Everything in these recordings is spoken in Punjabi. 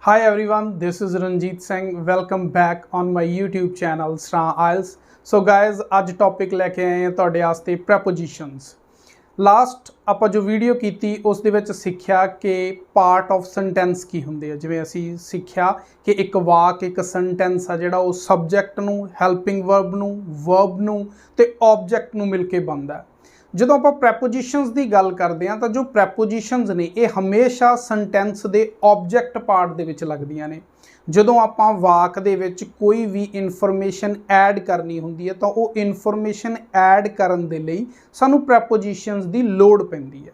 Hi everyone, this is Ranjit Singh. Welcome back on my YouTube channel Sra IELTS. So guys, आज टॉपिक लेके आए हैं ਤੁਹਾਡੇ ਵਾਸਤੇ prepositions. ਲਾਸਟ ਆਪਾਂ ਜੋ ਵੀਡੀਓ ਕੀਤੀ ਉਸ ਦੇ ਵਿੱਚ ਸਿੱਖਿਆ ਕਿ ਪਾਰਟ ਆਫ ਸੈਂਟੈਂਸ ਕੀ ਹੁੰਦੇ ਆ। ਜਿਵੇਂ ਅਸੀਂ ਸਿੱਖਿਆ ਕਿ ਇੱਕ ਵਾਕ ਇੱਕ ਸੈਂਟੈਂਸ ਆ ਜਿਹੜਾ ਉਹ ਸਬਜੈਕਟ ਨੂੰ, ਹੈਲਪਿੰਗ ਵਰਬ ਨੂੰ ਤੇ ਆਬਜੈਕਟ ਨੂੰ ਮਿਲ ਕੇ ਬਣਦਾ। ਜਦੋਂ ਆਪਾਂ ਪ੍ਰੈਪੋਜੀਸ਼ਨਸ ਦੀ ਗੱਲ ਕਰਦੇ ਹਾਂ ਤਾਂ ਜੋ ਪ੍ਰੈਪੋਜੀਸ਼ਨਸ ਨੇ ਇਹ ਹਮੇਸ਼ਾ ਸੈਂਟੈਂਸ ਦੇ ਆਬਜੈਕਟ ਪਾਰਟ ਦੇ ਵਿੱਚ ਲੱਗਦੀਆਂ ਨੇ। ਜਦੋਂ ਆਪਾਂ ਵਾਕ ਦੇ ਵਿੱਚ ਕੋਈ ਵੀ ਇਨਫੋਰਮੇਸ਼ਨ ਐਡ ਕਰਨੀ ਹੁੰਦੀ ਹੈ ਤਾਂ ਉਹ ਇਨਫੋਰਮੇਸ਼ਨ ਐਡ ਕਰਨ ਦੇ ਲਈ ਸਾਨੂੰ ਪ੍ਰੈਪੋਜੀਸ਼ਨਸ ਦੀ ਲੋੜ ਪੈਂਦੀ ਹੈ।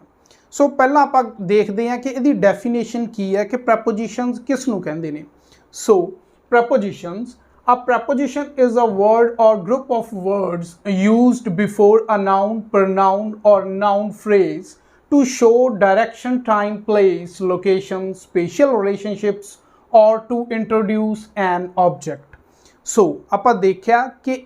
ਸੋ ਪਹਿਲਾਂ ਆਪਾਂ ਦੇਖਦੇ ਹਾਂ ਕਿ ਇਹਦੀ ਡੈਫੀਨੇਸ਼ਨ ਕੀ ਹੈ ਕਿ ਪ੍ਰੈਪੋਜੀਸ਼ਨਸ ਕਿਸ ਨੂੰ ਕਹਿੰਦੇ ਨੇ। ਸੋ ਪ੍ਰੈਪੋਜੀਸ਼ਨਸ, a preposition is a word or group of words used before a noun, pronoun or noun phrase to show direction, time, place, location, spatial relationships or to introduce an object. So ਆਪਾਂ ਦੇਖਿਆ ਕਿ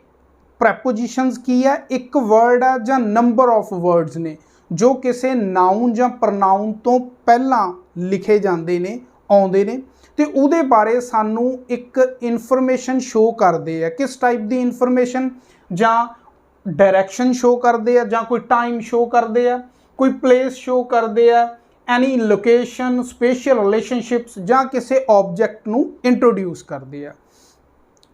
prepositions ਕੀ ਹੈ, ਇੱਕ word ਹੈ ਜਾਂ number of words ਨੇ ਜੋ ਕਿਸੇ noun ਜਾਂ pronoun ਤੋਂ ਪਹਿਲਾਂ ਲਿਖੇ ਜਾਂਦੇ ਨੇ, ਆਉਂਦੇ ਨੇ ਤੇ ਉਹਦੇ ਬਾਰੇ ਸਾਨੂੰ ਇੱਕ ਇਨਫੋਰਮੇਸ਼ਨ ਸ਼ੋ ਕਰਦੇ ਆ। ਕਿਸ ਟਾਈਪ ਦੀ ਇਨਫੋਰਮੇਸ਼ਨ? ਜਾਂ ਡਾਇਰੈਕਸ਼ਨ ਸ਼ੋ ਕਰਦੇ ਆ, ਜਾਂ ਕੋਈ ਟਾਈਮ ਸ਼ੋ ਕਰਦੇ ਆ, ਕੋਈ ਪਲੇਸ ਸ਼ੋ ਕਰਦੇ ਆ, ਐਨੀ ਲੋਕੇਸ਼ਨ, ਸਪੇਸ਼ੀਅਲ ਰਿਲੇਸ਼ਨਸ਼ਿਪਸ ਜਾਂ ਕਿਸੇ ਆਬਜੈਕਟ ਨੂੰ ਇੰਟਰੋਡਿਊਸ ਕਰਦੇ ਆ।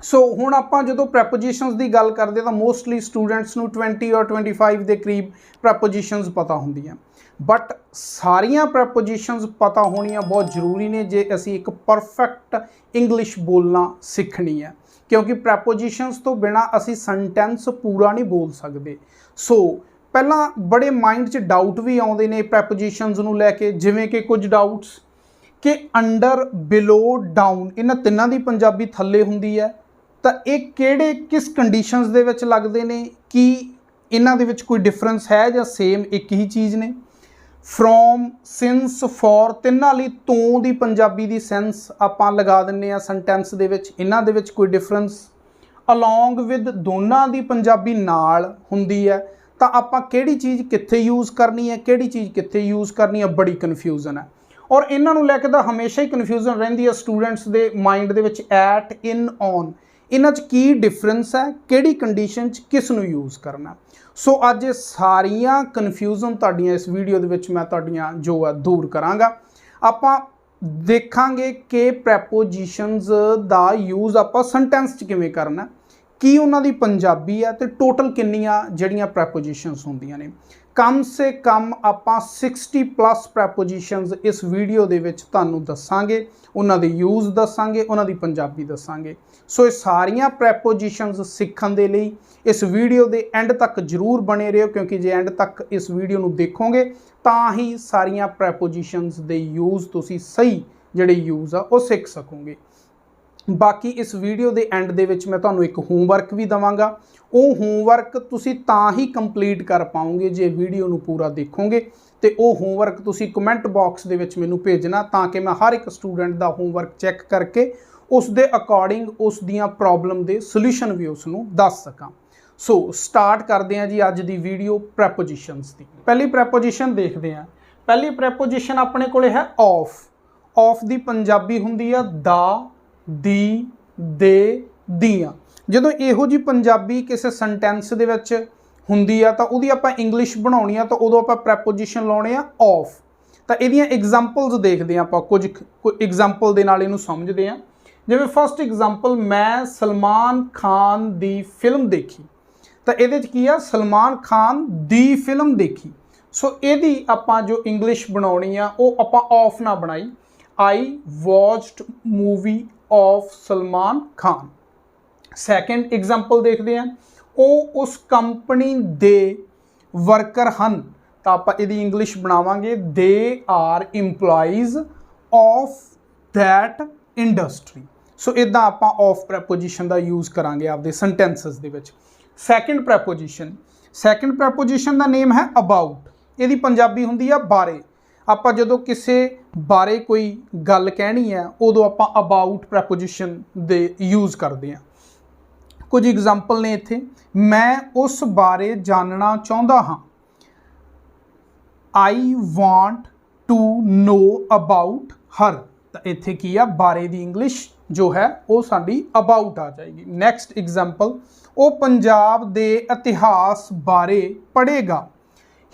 ਸੋ ਹੁਣ ਆਪਾਂ ਜਦੋਂ ਪ੍ਰੈਪੋਜੀਸ਼ਨਸ ਦੀ ਗੱਲ ਕਰਦੇ ਤਾਂ ਮੋਸਟਲੀ ਸਟੂਡੈਂਟਸ ਨੂੰ 20 ਔਰ 25 ਦੇ ਕਰੀਬ ਪ੍ਰੈਪੋਜੀਸ਼ਨਸ ਪਤਾ ਹੁੰਦੀਆਂ, ਬਟ ਸਾਰੀਆਂ ਪ੍ਰੈਪੋਜੀਸ਼ਨਸ ਪਤਾ ਹੋਣੀਆਂ ਬਹੁਤ ਜ਼ਰੂਰੀ ਨੇ ਜੇ ਅਸੀਂ ਇੱਕ ਪਰਫੈਕਟ ਇੰਗਲਿਸ਼ ਬੋਲਣਾ ਸਿੱਖਣੀ ਹੈ, ਕਿਉਂਕਿ ਪ੍ਰੈਪੋਜੀਸ਼ਨਸ ਤੋਂ ਬਿਨਾਂ ਅਸੀਂ ਸੈਂਟੈਂਸ ਪੂਰਾ ਨਹੀਂ ਬੋਲ ਸਕਦੇ। ਸੋ ਪਹਿਲਾਂ ਬੜੇ ਮਾਈਂਡ 'ਚ ਡਾਊਟ ਵੀ ਆਉਂਦੇ ਨੇ ਪ੍ਰੈਪੋਜੀਸ਼ਨਸ ਨੂੰ ਲੈ ਕੇ, ਜਿਵੇਂ ਕਿ ਕੁਝ ਡਾਊਟਸ ਕਿ ਅੰਡਰ, ਬਿਲੋ, ਡਾਊਨ ਇਹਨਾਂ ਤਿੰਨਾਂ ਦੀ ਪੰਜਾਬੀ ਥੱਲੇ ਹੁੰਦੀ ਹੈ ਤਾਂ ਇਹ ਕਿਹੜੇ ਕਿਸ ਕੰਡੀਸ਼ਨਸ ਦੇ ਵਿੱਚ ਲੱਗਦੇ ਨੇ, ਕੀ ਇਹਨਾਂ ਦੇ ਵਿੱਚ ਕੋਈ ਡਿਫਰੈਂਸ ਹੈ ਜਾਂ ਸੇਮ ਇੱਕ ਹੀ ਚੀਜ਼ ਨੇ। ਫਰੋਮ, ਸਿੰਸ, ਫॉर ਤਿੰਨਾਂ ਲਈ ਤੋਂ ਦੀ ਪੰਜਾਬੀ ਦੀ ਸੈਂਸ ਆਪਾਂ ਲਗਾ ਦਿੰਦੇ ਆ ਸੈਂਟੈਂਸ ਦੇ ਵਿੱਚ, ਇਹਨਾਂ ਦੇ ਵਿੱਚ ਕੋਈ ਡਿਫਰੈਂਸ। ਅਲੋਂਗ ਵਿਦ ਦੋਨਾਂ ਦੀ ਪੰਜਾਬੀ ਨਾਲ ਹੁੰਦੀ ਹੈ ਤਾਂ ਆਪਾਂ ਕਿਹੜੀ ਚੀਜ਼ ਕਿੱਥੇ ਯੂਜ਼ ਕਰਨੀ ਹੈ, ਕਿਹੜੀ ਚੀਜ਼ ਕਿੱਥੇ ਯੂਜ਼ ਕਰਨੀ ਹੈ, ਬੜੀ ਕਨਫਿਊਜ਼ਨ ਹੈ। ਔਰ ਇਹਨਾਂ ਨੂੰ ਲੈ ਕੇ ਤਾਂ ਹਮੇਸ਼ਾ ਹੀ ਕਨਫਿਊਜ਼ਨ ਰਹਿੰਦੀ ਹੈ ਸਟੂਡੈਂਟਸ ਦੇ ਮਾਈਂਡ ਦੇ ਵਿੱਚ। ਐਟ, ਇਨ, ਔਨ ਇਹਨਾਂ 'ਚ ਕੀ ਡਿਫਰੈਂਸ ਹੈ, ਕਿਹੜੀ ਕੰਡੀਸ਼ਨ 'ਚ ਕਿਸ ਨੂੰ ਯੂਜ਼ ਕਰਨਾ। ਸੋ ਅੱਜ ਇਹ ਸਾਰੀਆਂ ਕਨਫਿਊਜ਼ਨ ਤੁਹਾਡੀਆਂ ਇਸ ਵੀਡੀਓ ਦੇ ਵਿੱਚ ਮੈਂ ਤੁਹਾਡੀਆਂ ਜੋ ਆ ਦੂਰ ਕਰਾਂਗਾ। ਆਪਾਂ ਦੇਖਾਂਗੇ ਕਿ ਪ੍ਰੈਪੋਜੀਸ਼ਨਸ ਦਾ ਯੂਜ਼ ਆਪਾਂ ਸੈਂਟੈਂਸ 'ਚ ਕਿਵੇਂ ਕਰਨਾ, ਕੀ ਉਹਨਾਂ ਦੀ ਪੰਜਾਬੀ ਆ ਤੇ ਟੋਟਲ ਕਿੰਨੀਆਂ ਜਿਹੜੀਆਂ ਪ੍ਰੈਪੋਜੀਸ਼ਨਸ ਹੁੰਦੀਆਂ ਨੇ। ਕਮ ਸੇ ਕਮ ਆਪਾਂ 60+ ਪ੍ਰੈਪੋਜੀਸ਼ਨਸ ਇਸ ਵੀਡੀਓ ਦੇ ਵਿੱਚ ਤੁਹਾਨੂੰ ਦੱਸਾਂਗੇ, ਉਹਨਾਂ ਦੇ ਯੂਜ਼ ਦੱਸਾਂਗੇ, ਉਹਨਾਂ ਦੀ ਪੰਜਾਬੀ ਦੱਸਾਂਗੇ। ਸੋ ਇਹ ਸਾਰੀਆਂ ਪ੍ਰੈਪੋਜੀਸ਼ਨਸ ਸਿੱਖਣ ਦੇ ਲਈ ਇਸ ਵੀਡੀਓ ਦੇ ਐਂਡ ਤੱਕ ਜ਼ਰੂਰ ਬਣੇ ਰਹੋ, ਕਿਉਂਕਿ ਜੇ ਐਂਡ ਤੱਕ ਇਸ ਵੀਡੀਓ ਨੂੰ ਦੇਖੋਗੇ ਤਾਂ ਹੀ ਸਾਰੀਆਂ ਪ੍ਰੈਪੋਜੀਸ਼ਨਸ ਦੇ ਯੂਜ਼ ਤੁਸੀਂ ਸਹੀ ਜਿਹੜੇ ਯੂਜ਼ ਆ ਉਹ ਸਿੱਖ ਸਕੋਗੇ। ਬਾਕੀ ਇਸ ਵੀਡੀਓ ਦੇ ਐਂਡ ਦੇ ਵਿੱਚ ਮੈਂ ਤੁਹਾਨੂੰ ਇੱਕ ਹੋਮਵਰਕ ਵੀ ਦਵਾਂਗਾ। ਉਹ ਹੋਮਵਰਕ ਤੁਸੀਂ ਤਾਂ ਹੀ ਕੰਪਲੀਟ ਕਰ ਪਾਓਗੇ ਜੇ ਵੀਡੀਓ ਨੂੰ ਪੂਰਾ ਦੇਖੋਗੇ ਤੇ ਉਹ ਹੋਮਵਰਕ ਤੁਸੀਂ ਕਮੈਂਟ ਬਾਕਸ ਦੇ ਵਿੱਚ ਮੈਨੂੰ ਭੇਜਣਾ ਤਾਂ ਕਿ ਮੈਂ ਹਰ ਇੱਕ ਸਟੂਡੈਂਟ ਦਾ ਹੋਮਵਰਕ ਚੈੱਕ ਕਰਕੇ ਉਸ ਦੇ ਅਕੋਰਡਿੰਗ ਉਸ ਦੀਆਂ ਪ੍ਰੋਬਲਮ ਦੇ ਸੋਲੂਸ਼ਨ ਵੀ ਉਸ ਨੂੰ ਦੱਸ ਸਕਾਂ। ਸੋ ਸਟਾਰਟ ਕਰਦੇ ਹਾਂ ਜੀ ਅੱਜ ਦੀ ਵੀਡੀਓ ਪ੍ਰੈਪੋਜੀਸ਼ਨਸ ਦੀ। ਪਹਿਲੀ ਪ੍ਰੈਪੋਜੀਸ਼ਨ ਦੇਖਦੇ ਹਾਂ। ਪਹਿਲੀ ਪ੍ਰੈਪੋਜੀਸ਼ਨ ਆਪਣੇ ਕੋਲੇ ਹੈ ਆਫ। ਆਫ ਦੀ ਪੰਜਾਬੀ ਹੁੰਦੀ ਆ ਦਾ, ਦੀ, ਦੇ, ਦੀਆਂ। ਜਦੋਂ ਇਹੋ ਜੀ ਪੰਜਾਬੀ ਕਿਸੇ ਸੈਂਟੈਂਸ ਦੇ ਵਿੱਚ ਹੁੰਦੀ ਆ ਤਾਂ ਉਹਦੀ ਆਪਾਂ ਇੰਗਲਿਸ਼ ਬਣਾਉਣੀ ਆ ਤਾਂ ਉਦੋਂ ਆਪਾਂ ਪ੍ਰੈਪੋਜੀਸ਼ਨ ਲਾਉਣੇ ਆ ਆਫ। ਤਾਂ ਇਹਦੀਆਂ ਐਗਜ਼ਾਮਪਲਸ ਦੇਖਦੇ ਆ ਆਪਾਂ, ਕੁਝ ਐਗਜ਼ਾਮਪਲ ਦੇ ਨਾਲ ਇਹਨੂੰ ਸਮਝਦੇ ਆ। ਜਿਵੇਂ ਫਸਟ ਐਗਜ਼ਾਮਪਲ, ਮੈਂ ਸਲਮਾਨ ਖਾਨ ਦੀ ਫਿਲਮ ਦੇਖੀ। ਤਾਂ ਇਹਦੇ 'ਚ ਕੀ ਆ, ਸਲਮਾਨ ਖਾਨ ਦੀ ਫਿਲਮ ਦੇਖੀ। ਸੋ ਇਹਦੀ ਆਪਾਂ ਜੋ ਇੰਗਲਿਸ਼ ਬਣਾਉਣੀ ਆ ਉਹ ਆਪਾਂ ਆਫ ਨਾ ਬਣਾਈ, I watched movie of Salman Khan. Second example ਦੇਖਦੇ ਹਾਂ, ਉਹ ਉਸ ਕੰਪਨੀ ਦੇ ਵਰਕਰ ਹਨ। ਤਾਂ ਆਪਾਂ ਇਹਦੀ ਇੰਗਲਿਸ਼ ਬਣਾਵਾਂਗੇ, they are employees of that industry. So ਇੱਦਾਂ ਆਪਾਂ ਆਫ ਪ੍ਰੈਪੋਜੀਸ਼ਨ ਦਾ ਯੂਜ਼ ਕਰਾਂਗੇ ਆਪਦੇ ਸੈਂਟੈਂਸਸ ਦੇ ਵਿੱਚ। ਸੈਕਿੰਡ ਪ੍ਰੈਪੋਜੀਸ਼ਨ ਦਾ ਨੇਮ ਹੈ ਅਬਾਊਟ। ਇਹਦੀ ਪੰਜਾਬੀ ਹੁੰਦੀ ਆ ਬਾਰੇ। ਆਪਾਂ ਜਦੋਂ ਕਿਸੇ ਬਾਰੇ ਕੋਈ ਗੱਲ ਕਹਿਣੀ ਹੈ ਉਦੋਂ ਆਪਾਂ ਅਬਾਊਟ ਪ੍ਰੈਪੋਜੀਸ਼ਨ ਦੇ ਯੂਜ਼ ਕਰਦੇ ਹਾਂ। ਕੁਝ ਐਗਜ਼ਾਮਪਲ ਨੇ ਇੱਥੇ, ਮੈਂ ਉਸ ਬਾਰੇ ਜਾਣਨਾ ਚਾਹੁੰਦਾ ਹਾਂ, I want to know about her. ਤਾਂ ਇੱਥੇ ਕੀ ਆ, ਬਾਰੇ ਦੀ ਇੰਗਲਿਸ਼ ਜੋ ਹੈ ਉਹ ਸਾਡੀ ਅਬਾਊਟ ਆ ਜਾਏਗੀ। ਨੈਕਸਟ ਐਗਜ਼ਾਮਪਲ, ਉਹ ਪੰਜਾਬ ਦੇ ਇਤਿਹਾਸ ਬਾਰੇ ਪੜ੍ਹੇਗਾ।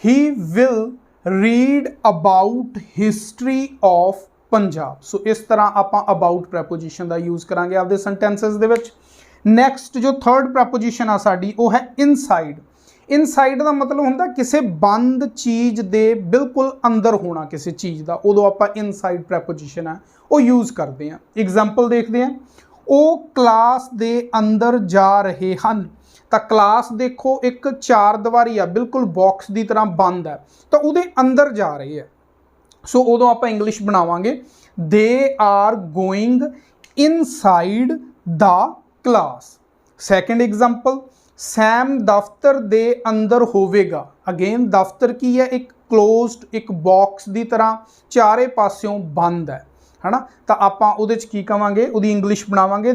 He will read about history of Punjab. So ਇਸ ਤਰ੍ਹਾਂ ਆਪਾਂ ਅਬਾਊਟ ਪ੍ਰੈਪੋਜੀਸ਼ਨ ਦਾ ਯੂਜ਼ ਕਰਾਂਗੇ ਆਪਦੇ ਸੈਂਟੈਂਸਸ ਦੇ ਵਿੱਚ। ਨੈਕਸਟ ਜੋ ਥਰਡ ਪ੍ਰੈਪੋਜੀਸ਼ਨ ਆ ਸਾਡੀ ਉਹ ਹੈ ਇਨਸਾਈਡ। ਇਨਸਾਈਡ ਦਾ ਮਤਲਬ ਹੁੰਦਾ ਕਿਸੇ ਬੰਦ ਚੀਜ਼ ਦੇ ਬਿਲਕੁਲ ਅੰਦਰ ਹੋਣਾ ਕਿਸੇ ਚੀਜ਼ ਦਾ, ਉਦੋਂ ਆਪਾਂ ਇਨਸਾਈਡ ਪ੍ਰੈਪੋਜੀਸ਼ਨ ਆ ਉਹ ਯੂਜ਼ ਕਰਦੇ ਹਾਂ। ਐਗਜ਼ਾਮਪਲ ਦੇਖਦੇ ਹਾਂ, ਉਹ ਕਲਾਸ ਦੇ ਅੰਦਰ ਜਾ ਰਹੇ ਹਨ। ਤਾਂ ਕਲਾਸ ਦੇਖੋ ਇੱਕ ਚਾਰ ਦੀਵਾਰੀ ਆ, ਬਿਲਕੁਲ ਬਾਕਸ ਦੀ ਤਰ੍ਹਾਂ ਬੰਦ ਹੈ, ਤਾਂ ਉਹਦੇ ਅੰਦਰ ਜਾ ਰਹੇ ਹੈ। ਸੋ ਉਦੋਂ ਆਪਾਂ ਇੰਗਲਿਸ਼ ਬਣਾਵਾਂਗੇ they are going inside the class. Second example, Sam ਦਫ਼ਤਰ ਦੇ ਅੰਦਰ ਹੋਵੇਗਾ। ਅਗੇਨ ਦਫ਼ਤਰ ਕੀ ਹੈ, ਇੱਕ ਕਲੋਜ਼ਡ ਇੱਕ ਬਾਕਸ ਦੀ ਤਰ੍ਹਾਂ ਚਾਰੇ ਪਾਸਿਓਂ ਬੰਦ ਹੈ ਹਨਾ। ਤਾਂ ਆਪਾਂ ਉਹਦੇ 'ਚ ਕੀ ਕਵਾਂਗੇ, ਉਹਦੀ ਇੰਗਲਿਸ਼ ਬਣਾਵਾਂਗੇ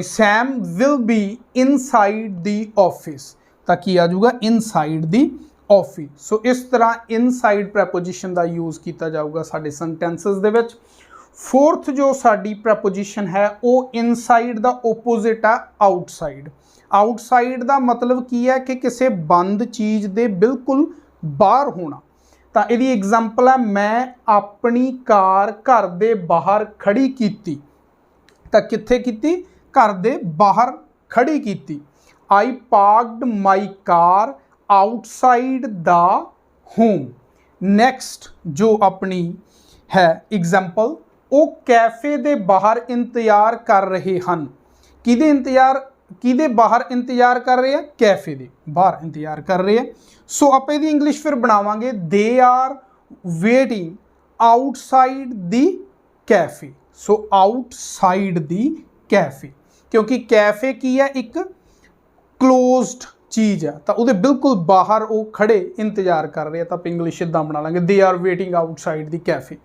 ਸੈਮ will be inside the office. ਤਾਂ ਕੀ ਆ ਜਾਊਗਾ, ਇਨਸਾਈਡ ਦੀ ਆਫਿਸ। ਸੋ ਇਸ ਤਰ੍ਹਾਂ ਇਨਸਾਈਡ ਪ੍ਰੈਪੋਜੀਸ਼ਨ ਦਾ ਯੂਜ਼ ਕੀਤਾ ਜਾਊਗਾ ਸਾਡੇ ਸੈਂਟੈਂਸਸ ਦੇ ਵਿੱਚ। ਫੋਰਥ ਜੋ ਸਾਡੀ ਪ੍ਰੈਪੋਜੀਸ਼ਨ ਹੈ ਉਹ ਇਨਸਾਈਡ ਦਾ ਓਪੋਜ਼ਿਟ ਆ ਆਊਟਸਾਈਡ। ਆਊਟਸਾਈਡ ਦਾ ਮਤਲਬ ਕੀ ਹੈ ਕਿ ਕਿਸੇ ਬੰਦ ਚੀਜ਼ ਦੇ ਬਿਲਕੁਲ ਬਾਹਰ ਹੋਣਾ। ਤਾਂ ਇਹਦੀ ਐਗਜ਼ਾਮਪਲ ਹੈ, ਮੈਂ ਆਪਣੀ ਕਾਰ ਘਰ ਦੇ ਬਾਹਰ ਖੜੀ ਕੀਤੀ। ਤਾਂ ਕਿੱਥੇ ਕੀਤੀ, ਘਰ ਦੇ ਬਾਹਰ ਖੜੀ ਕੀਤੀ। ਆਈ ਪਾਰਕਡ ਮਾਈ ਕਾਰ ਆਊਟਸਾਈਡ ਦਾ ਹੋਮ। ਨੈਕਸਟ ਜੋ ਆਪਣੀ ਹੈ ਐਗਜ਼ਾਮਪਲ, ਉਹ ਕੈਫੇ ਦੇ ਬਾਹਰ ਇੰਤਜ਼ਾਰ ਕਰ ਰਹੇ ਹਨ। ਕਿਹਦੇ ਬਾਹਰ ਇੰਤਜ਼ਾਰ ਕਰ ਰਹੇ ਆ, ਕੈਫੇ ਦੇ ਬਾਹਰ ਇੰਤਜ਼ਾਰ ਕਰ ਰਹੇ ਆ। ਸੋ ਆਪਾਂ ਇਹਦੀ ਇੰਗਲਿਸ਼ ਫਿਰ ਬਣਾਵਾਂਗੇ they are waiting outside the cafe. So outside the cafe, ਕਿਉਂਕਿ ਕੈਫੇ ਕੀ ਹੈ, ਇੱਕ ਕਲੋਜ਼ਡ ਚੀਜ਼ ਆ, ਤਾਂ ਉਹਦੇ ਬਿਲਕੁਲ ਬਾਹਰ ਉਹ ਖੜੇ ਇੰਤਜ਼ਾਰ ਕਰ ਰਹੇ ਆ। ਤਾਂ ਆਪਾਂ ਇੰਗਲਿਸ਼ ਇੱਦਾਂ ਬਣਾ ਲਾਂਗੇ they are waiting outside the cafe.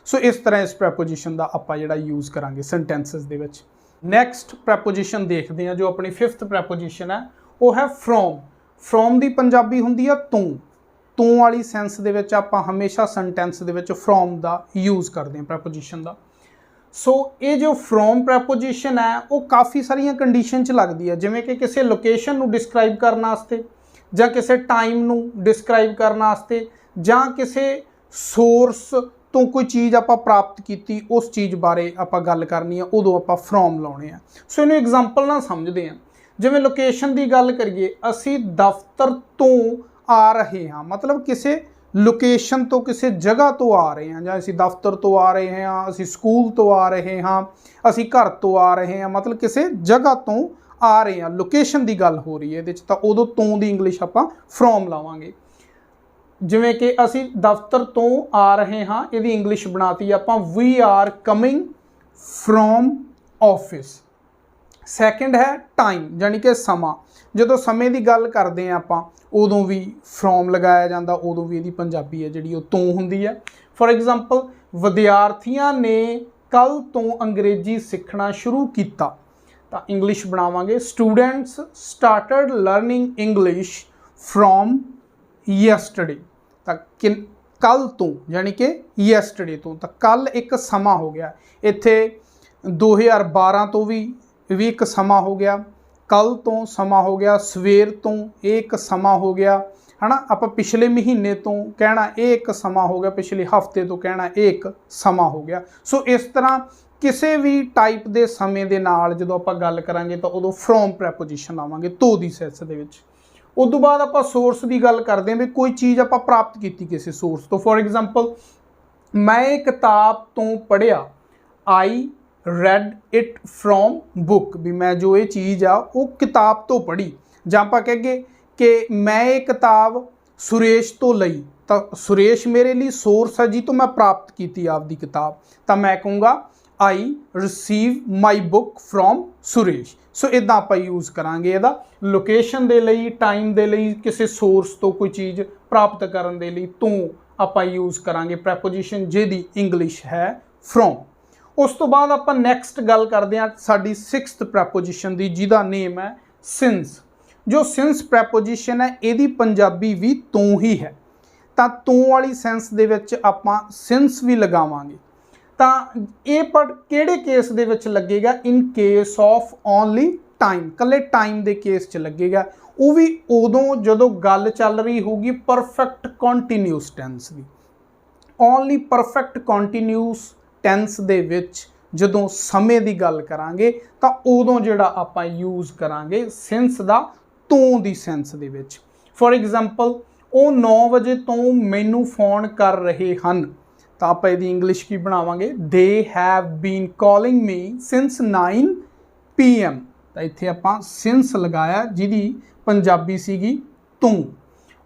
ਸੋ ਇਸ ਤਰ੍ਹਾਂ ਇਸ ਪ੍ਰੈਪੋਜੀਸ਼ਨ ਦਾ ਆਪਾਂ ਜਿਹੜਾ ਯੂਜ਼ ਕਰਾਂਗੇ ਸੈਂਟੈਂਸਸ ਦੇ ਵਿੱਚ। ਨੈਕਸਟ ਪ੍ਰੈਪੋਜੀਸ਼ਨ ਦੇਖਦੇ ਹਾਂ, ਜੋ ਆਪਣੀ ਫਿਫਥ ਪ੍ਰੈਪੋਜੀਸ਼ਨ ਹੈ ਉਹ ਹੈ ਫਰੋਮ। ਫਰੋਮ ਦੀ ਪੰਜਾਬੀ ਹੁੰਦੀ ਆ ਤੂੰ। ਤੂੰ ਵਾਲੀ ਸੈਂਸ ਦੇ ਵਿੱਚ ਆਪਾਂ ਹਮੇਸ਼ਾ ਸੈਂਟੈਂਸ ਦੇ ਵਿੱਚ ਫਰੋਮ ਦਾ ਯੂਜ਼ ਕਰਦੇ ਹਾਂ ਪ੍ਰੈਪੋਜੀਸ਼ਨ ਦਾ। ਸੋ ਇਹ ਜੋ ਫਰੋਮ ਪ੍ਰੈਪੋਜੀਸ਼ਨ ਹੈ ਉਹ ਕਾਫੀ ਸਾਰੀਆਂ ਕੰਡੀਸ਼ਨ 'ਚ ਲੱਗਦੀ ਹੈ, ਜਿਵੇਂ ਕਿ ਕਿਸੇ ਲੋਕੇਸ਼ਨ ਨੂੰ ਡਿਸਕ੍ਰਾਈਬ ਕਰਨ ਵਾਸਤੇ, ਜਾਂ ਕਿਸੇ ਟਾਈਮ ਨੂੰ ਡਿਸਕ੍ਰਾਈਬ ਕਰਨ ਵਾਸਤੇ, ਜਾਂ ਕਿਸੇ ਸੋਰਸ ਤੋਂ ਕੋਈ ਚੀਜ਼ ਆਪਾਂ ਪ੍ਰਾਪਤ ਕੀਤੀ, ਉਸ ਚੀਜ਼ ਬਾਰੇ ਆਪਾਂ ਗੱਲ ਕਰਨੀ ਆ, ਉਦੋਂ ਆਪਾਂ ਫਰੋਮ ਲਾਉਣੇ ਆ। ਸੋ ਇਹਨੂੰ ਐਗਜ਼ਾਮਪਲ ਨਾਲ ਸਮਝਦੇ ਹਾਂ। ਜਿਵੇਂ ਲੋਕੇਸ਼ਨ ਦੀ ਗੱਲ ਕਰੀਏ, ਅਸੀਂ ਦਫ਼ਤਰ ਤੋਂ ਆ ਰਹੇ ਹਾਂ, ਮਤਲਬ ਕਿਸੇ ਲੋਕੇਸ਼ਨ ਤੋਂ, ਕਿਸੇ ਜਗ੍ਹਾ ਤੋਂ ਆ ਰਹੇ ਹਾਂ, ਜਾਂ ਅਸੀਂ ਦਫ਼ਤਰ ਤੋਂ ਆ ਰਹੇ ਹਾਂ, ਅਸੀਂ ਸਕੂਲ ਤੋਂ ਆ ਰਹੇ ਹਾਂ, ਅਸੀਂ ਘਰ ਤੋਂ ਆ ਰਹੇ ਹਾਂ, ਮਤਲਬ ਕਿਸੇ ਜਗ੍ਹਾ ਤੋਂ ਆ ਰਹੇ ਹਾਂ, ਲੋਕੇਸ਼ਨ ਦੀ ਗੱਲ ਹੋ ਰਹੀ ਹੈ ਇਹਦੇ 'ਚ। ਤਾਂ ਉਦੋਂ ਤੋਂ ਦੀ ਇੰਗਲਿਸ਼ ਆਪਾਂ ਫਰੋਮ ਲਾਵਾਂਗੇ। ਜਿਵੇਂ ਕਿ ਅਸੀਂ ਦਫ਼ਤਰ ਤੋਂ ਆ ਰਹੇ ਹਾਂ, ਇਹਦੀ ਇੰਗਲਿਸ਼ ਬਣਾਤੀ ਆਪਾਂ ਵੀ are coming from office. Second ਹੈ ਟਾਈਮ, ਜਾਣੀ ਕਿ ਸਮਾਂ। ਜਦੋਂ ਸਮੇਂ ਦੀ ਗੱਲ ਕਰਦੇ ਹਾਂ ਆਪਾਂ, ਉਦੋਂ ਵੀ ਫਰੋਮ ਲਗਾਇਆ ਜਾਂਦਾ, ਉਦੋਂ ਵੀ ਇਹਦੀ ਪੰਜਾਬੀ ਹੈ ਜਿਹੜੀ ਉਹ ਤੋਂ ਹੁੰਦੀ ਹੈ। ਫੋਰ ਐਗਜ਼ਾਮਪਲ, ਵਿਦਿਆਰਥੀਆਂ ਨੇ ਕੱਲ੍ਹ ਤੋਂ ਅੰਗਰੇਜ਼ੀ ਸਿੱਖਣਾ ਸ਼ੁਰੂ ਕੀਤਾ। ਤਾਂ ਇੰਗਲਿਸ਼ ਬਣਾਵਾਂਗੇ students started learning English from yesterday. ਤਾਂ ਕੱਲ੍ਹ ਤੋਂ ਯਾਨੀ ਕਿ ਯੈਸਟਰਡੇ ਤੋਂ, ਤਾਂ ਕੱਲ੍ਹ ਇੱਕ ਸਮਾਂ ਹੋ ਗਿਆ। ਇੱਥੇ 2012 ਤੋਂ ਵੀ ਇੱਕ ਸਮਾਂ ਹੋ ਗਿਆ, ਕੱਲ੍ਹ ਤੋਂ ਸਮਾਂ ਹੋ ਗਿਆ, ਸਵੇਰ ਤੋਂ ਇਹ ਇੱਕ ਸਮਾਂ ਹੋ ਗਿਆ ਹੈ ਨਾ। ਆਪਾਂ ਪਿਛਲੇ ਮਹੀਨੇ ਤੋਂ ਕਹਿਣਾ ਇਹ ਇੱਕ ਸਮਾਂ ਹੋ ਗਿਆ, ਪਿਛਲੇ ਹਫ਼ਤੇ ਤੋਂ ਕਹਿਣਾ ਇਹ ਇੱਕ ਸਮਾਂ ਹੋ ਗਿਆ। ਸੋ ਇਸ ਤਰ੍ਹਾਂ ਕਿਸੇ ਵੀ ਟਾਈਪ ਦੇ ਸਮੇਂ ਦੇ ਨਾਲ ਜਦੋਂ ਆਪਾਂ ਗੱਲ ਕਰਾਂਗੇ ਤਾਂ ਉਦੋਂ ਫਰੋਮ ਪ੍ਰੈਪੋਜੀਸ਼ਨ ਲਾਵਾਂਗੇ ਤੋਂ ਦੀ ਸੈਂਸ ਦੇ ਵਿੱਚ। ਉਸ ਤੋਂ ਬਾਅਦ ਆਪਾਂ ਸੋਰਸ ਦੀ ਗੱਲ ਕਰਦੇ ਹਾਂ ਵੀ ਕੋਈ ਚੀਜ਼ ਆਪਾਂ ਪ੍ਰਾਪਤ ਕੀਤੀ ਕਿਸੇ ਸੋਰਸ ਤੋਂ। ਫੋਰ ਐਗਜ਼ਾਮਪਲ, ਮੈਂ ਇਹ ਕਿਤਾਬ ਤੋਂ ਪੜ੍ਹਿਆ, I read it from book, ਵੀ ਮੈਂ ਜੋ ਇਹ ਚੀਜ਼ ਆ ਉਹ ਕਿਤਾਬ ਤੋਂ ਪੜ੍ਹੀ। ਜਾਂ ਆਪਾਂ ਕਹੀਏ ਕਿ ਮੈਂ ਇਹ ਕਿਤਾਬ ਸੁਰੇਸ਼ ਤੋਂ ਲਈ, ਤਾਂ ਸੁਰੇਸ਼ ਮੇਰੇ ਲਈ ਸੋਰਸ ਹੈ ਜੀ ਤੋਂ ਮੈਂ ਪ੍ਰਾਪਤ ਕੀਤੀ ਆਪਦੀ ਕਿਤਾਬ, ਤਾਂ ਮੈਂ ਕਹੂੰਗਾ I receive my book from Suresh. So ਇੱਦਾਂ ਆਪਾਂ ਯੂਜ਼ ਕਰਾਂਗੇ ਇਹਦਾ ਲੋਕੇਸ਼ਨ ਦੇ ਲਈ, ਟਾਈਮ ਦੇ ਲਈ, ਕਿਸੇ ਸੋਰਸ ਤੋਂ ਕੋਈ ਚੀਜ਼ ਪ੍ਰਾਪਤ ਕਰਨ ਦੇ ਲਈ ਤੋਂ ਆਪਾਂ ਯੂਜ਼ ਕਰਾਂਗੇ ਪ੍ਰੈਪੋਜੀਸ਼ਨ ਜਿਹਦੀ ਇੰਗਲਿਸ਼ ਹੈ ਫਰੋਮ। ਉਸ ਤੋਂ ਬਾਅਦ ਆਪਾਂ ਨੈਕਸਟ ਗੱਲ ਕਰਦੇ ਹਾਂ ਸਾਡੀ 6th ਪ੍ਰੈਪੋਜੀਸ਼ਨ ਦੀ, ਜਿਹਦਾ ਨੇਮ ਹੈ ਸਿੰਸ। ਜੋ ਸਿੰਸ ਪ੍ਰੈਪੋਜੀਸ਼ਨ ਹੈ ਇਹਦੀ ਪੰਜਾਬੀ ਵੀ ਤੋਂ ਹੀ ਹੈ। ਤਾਂ ਤੋਂ ਵਾਲੀ ਸੈਂਸ ਦੇ ਵਿੱਚ ਆਪਾਂ ਸਿੰਸ ਵੀ ਲਗਾਵਾਂਗੇ। ਤਾਂ ਇਹ ਪਰ ਕਿਹੜੇ ਕੇਸ ਦੇ ਵਿੱਚ ਲੱਗੇਗਾ? In case of only time, ਕੱਲੇ ਟਾਈਮ ਦੇ ਕੇਸ 'ਚ ਲੱਗੇਗਾ। ਉਹ ਵੀ ਉਦੋਂ ਜਦੋਂ ਗੱਲ ਚੱਲ ਰਹੀ ਹੋਊਗੀ ਪਰਫੈਕਟ ਕੰਟੀਨਿਊਸ ਟੈਂਸ ਦੀ। ਓਨਲੀ ਪਰਫੈਕਟ ਕੰਟੀਨਿਊਸ ਟੈਂਸ ਦੇ ਵਿੱਚ ਜਦੋਂ ਸਮੇਂ ਦੀ ਗੱਲ ਕਰਾਂਗੇ ਤਾਂ ਉਦੋਂ ਜਿਹੜਾ ਆਪਾਂ ਯੂਜ਼ ਕਰਾਂਗੇ ਸਿੰਸ ਦਾ ਤੋਂ ਦੀ ਸੈਂਸ ਦੇ ਵਿੱਚ। ਫੋਰ ਐਗਜ਼ਾਮਪਲ, ਉਹ 9 ਵਜੇ ਤੋਂ ਮੈਨੂੰ ਫੋਨ ਕਰ ਰਹੇ ਹਨ, ਤਾਂ ਆਪਾਂ ਇਹਦੀ ਇੰਗਲਿਸ਼ ਕੀ ਬਣਾਵਾਂਗੇ? They have been calling me since 9 PM। ਤਾਂ ਇੱਥੇ ਆਪਾਂ ਸਿੰਸ ਲਗਾਇਆ ਜਿਹਦੀ ਪੰਜਾਬੀ ਸੀਗੀ ਤੂੰ।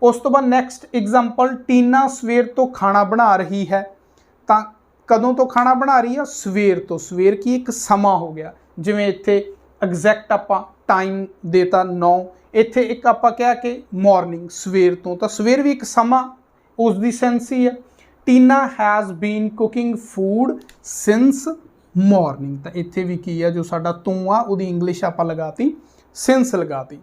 ਉਸ ਤੋਂ ਬਾਅਦ ਨੈਕਸਟ ਐਗਜ਼ਾਮਪਲ, ਟੀਨਾ ਸਵੇਰ ਤੋਂ ਖਾਣਾ ਬਣਾ ਰਹੀ ਹੈ। ਤਾਂ ਕਦੋਂ ਤੋਂ ਖਾਣਾ ਬਣਾ ਰਹੀ ਆ? ਸਵੇਰ ਤੋਂ। ਸਵੇਰ ਕੀ ਇੱਕ ਸਮਾਂ ਹੋ ਗਿਆ, ਜਿਵੇਂ ਇੱਥੇ ਐਗਜ਼ੈਕਟ ਆਪਾਂ ਟਾਈਮ ਦੇਤਾ 9, ਇੱਥੇ ਇੱਕ ਆਪਾਂ ਕਿਹਾ ਕਿ ਮਾਰਨਿੰਗ, ਸਵੇਰ ਤੋਂ। ਤਾਂ ਸਵੇਰ ਵੀ ਇੱਕ ਸਮਾਂ, ਉਸ ਦੀ ਸੈਂਸ ਹੀ ਹੈ। Tina has been cooking food since morning. ਤਾਂ ਇੱਥੇ ਵੀ ਕੀ ਆ, ਜੋ ਸਾਡਾ ਤੂੰ ਆ ਉਹਦੀ ਇੰਗਲਿਸ਼ ਆਪਾਂ ਲਗਾਤੀ ਸਿੰਸ ਲਗਾਤੀ।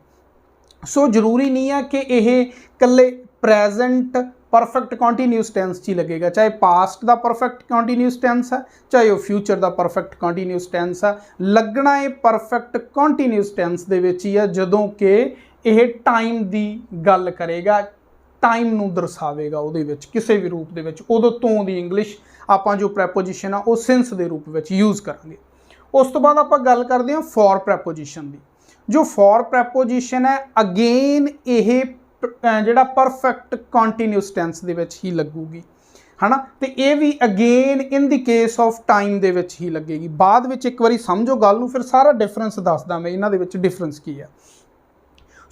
ਸੋ ਜ਼ਰੂਰੀ ਨਹੀਂ ਆ ਕਿ ਇਹ ਇਕੱਲੇ ਪ੍ਰੈਜ਼ੈਂਟ ਪਰਫੈਕਟ ਕੰਟੀਨਿਊਸ ਟੈਂਸ 'ਚ ਹੀ ਲੱਗੇਗਾ, ਚਾਹੇ ਪਾਸਟ ਦਾ ਪਰਫੈਕਟ ਕੰਟੀਨਿਊਸ ਟੈਂਸ ਹੈ, ਚਾਹੇ ਉਹ ਫਿਊਚਰ ਦਾ ਪਰਫੈਕਟ ਕੰਟੀਨਿਊਸ ਟੈਂਸ ਹੈ। ਲੱਗਣਾ ਇਹ ਪਰਫੈਕਟ ਕੰਟੀਨਿਊਸ ਟੈਂਸ ਦੇ ਵਿੱਚ ਹੀ ਹੈ ਜਦੋਂ ਕਿ ਇਹ ਟਾਈਮ ਦੀ ਗੱਲ ਕਰੇਗਾ, ਟਾਈਮ ਨੂੰ ਦਰਸਾਵੇਗਾ ਉਹਦੇ ਵਿੱਚ ਕਿਸੇ ਵੀ ਰੂਪ ਦੇ ਵਿੱਚ। ਉਦੋਂ ਤੋਂ ਦੀ ਇੰਗਲਿਸ਼ ਆਪਾਂ ਜੋ ਪ੍ਰੈਪੋਜੀਸ਼ਨ ਆ ਉਹ ਸਿੰਸ ਦੇ ਰੂਪ ਵਿੱਚ ਯੂਜ਼ ਕਰਾਂਗੇ। ਉਸ ਤੋਂ ਬਾਅਦ ਆਪਾਂ ਗੱਲ ਕਰਦੇ ਹਾਂ ਫॉर ਪ੍ਰੈਪੋਜੀਸ਼ਨ ਦੀ। ਜੋ ਫॉर ਪ੍ਰੈਪੋਜੀਸ਼ਨ ਹੈ, ਅਗੇਨ ਇਹ ਜਿਹੜਾ ਪਰਫੈਕਟ ਕੰਟੀਨਿਊਸ ਟੈਂਸ ਦੇ ਵਿੱਚ ਹੀ ਲੱਗੂਗੀ, ਹੈ ਨਾ। ਤੇ ਇਹ ਵੀ again in the case of time ਦੇ ਵਿੱਚ ਹੀ ਲੱਗੇਗੀ। ਬਾਅਦ ਵਿੱਚ ਇੱਕ ਵਾਰੀ ਸਮਝੋ ਗੱਲ ਨੂੰ, ਫਿਰ ਸਾਰਾ ਡਿਫਰੈਂਸ ਦੱਸਦਾ ਮੈਂ ਇਹਨਾਂ ਦੇ ਵਿੱਚ ਡਿਫਰੈਂਸ ਕੀ ਹੈ।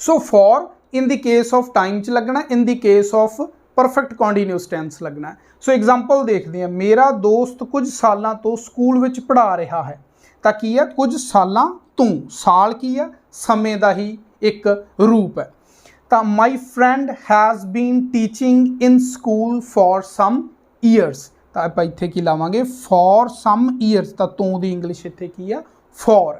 So for in the case of time 'ਚ ਲੱਗਣਾ, in the case of perfect continuous tense ਲੱਗਣਾ। ਸੋ ਐਗਜ਼ਾਮਪਲ ਦੇਖਦੇ ਹਾਂ, ਮੇਰਾ ਦੋਸਤ ਕੁਝ ਸਾਲਾਂ ਤੋਂ ਸਕੂਲ ਵਿੱਚ ਪੜ੍ਹਾ ਰਿਹਾ ਹੈ। ਤਾਂ ਕੀ ਆ? ਕੁਝ ਸਾਲਾਂ ਤੋਂ। ਸਾਲ ਕੀ ਆ? ਸਮੇਂ ਦਾ ਹੀ ਇੱਕ ਰੂਪ ਹੈ। ਤਾਂ my friend has been teaching in school for some years. ਤਾਂ ਆਪਾਂ ਇੱਥੇ ਕੀ ਲਾਵਾਂਗੇ? For some years. ਤਾਂ ਤੋਂ ਦੀ ਇੰਗਲਿਸ਼ ਇੱਥੇ ਕੀ ਆ? ਫॉर।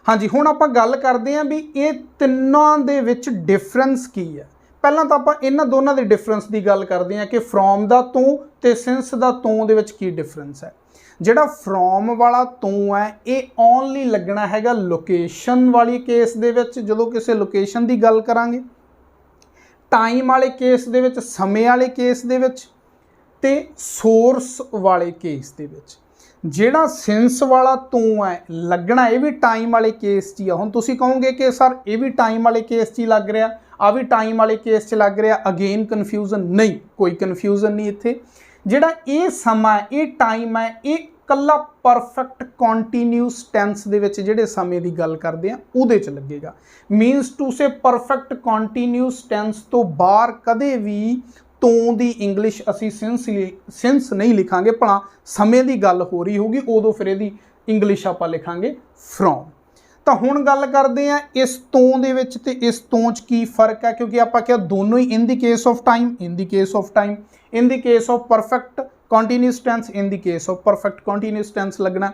ਹਾਂਜੀ, ਹੁਣ ਆਪਾਂ ਗੱਲ ਕਰਦੇ ਹਾਂ ਵੀ ਇਹ ਤਿੰਨਾਂ ਦੇ ਵਿੱਚ ਡਿਫਰੈਂਸ ਕੀ ਹੈ। ਪਹਿਲਾਂ ਤਾਂ ਆਪਾਂ ਇਹਨਾਂ ਦੋਨਾਂ ਦੇ ਡਿਫਰੈਂਸ ਦੀ ਗੱਲ ਕਰਦੇ ਹਾਂ ਕਿ ਫਰੋਮ ਦਾ ਤੋਂ ਤੇ ਸਿੰਸ ਦਾ ਤੋਂ ਦੇ ਵਿੱਚ ਕੀ ਡਿਫਰੈਂਸ ਹੈ। ਜਿਹੜਾ ਫਰੋਮ ਵਾਲਾ ਤੋਂ ਹੈ ਇਹ ਓਨਲੀ ਲੱਗਣਾ ਹੈਗਾ ਲੋਕੇਸ਼ਨ ਵਾਲੀ ਕੇਸ ਦੇ ਵਿੱਚ, ਜਦੋਂ ਕਿਸੇ ਲੋਕੇਸ਼ਨ ਦੀ ਗੱਲ ਕਰਾਂਗੇ। ਟਾਈਮ ਵਾਲੇ ਕੇਸ ਦੇ ਵਿੱਚ, ਸਮੇਂ ਵਾਲੇ ਕੇਸ ਦੇ ਵਿੱਚ, ਤੇ ਸੋਰਸ ਵਾਲੇ ਕੇਸ ਦੇ ਵਿੱਚ। ਜਿਹੜਾ ਸਿੰਸ ਵਾਲਾ ਤੋਂ ਹੈ ਲੱਗਣਾ ਇਹ ਵੀ ਟਾਈਮ ਵਾਲੇ ਕੇਸ 'ਚ ਹੀ ਆ। ਹੁਣ ਤੁਸੀਂ ਕਹੋਗੇ ਕਿ ਸਰ ਇਹ ਵੀ ਟਾਈਮ ਵਾਲੇ ਕੇਸ 'ਚ ਹੀ ਲੱਗ ਰਿਹਾ, ਆ ਵੀ ਟਾਈਮ ਵਾਲੇ ਕੇਸ 'ਚ ਲੱਗ ਰਿਹਾ, ਅਗੇਨ ਕਨਫਿਊਜ਼ਨ ਨਹੀਂ, ਕੋਈ ਕਨਫਿਊਜ਼ਨ ਨਹੀਂ ਇੱਥੇ। ਜਿਹੜਾ ਇਹ ਸਮਾਂ, ਇਹ ਟਾਈਮ ਹੈ, ਇਹ ਕੱਲਾ ਪਰਫੈਕਟ ਕੰਟੀਨਿਊਸ ਟੈਂਸ ਦੇ ਵਿੱਚ ਜਿਹੜੇ ਸਮੇਂ ਦੀ ਗੱਲ ਕਰਦੇ ਆ ਉਹਦੇ 'ਚ ਲੱਗੇਗਾ। Means to say perfect continuous tense ਤੋਂ ਬਾਹਰ ਕਦੇ ਵੀ ਤੋਂ ਦੀ ਇੰਗਲਿਸ਼ ਅਸੀਂ ਸਿੰਸ ਨਹੀਂ ਲਿਖਾਂਗੇ। ਭਲਾ ਸਮੇਂ ਦੀ ਗੱਲ ਹੋ ਰਹੀ ਹੋਊਗੀ ਉਦੋਂ ਫਿਰ ਇਹਦੀ ਇੰਗਲਿਸ਼ ਆਪਾਂ ਲਿਖਾਂਗੇ ਫਰੋਮ। ਤਾਂ ਹੁਣ ਗੱਲ ਕਰਦੇ ਆ ਇਸ ਤੋਂ ਦੇ ਵਿੱਚ ਤੇ ਇਸ ਤੋਂ 'ਚ ਕੀ ਫਰਕ ਹੈ, ਕਿਉਂਕਿ ਆਪਾਂ ਕਿਹਾ ਦੋਨੋਂ ਹੀ in the case of time, in the case of time, in the case of perfect continuous tense, in the case of perfect continuous tense ਲੱਗਣਾ।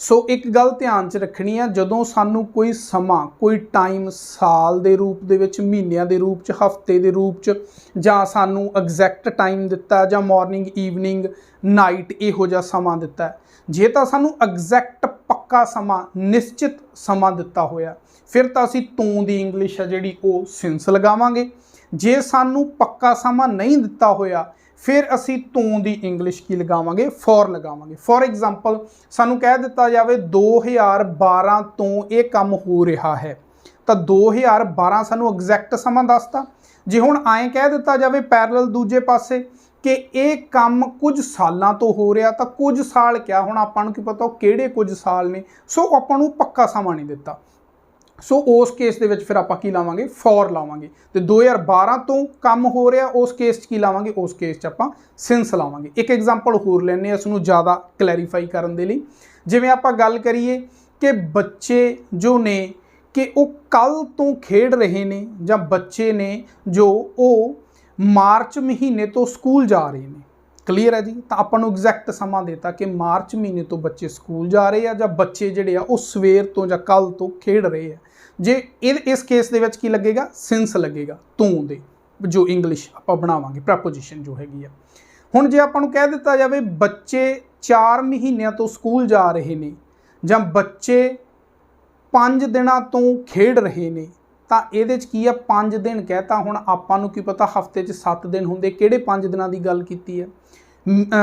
ਸੋ ਇੱਕ ਗੱਲ ਧਿਆਨ 'ਚ ਰੱਖਣੀ ਆ, ਜਦੋਂ ਸਾਨੂੰ ਕੋਈ ਸਮਾਂ, ਕੋਈ ਟਾਈਮ ਸਾਲ ਦੇ ਰੂਪ ਦੇ ਵਿੱਚ, ਮਹੀਨਿਆਂ ਦੇ ਰੂਪ 'ਚ, ਹਫ਼ਤੇ ਦੇ ਰੂਪ 'ਚ, ਜਾਂ ਸਾਨੂੰ ਐਗਜ਼ੈਕਟ ਟਾਈਮ ਦਿੱਤਾ, ਜਾਂ ਮਾਰਨਿੰਗ, ਈਵਨਿੰਗ, ਨਾਈਟ, ਇਹੋ ਜਿਹਾ ਸਮਾਂ ਦਿੱਤਾ, ਜੇ ਤਾਂ ਸਾਨੂੰ ਐਗਜ਼ੈਕਟ ਪੱਕਾ ਸਮਾਂ, ਨਿਸ਼ਚਿਤ ਸਮਾਂ ਦਿੱਤਾ ਹੋਇਆ, ਫਿਰ ਤਾਂ ਅਸੀਂ ਤੋਂ ਦੀ ਇੰਗਲਿਸ਼ ਹੈ ਜਿਹੜੀ ਉਹ ਸਿੰਸ ਲਗਾਵਾਂਗੇ। ਜੇ ਸਾਨੂੰ ਪੱਕਾ ਸਮਾਂ ਨਹੀਂ ਦਿੱਤਾ ਹੋਇਆ ਫਿਰ ਅਸੀਂ ਤੋਂ ਦੀ ਇੰਗਲਿਸ਼ ਕੀ ਲਗਾਵਾਂਗੇ? ਫॉर ਲਗਾਵਾਂਗੇ। ਫॉर ਐਗਜ਼ਾਮਪਲ, ਸਾਨੂੰ ਕਹਿ ਦਿੱਤਾ ਜਾਵੇ 2012 ਤੋਂ ਇਹ ਕੰਮ ਹੋ ਰਿਹਾ ਹੈ, ਤਾਂ 2012 ਸਾਨੂੰ ਐਗਜ਼ੈਕਟ ਸਮਾਂ ਦੱਸਤਾ। ਜੇ ਹੁਣ ਐਂ ਕਹਿ ਦਿੱਤਾ ਜਾਵੇ ਪੈਰਲਲ ਦੂਜੇ ਪਾਸੇ ਕਿ ਇਹ ਕੰਮ ਕੁਝ ਸਾਲਾਂ ਤੋਂ ਹੋ ਰਿਹਾ, ਤਾਂ ਕੁਝ ਸਾਲ ਕਿਆ, ਹੁਣ ਆਪਾਂ ਨੂੰ ਕੀ ਪਤਾ ਉਹ ਕਿਹੜੇ ਕੁਝ ਸਾਲ ਨੇ, ਸੋ ਆਪਾਂ ਨੂੰ ਪੱਕਾ ਸਮਾਂ ਨਹੀਂ ਦਿੱਤਾ। ਸੋ ਉਸ ਕੇਸ ਦੇ ਵਿੱਚ ਫਿਰ ਆਪਾਂ ਕੀ ਲਾਵਾਂਗੇ? ਫॉर ਲਾਵਾਂਗੇ। ਤੇ 2012 ਤੋਂ ਕੰਮ ਹੋ ਰਿਹਾ, ਉਸ ਕੇਸ 'ਚ ਕੀ ਲਾਵਾਂਗੇ? ਉਸ ਕੇਸ 'ਚ ਆਪਾਂ ਸਿੰਸ ਲਾਵਾਂਗੇ। ਇੱਕ ਐਗਜ਼ਾਮਪਲ ਹੋਰ ਲੈਂਦੇ ਹਾਂ ਇਸ ਨੂੰ ਜ਼ਿਆਦਾ ਕਲੈਰੀਫਾਈ ਕਰਨ ਦੇ ਲਈ। ਜਿਵੇਂ ਆਪਾਂ ਗੱਲ ਕਰੀਏ ਕਿ ਬੱਚੇ ਜੋ ਨੇ ਕਿ ਉਹ ਕੱਲ੍ਹ ਤੋਂ ਖੇਡ ਰਹੇ ਨੇ, ਜਾਂ ਬੱਚੇ ਨੇ ਜੋ ਉਹ ਮਾਰਚ ਮਹੀਨੇ ਤੋਂ ਸਕੂਲ ਜਾ ਰਹੇ ਨੇ। ਕਲੀਅਰ ਹੈ ਜੀ। ਤਾਂ ਆਪਾਂ ਨੂੰ ਐਗਜ਼ੈਕਟ ਸਮਾਂ ਦੇਤਾ ਕਿ ਮਾਰਚ ਮਹੀਨੇ ਤੋਂ ਬੱਚੇ ਸਕੂਲ ਜਾ ਰਹੇ ਆ, ਜਾਂ ਬੱਚੇ ਜਿਹੜੇ ਆ ਉਹ ਸਵੇਰ ਤੋਂ ਜਾਂ ਕੱਲ੍ਹ ਤੋਂ ਖੇਡ ਰਹੇ ਆ। ਜੇ ਇਸ ਕੇਸ ਦੇ ਵਿੱਚ ਕੀ ਲੱਗੇਗਾ? ਸਿੰਸ ਲੱਗੇਗਾ ਤੋਂ ਦੇ, ਜੋ ਇੰਗਲਿਸ਼ ਆਪਾਂ ਬਣਾਵਾਂਗੇ ਪ੍ਰੈਪੋਜੀਸ਼ਨ ਜੋ ਹੈਗੀ ਆ। ਹੁਣ ਜੇ ਆਪਾਂ ਨੂੰ ਕਹਿ ਦਿੱਤਾ ਜਾਵੇ ਬੱਚੇ 4 ਮਹੀਨਿਆਂ ਤੋਂ ਸਕੂਲ ਜਾ ਰਹੇ ਨੇ ਜਾਂ ਬੱਚੇ 5 ਦਿਨਾਂ ਤੋਂ ਖੇਡ ਰਹੇ ਨੇ ਤਾਂ ਇਹਦੇ 'ਚ ਕੀ ਆ 5 ਦਿਨ ਕਹਿਤਾ। ਹੁਣ ਆਪਾਂ ਨੂੰ ਕੀ ਪਤਾ ਹਫਤੇ 'ਚ 7 ਦਿਨ ਹੁੰਦੇ, ਕਿਹੜੇ 5 ਦਿਨਾਂ ਦੀ ਗੱਲ ਕੀਤੀ ਹੈ।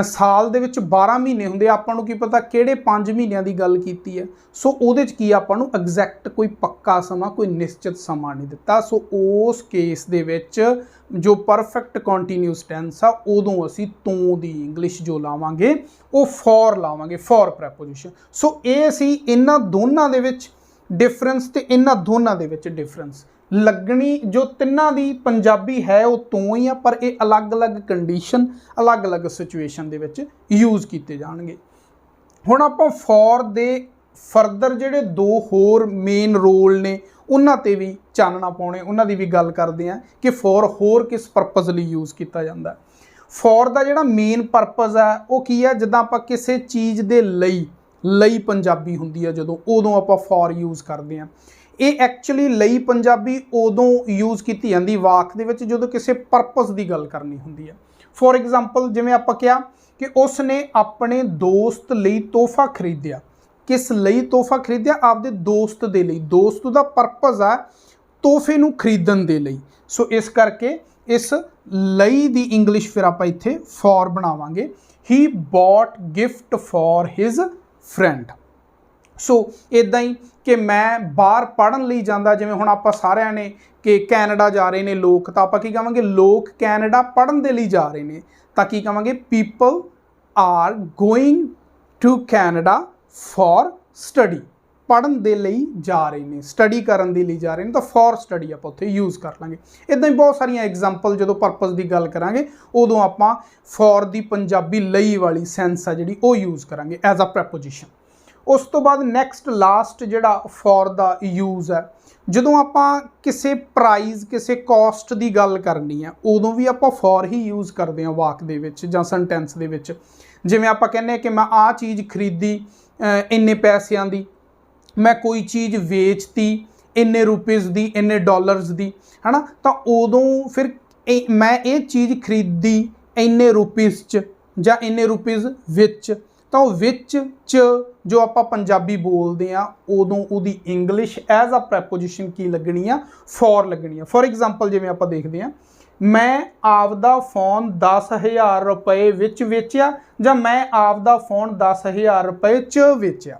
ਸਾਲ ਦੇ ਵਿੱਚ 12 ਮਹੀਨੇ ਹੁੰਦੇ, ਆਪਾਂ ਨੂੰ ਕੀ ਪਤਾ ਕਿਹੜੇ 5 ਮਹੀਨਿਆਂ ਦੀ ਗੱਲ ਕੀਤੀ ਹੈ। ਸੋ ਉਹਦੇ 'ਚ ਕੀ ਆਪਾਂ ਨੂੰ ਐਗਜ਼ੈਕਟ ਕੋਈ ਪੱਕਾ ਸਮਾਂ, ਕੋਈ ਨਿਸ਼ਚਿਤ ਸਮਾਂ ਨਹੀਂ ਦਿੱਤਾ। ਸੋ ਉਸ ਕੇਸ ਦੇ ਵਿੱਚ ਜੋ ਪਰਫੈਕਟ ਕੰਟੀਨਿਊਸ ਟੈਂਸ ਆ ਉਦੋਂ ਅਸੀਂ ਤੋਂ ਦੀ ਇੰਗਲਿਸ਼ ਜੋ ਲਾਵਾਂਗੇ ਉਹ ਫॉर ਲਾਵਾਂਗੇ, ਫॉर ਪ੍ਰੈਪੋਜੀਸ਼ਨ। ਸੋ ਇਹ ਸੀ ਇਹਨਾਂ ਦੋਨਾਂ ਦੇ ਵਿੱਚ डिफरेंस तो इन्हों दोनों के डिफरेंस लगनी। जो तिन्हों की पंजाबी है वो तो ही है, पर ये अलग अलग कंडीशन अलग अलग सिचुएशन दे विच यूज़ किए जाएंगे। हुण आपां फॉर दे फरदर जिहड़े 2 होर मेन रोल ने उन्हां ते भी चानना पाउणे, उन्हां दी भी गल करदे हां कि फॉर होर किस परपज़ लई यूज़ किया जाता है। फॉर दा जिहड़ा मेन परपज़ है वो की है, जिद्दां आपां किसी चीज़ दे लई पंजाबी हुंदी है जदों, उदों आपां फॉर यूज़ करते हैं। ये एक्चुअली लई पंजाबी उदों यूज़ की जाती वाक दे विच जदों किसी परपज़ की गल करनी हुंदी है। फॉर एग्जाम्पल जिवें आपां कहा कि उसने अपने दोस्त लई तोहफा खरीदिया। किस लई तोहफा खरीदिया? आपदे दोस्त दे लई। दोस्त दा परपज़ है तोहफे नूं खरीदण दे लई। सो इस करके इस लई दी इंग्लिश फिर आपां इत्थे फॉर बनावांगे। He bought gift for his friend. So इदां ही कि मैं बाहर पढ़न लई जांदा, जिवें हुण आपां सारिਆਂ ने कि कैनेडा जा रहे ने लोग, तो आपां की कहांगे लोग कैनेडा पढ़न दे लई जा रहे ने, तां की कहांगे people are going to Canada for study. पढ़न दे लई जा रहे ने, स्टडी करन दे लई जा रहे ने, तो फॉर स्टडी आपां उत्थे यूज़ कर लांगे। इदां ही बहुत सारियां एग्जाम्पल जदों परपज़ की गल करांगे उदों आपां फॉर दी पंजाबी लई वाली सेंस है जिहड़ी वो यूज़ करांगे एज अ प्रैपोजिशन। उस तो बाद नैक्सट लास्ट जिहड़ा फॉर दा यूज़ है, जदों आपां किसी प्राइज़ किसी कॉस्ट की गल करनी है उदों भी आपां फॉर ही यूज़ करते हैं वाक दे विच जां सेंटेंस दे विच। जिवें आपां कहने कि मैं आ चीज़ खरीदी इन्ने पैसिਆਂ ਦੀ, मैं कोई चीज़ वेचती इन्ने रुपीज़ दी, इन्ने डॉलर्स दी, है ना। तो उदों फिर मैं ये चीज़ खरीदी इन्ने रुपीज़ च जां इन्ने रुपीज़ विच, तो विच च जो आपां पंजाबी बोलते हैं उदों उहदी इंग्लिश एज अ प्रैपोजिशन की लगनी है? फॉर लगनी है। फॉर एग्जाम्पल जिवें आपां देखते हैं, मैं आपदा फोन 10,000 रुपए विच वेचिया जां मैं आपदा फोन 10,000 रुपए च वेचिया।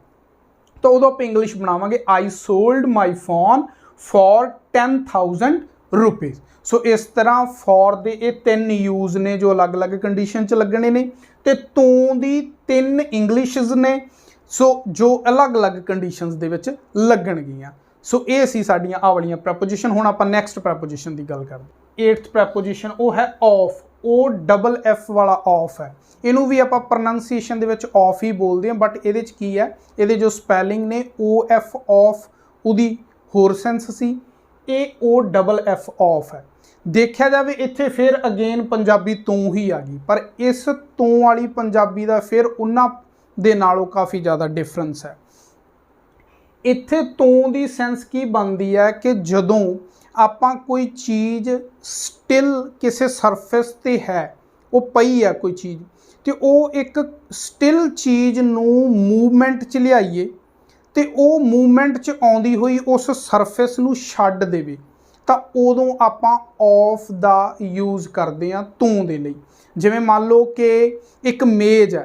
तो उदों आप इंग्लिश बनावांगे I sold my phone for 10,000 rupees. So इस तरह फॉर दे ये 3 यूज़ ने जो अलग अलग कंडीशन च लगने ने, ते तों दी 3 इंग्लिशज ने सो जो अलग अलग कंडीशनस दे विच लगणगीਆਂ। सो ये सी साडियां आ वालियां प्रैपोजिशन। हुण आपां नैक्सट प्रैपोजिशन की गल करदे। 8th प्रैपोजिशन वो है ऑफ। ओ डबल एफ वाला ऑफ है, इनू भी आपां प्रोनाउंसिएशन दे विच ऑफ ही बोलते हैं, बट इहदे च की है, इहदे जो स्पैलिंग ने ओ एफ ऑफ उहदी होर सेंस सी, ए ओ डबल एफ ऑफ है। देखा जाए इत्थे फिर अगेन पंजाबी तों ही आ गई, पर इस तों वाली पंजाबी का फिर उन्हां दे नालों काफ़ी ज़्यादा डिफरेंस है। इत्थे तों दी सेंस की बनती है कि जदों आपां कोई चीज़ स्टिल किसी सरफेस ते है, वो पई है कोई चीज़, तो वो एक स्टिल चीज़ नूं मूवमेंट च लियाईए तो वो मूवमेंट च आउंदी हुई उस सरफेस नूं छड्ड देवे, तो उदों आपां ऑफ दा यूज़ करते हैं तों दे लई। जिवें मान लो कि एक मेज़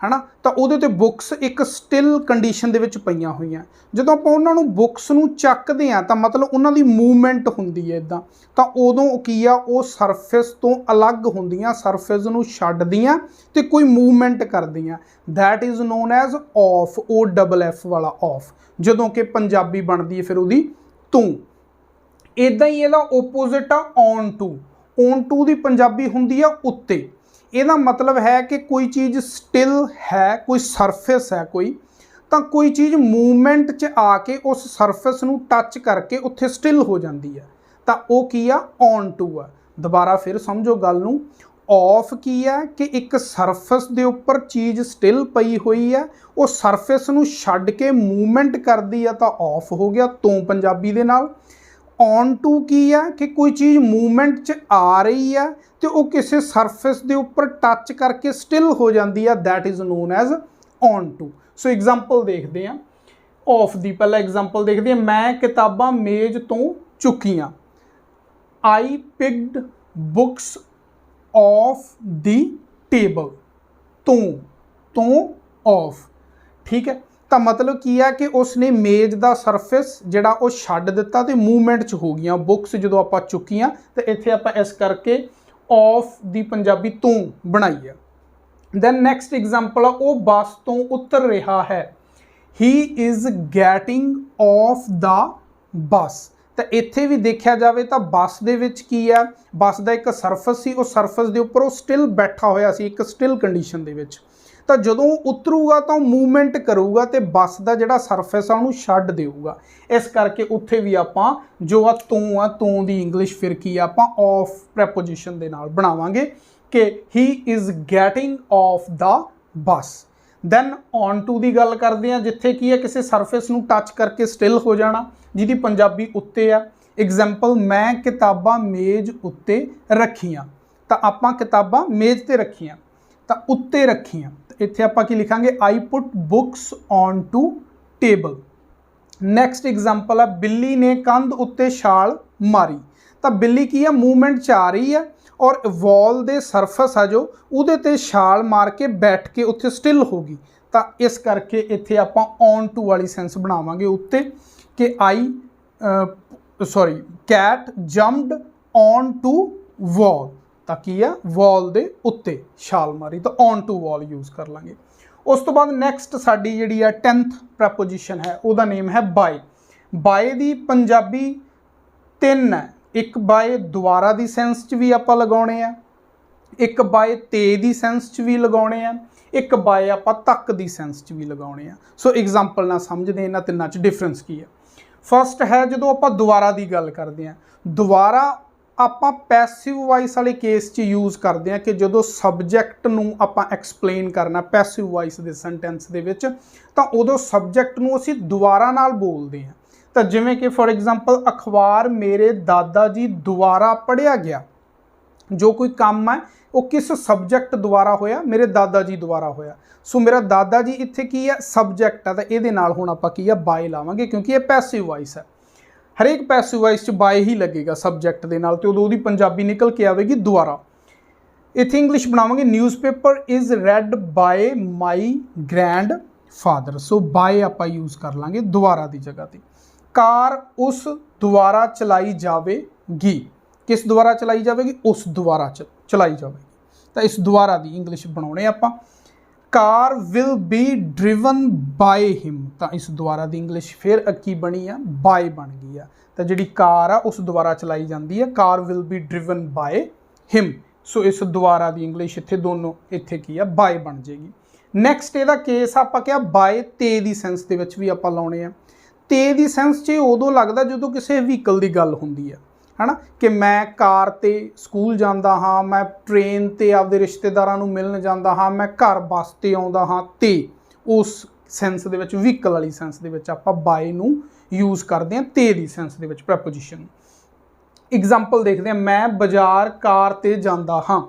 है ना, तो उहदे ते बुक्स एक स्टिल कंडीशन दे विच पईयां होईयां, जदों आपां उहनां नूं बुक्स नूं चकदे हां तां मतलब उहनां दी मूवमेंट हुंदी है इदां, तां उदों की आ वो सरफेस तो अलग हुंदियां, सरफेस नूं छड्डदियां ते कोई मूवमेंट करदियां। That is known as off, O double F वाला ऑफ, जदों कि पंजाबी बनदी है फिर उहदी तूं। इदां ही इहदा ओपोजिट आ ऑन टू। ऑन टू दी पंजाबी हुंदी आ उत्ते। ਇਹਦਾ मतलब है कि कोई चीज़ स्टिल है, कोई सरफेस है कोई चीज़ मूवमेंट च आके उस सरफेस नूं टच करके उत्थे स्टिल हो जाती है, तो वो की आ ऑन टू है। दोबारा फिर समझो गल नूं, ऑफ की है कि एक सरफेस दे उपर चीज़ स्टिल पई हुई है, वो सरफेस नूं छड्ड के मूवमेंट करदी है तो ऑफ हो गया तों पंजाबी दे नाल। ऑन टू की है कि कोई चीज़ मूवमेंट च आ रही है तो वो किसी सरफेस के उपर टच करके स्टिल हो जाती है, that is known as onto. So example देखते हैं ऑफ दी, पहला एग्जाम्पल देखते हैं, मैं किताबां मेज तो चुकियां, I picked books off the table, तो ऑफ, ठीक है। तो मतलब की है कि उसने मेज का सरफेस जिहड़ा वो छड्ड दिता तो मूवमेंट च हो गई बुक्स जो आप चुकियां, तो इत्थे आप इस करके ऑफ दी पंजाबी तो बनाई है। दैन नैक्सट एग्जाम्पल वो बस तो उतर रहा है, he is getting off the bus. तो इत्थे भी देखा जाए तो बस दे विच की है, बस का एक सरफस सी, उस सरफस के उपर वो स्टिल बैठा होया सी एक स्टिल कंडीशन दे विच। तो जदों उतरूगा तो मूवमेंट करूगा तो बस का जिहड़ा सरफेस आ उहनूं छड्ड देऊगा, इस करके उत्थे भी आपां जो आ तों दी इंग्लिश फिर की आपां ऑफ प्रैपोजिशन दे नाल बनावांगे कि he is getting off the bus. Then onto की गल करते हैं जिथे की है किसी सरफेस नूं टच करके स्टिल हो जाना, जिहदी पंजाबी उत्ते है। एग्जाम्पल मैं किताबां मेज उत्ते रखियां, तो आपां किताबां मेज ते रखियां, तो उत्ते रखियां, इत्थे आपां की लिखांगे I put books onto table. Next example है बिल्ली ने कंध उत्ते छाल मारी, तो बिल्ली की है मूवमेंट च आ रही है और वॉल दे सरफस है जो उहदे ते छाल मार के बैठ के उत्थे स्टिल होगी, तो इस करके इत्थे आपां ऑन टू वाली सेंस बनावांगे उत्ते कि cat jumped onto wall, ताकि है वॉल दे उत्ते छाल मारी, तो ऑन टू वॉल यूज़ कर लांगे। उस तो बाद नैक्सट साडी जिहड़ी है 10th प्रैपोजिशन है, उहदा नेम है बाय। बाय दी पंजाबी 3 है, एक बाय दुआरा दी सेंस च भी आपां लगाउणे आ, एक बाय ते दी सेंस च भी लगाउणे आ, एक बाय आपां तक दी सेंस च भी लगाउणे आ। सो एग्जाम्पल ना समझदे इन्हां तिन्नां च डिफरेंस की है। फर्स्ट है जदों आपां दुआरा की गल करते हैं, दुआरा आपां पैसिव वॉइस वाले केस च यूज़ करते हैं कि जदों सबजैक्ट नूं आपां एक्सप्लेन करना पैसिव वॉइस दे सेंटेंस दे विच, तां उदों सबजैक्ट नूं असीं दुआरा नाल बोलते हैं। तो जिवें कि फॉर एग्जाम्पल अखबार मेरे दादा जी द्वारा पढ़िया गया, जो कोई काम है वो किस सबजैक्ट द्वारा होया, मेरे दादा जी द्वारा होया। सो मेरा दादा जी इत्थे की है सबजैक्ट है, तो ये हुण आपां की है बाय लावांगे क्योंकि ये पैसिव वॉइस है। हरेक पैसिव वॉइस च बाय ही लगेगा सबजैक्ट दे नाल, ते उदों उहदी पंजाबी निकल के आवेगी द्वारा। इत्थे इंग्लिश बनावांगे newspaper is read by my grandfather. So by आपां यूज़ कर लांगे द्वारा की जगह पर। कार उस द्वारा चलाई जाएगी, किस द्वारा चलाई जाएगी, उस द्वारा चलाई जाएगी, तो इस द्वारा की इंग्लिश बनाने आपां। Car will be driven by him, तो इस द्वारा की इंग्लिश फिर की बनी है बाय बन गई है, तो जी कार आ उस द्वारा चलाई जाती है, car will be driven by him. So इस द्वारा की इंग्लिश इत्थे दोनों इत्थे की है बाय बन जाएगी। नैक्सट इहदा केस आपां क्या बाय ते दी सेंस दे विच भी आपां लाउणे आ। ते दी सेंस च उदों लगदा जदों किसी व्हीकल की गल हुंदी है ना, कि मैं कार ते स्कूल जांदा हाँ, मैं ट्रेन ते आपदे रिश्तेदारां नूं मिलण जांदा हाँ, मैं घर बस ते आउंदा हाँ, ते उस सेंस दे विच व्हीकल वाली सेंस दे विच आपां बाय नूं यूज़ करदे हां ते दी सेंस दे विच प्रैपोजिशन। एग्जाम्पल देखते हैं, मैं बाजार कार ते जांदा हाँ,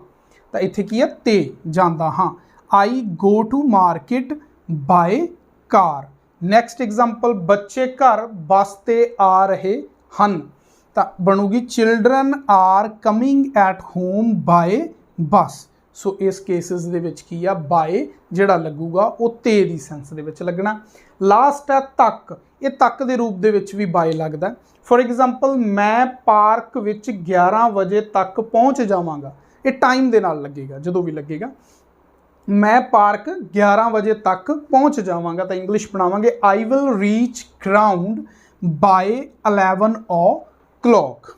तो इत्थे की है ते जांदा हाँ। I go to market by car. Next example बच्चे घर बस ते आ रहे हैं, तो बनूगी children are coming at home by bus. So इस केसिस दे विच की आ बाय जिहड़ा लगूगा वो ते दी सेंस दे विच लगना। लास्ट है तक, ये तक दे रूप दे विच भी बाय लगदा। फॉर एग्जाम्पल मैं पार्क विच 11 बजे तक पहुँच जावांगा, ये टाइम दे नाल लगेगा, जदों भी लगेगा मैं पार्क 11 बजे तक पहुँच जावांगा, तो इंग्लिश बनावांगे I will reach ground by 11 o'clock।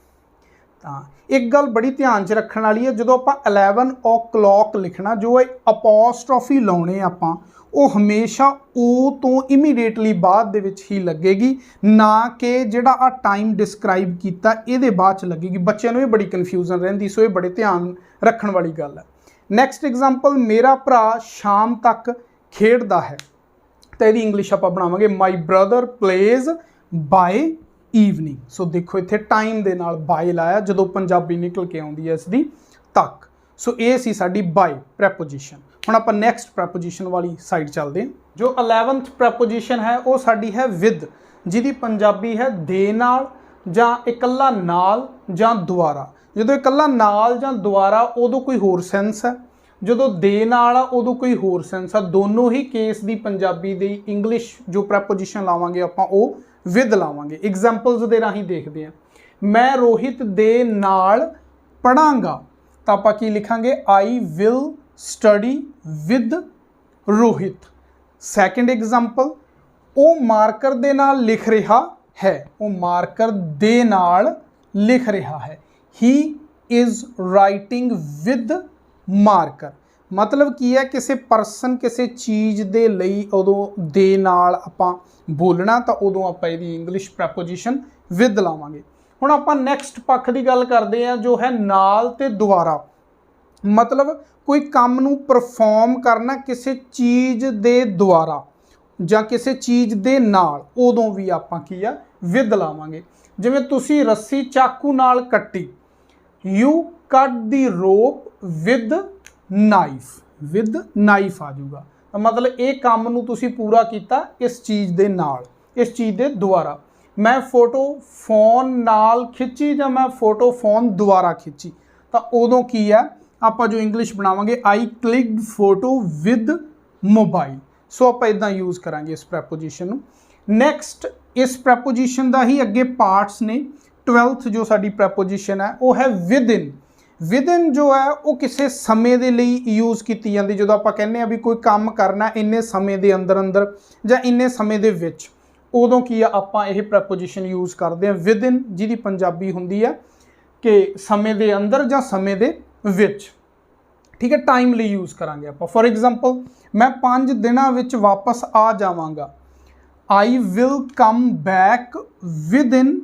एक गल बड़ी ध्यान च रखने वाली है, जो आप 11 o'clock लिखना, जो अपॉस्ट्रोफी लाने आपां वो हमेशा ओ तो इमीडिएटली बाद दे विच ही लगेगी, ना कि जिहड़ा आ टाइम डिस्क्राइब किया ये बाद च लगेगी। बच्चों को भी बड़ी कन्फ्यूजन रहिंदी, सो ये बड़े ध्यान रखने वाली गल है। नैक्सट एग्जाम्पल मेरा भरा शाम तक खेडदा है, तो यदी इंग्लिश आप बनावांगे my brother plays by evening. So ਦੇਖੋ ਇੱਥੇ ਟਾਈਮ ਦੇ ਨਾਲ ਬਾਏ ਲਾਇਆ ਜਦੋਂ ਪੰਜਾਬੀ ਨਿਕਲ ਕੇ ਆਉਂਦੀ ਹੈ ਇਸ ਦੀ ਤੱਕ। ਸੋ ਇਹ ਸੀ ਸਾਡੀ ਬਾਏ ਪ੍ਰੈਪੋਜੀਸ਼ਨ। ਹੁਣ ਆਪਾਂ ਨੈਕਸਟ ਪ੍ਰੈਪੋਜੀਸ਼ਨ ਵਾਲੀ ਸਾਈਡ ਚੱਲਦੇ ਹਾਂ। ਜੋ 11th ਪ੍ਰੈਪੋਜੀਸ਼ਨ ਹੈ ਉਹ ਸਾਡੀ ਹੈ ਵਿਦ, ਜਿਹਦੀ ਪੰਜਾਬੀ ਹੈ ਦੇ ਨਾਲ ਜਾਂ ਇਕੱਲਾ ਨਾਲ ਜਾਂ ਦੁਆਰਾ। ਜਦੋਂ ਇਕੱਲਾ ਨਾਲ ਜਾਂ ਦੁਆਰਾ ਉਦੋਂ ਕੋਈ ਹੋਰ ਸੈਂਸ ਹੈ, ਜਦੋਂ ਦੇ ਨਾਲ ਆ ਉਦੋਂ ਕੋਈ ਹੋਰ ਸੈਂਸ ਆ। ਦੋਨੋਂ ਹੀ ਕੇਸ ਦੀ ਪੰਜਾਬੀ ਦੀ ਇੰਗਲਿਸ਼ ਜੋ ਪ੍ਰੈਪੋਜੀਸ਼ਨ ਲਾਵਾਂਗੇ ਆਪਾਂ ਉਹ ਵਿਦ ਲਾਵਾਂਗੇ। ਐਗਜ਼ਾਮਪਲਸ ਦੇ ਰਾਹੀਂ ਦੇਖਦੇ ਹਾਂ। ਮੈਂ ਰੋਹਿਤ ਦੇ ਨਾਲ ਪੜਾਂਗਾ ਤਾਂ ਆਪਾਂ ਕੀ ਲਿਖਾਂਗੇ, I will study with Rohit. Second example, ਉਹ ਮਾਰਕਰ ਦੇ ਨਾਲ ਲਿਖ ਰਿਹਾ ਹੈ, ਉਹ ਮਾਰਕਰ ਦੇ ਨਾਲ ਲਿਖ ਰਿਹਾ ਹੈ। ਹੀ ਇਜ਼ ਰਾਈਟਿੰਗ ਵਿਦ ਮਾਰਕਰ। मतलब की है, किसी परसन किसी चीज़ दे लई उदों दे नाल आपां बोलना तो उदों आपां इहदी इंग्लिश प्रैपोजिशन विद लावांगे। हुण आपां नैक्सट पक्ष की गल करते हैं जो है नाल ते द्वारा। मतलब कोई काम नूं परफॉर्म करना किसी चीज़ दे द्वारा जां किसी चीज़ दे नाल, उदों भी आपां की आ विद लावांगे। जिवें तुसीं रस्सी चाकू नाल कट्टी, you cut the rope with knife, with knife आ जाऊगा। मतलब ये काम नूं तुसीं पूरा किया इस चीज़ दे नाल, इस चीज़ दे द्वारा। मैं फोटो फोन नाल खिंची जां मैं फोटो फोन द्वारा खिंची तो उदों की है आपां जो इंग्लिश बनावांगे, I clicked photo with mobile. So आपां इदां यूज़ करांगे इस प्रैपोजिशन नूं। नैक्सट इस प्रैपोजिशन का ही अगे पार्ट्स ने। 12th जो साडी प्रैपोजिशन है वो है विद इन। विद इन जो है वो किसी समय के लिए यूज़ की जाती। जो आप कहने भी कोई काम करना इन्ने समय के अंदर अंदर या इन्ने समय के विच, उदों की आपां यह प्रैपोजिशन यूज़ करते हैं विद इन, जिहदी पंजाबी हुंदी है कि समय के अंदर या समय के विच। ठीक है, टाइमली यूज़ करांगे आपां। फॉर एग्जाम्पल, मैं 5 दिनों विच वापस आ जावांगा, I will come back within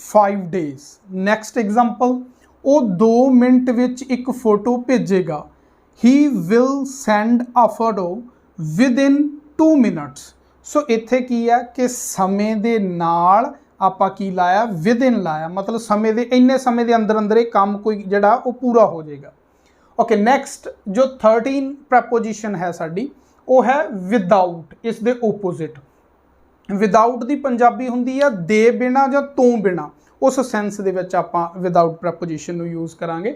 5 days। Next example, वो 2 मिनट विच एक फोटो भेजेगा, he will send a photo within 2 minutes। So इत्थे की है कि समय दे नाल आपां की लाया, विद इन लाया। मतलब समय दे इन्ने समय दे अंदर अंदर एक काम कोई जिहड़ा वो पूरा हो जाएगा। ओके, नैक्सट जो 13 प्रैपोजिशन है साडी वो है विदाउट। इस दे ओपोजिट विदाउट दी पंजाबी हुंदी है दे बिना जां तों बिना। उस सेंस दे विच आपां विदाउट प्रैपोजिशन नूं यूज़ करांगे।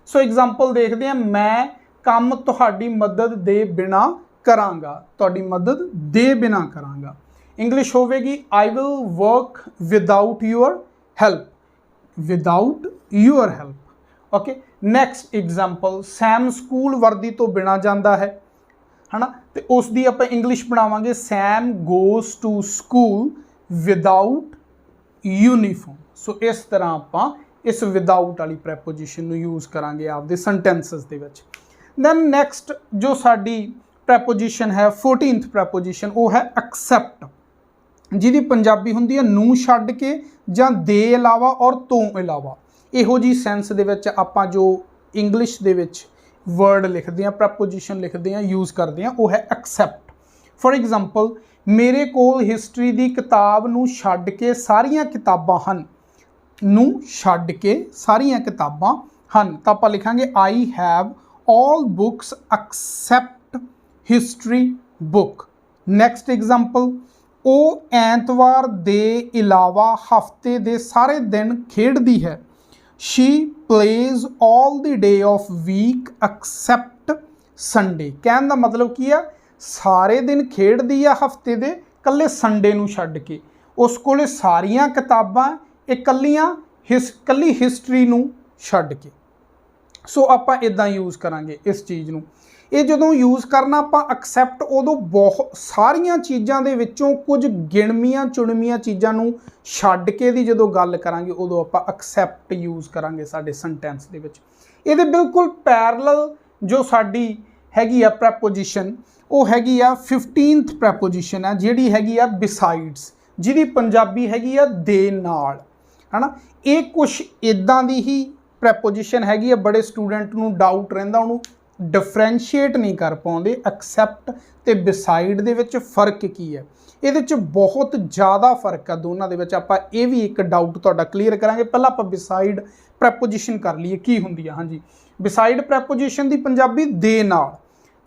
सो एग्जाम्पल देखते हैं, मैं काम तुहाडी मदद दे बिना करांगा, तुहाडी मदद दे बिना करांगा। इंग्लिश होवेगी, I will work without your help, without your help. Okay, next example, Sam school वर्दी तो बिना जाता है ना, तो उसकी आप इंग्लिश बनावांगे, Sam goes to school without uniform. So इस तरह आप इस विदाउट वाली प्रैपोजिशन यूज़ करांगे आपदे सेंटेंसेस दे विच। दैन नैक्सट जो साडी प्रैपोजिशन है 14th प्रैपोजिशन वो है एक्सेप्ट, जिहदी पंजाबी हुंदी है नूं छड्ड के जां दे इलावा और तो इलावा। इहो जी सेंस दे विच आपां जो इंग्लिश दे विच वर्ड लिखते हैं, प्रैपोजिशन लिखते हैं, यूज़ करते हैं, वो है एक्सेप्ट। फॉर एग्जाम्पल, मेरे कोल हिस्टरी की किताब नूं छड्ड के सारियां किताबां हन, नूं छड्ड के सारियां किताबां हन तो आपां लिखांगे, I have all books except history book. Next example, वो ऐतवार दे इलावा हफ्ते दे सारे दिन खेडदी है, she plays all the day of week except Sunday. कहने का मतलब की है, सारे दिन खेडदी है हफ्ते दे, कल्ले संडे नूं छड्ड के। उस कोले सारियां किताबां कल्ली हिस्टरी नूं छड्ड के। सो आपां इदां यूज़ करांगे इस चीज़ नूं। ये जदों यूज़ करना आपां एक्सेप्ट, उदों बहुत सारियां चीज़ां दे विचों कुछ गिणमियां चुणमियां चीज़ां नूं छड्ड के दी जदों गल करांगे उदों आपां एक्सेप्ट यूज़ करांगे साडे सेंटेंस दे विच। इहदे बिल्कुल पैरलल जो साडी हैगी आ प्रैपोजिशन वो हैगी आ 15th प्रैपोजिशन है, जिहड़ी हैगी आ बिसाइड्स, जिहदी पंजाबी हैगी आ दे नाल, है ना। ये कुछ इदां दी ही प्रैपोजिशन हैगी आ। बड़े स्टूडेंट नूं डाउट रहिंदा, उहनूं डिफरेंशिएट नहीं कर पाते एक्सैप्ट ते बिसाइड दे विच फर्क की है। ਇਹਦੇ ਚ बहुत ज़्यादा फर्क है दोनों ਦੇ ਵਿੱਚ। ਆਪਾਂ ਇਹ ਵੀ एक डाउट ਤੁਹਾਡਾ क्लीयर करांगे। ਪਹਿਲਾਂ ਆਪਾਂ बिसाइड प्रैपोजिशन कर लीए की हुंदी है। हाँ जी, बिसाइड प्रैपोजिशन दी पंजाबी दे नाल।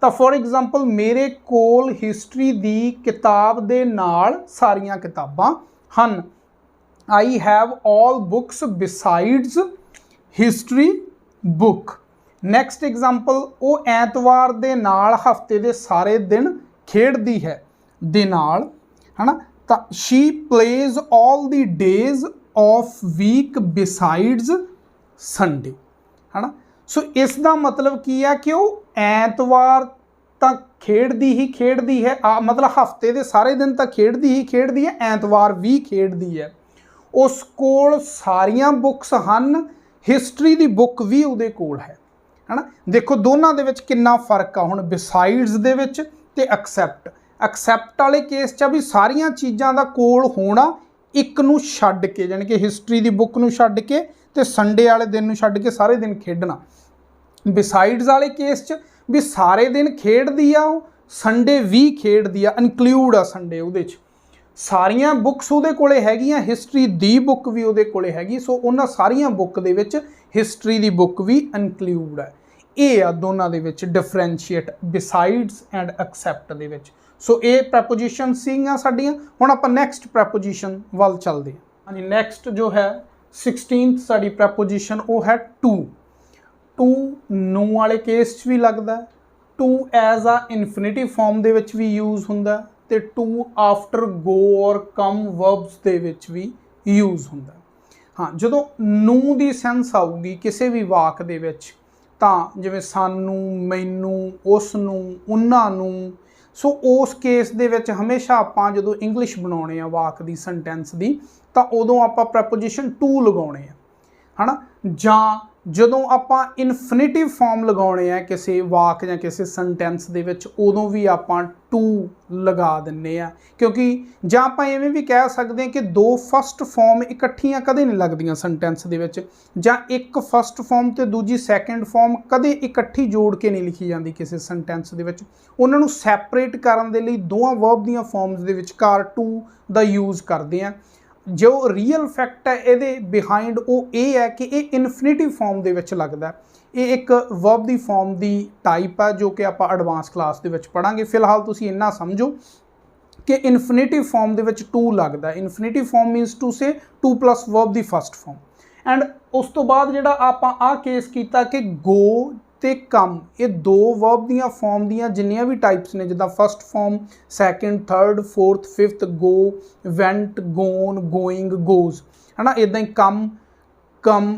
तो फॉर एग्जाम्पल मेरे कोल हिस्टरी दी किताब दे नाल सारियां किताबां हन। आई have all books besides history book. Next example, वो ऐतवार दे नाल हफ्ते दे सारे दिन खेडदी है दे नाल, है ना। तो she plays all the days of week besides Sunday, है ना। सो इसका मतलब की है कि वो ऐतवार तक खेडदी ही खेडदी है, मतलब हफ्ते के सारे दिन तक खेडदी ही खेडदी है, ऐतवार भी खेडदी है। उस कोल सारियां बुक्स हन, हिस्टरी दी बुक भी उहदे कोल है ना। देखो दोनों दे विच कितना फर्क आ हुण बिसाइड्स दे विच ते एक्सैप्ट। एक्सैप्ट वाले केस च भी सारियां चीज़ां दा कोल होना एक नूं छड्ड के, यानी कि हिस्टरी दी बुक नूं छड्ड के ते संडे वाले दिन नूं छड्ड के सारे दिन खेडना। बिसाइड्स वाले केस च भी सारे दिन खेडदी आ, संडे भी खेडदी आ, इनकलूड आ संडे उहदे च। सारियां बुक्स उहदे कोले हैगियां, हिस्टरी दी बुक भी उहदे कोले हैगी। सो उन्हां सारियां बुक दे विच हिस्टरी दी बुक भी इनकलूड है। ये आ दोनों दे विच डिफरेंशिएट बिसाइड्स एंड एक्सैप्ट दे विच। सो ये प्रैपोजिशन सीगियां साडियां। हुण आपां नैक्सट प्रैपोजिशन वल चलदे हां। हाँ जी, नैक्सट जो है 16th साडी प्रैपोजिशन वो है टू। टू नू वाले केस च भी लगदा है, to as a infinitive form दे विच भी यूज़ हुंदा है, ते टू आफ्टर गो और कम वर्ब्स दे विच भी यूज़ हुंदा है। हाँ, जदों नू दी सेंस आऊगी किसी भी वाक दे विच, तां जिवें सानू, मैनू, उसनू, उन्हां नू, सो उस केस दे विच हमेशा आपां जदों English बनाउणे uh walk the sentence दी, तां उदों आपां प्रैपोजिशन टू लगाउणे आ, है ना। जां जदों आपां इनफिनिटिव फॉर्म लगाउणे आ किसी वाक जां किसी सेंटेंस दे विच, उदों भी आपां टू लगा दिंदे आ। क्योंकि जां आपां इवें भी कह सकदे हां कि दो फस्ट फॉर्म इकट्ठियां कदे नहीं लगदियां सेंटेंस दे विच, जां एक फस्ट फॉर्म ते दूजी सैकेंड फॉर्म कदे इकट्ठी जोड़ के नहीं लिखी जाती किसी सेंटेंस दे विच। उन्हां नूं सैपरेट करन दे लई दोवां वर्ब दीयां फॉर्म्स दे विचकार टू दा यूज़ करदे आ। जो रियल फैक्ट है ये बिहाइंड वो ये है कि ये इनफिनिटिव फॉर्म दे विच लगदा है। ये एक verb the form the type है जो कि आप एडवांस क्लास दे विच पढ़ांगे। फिलहाल तुसीं इन्ना समझो कि इनफिनिटिव फॉर्म दे विच टू लगदा है। Infinitive form means to say to plus verb दी फस्ट फॉर्म। एंड उस तो बाद जिहड़ा आपां आ केस कीता कि गो ते कम, ये दो वर्ब दियां फॉर्म दियां जिन्नियां भी टाइप्स ने, जिद्दां first form, second, third, fourth, fifth, go, went, gone, going, goes, है ना। इदां ही कम, कम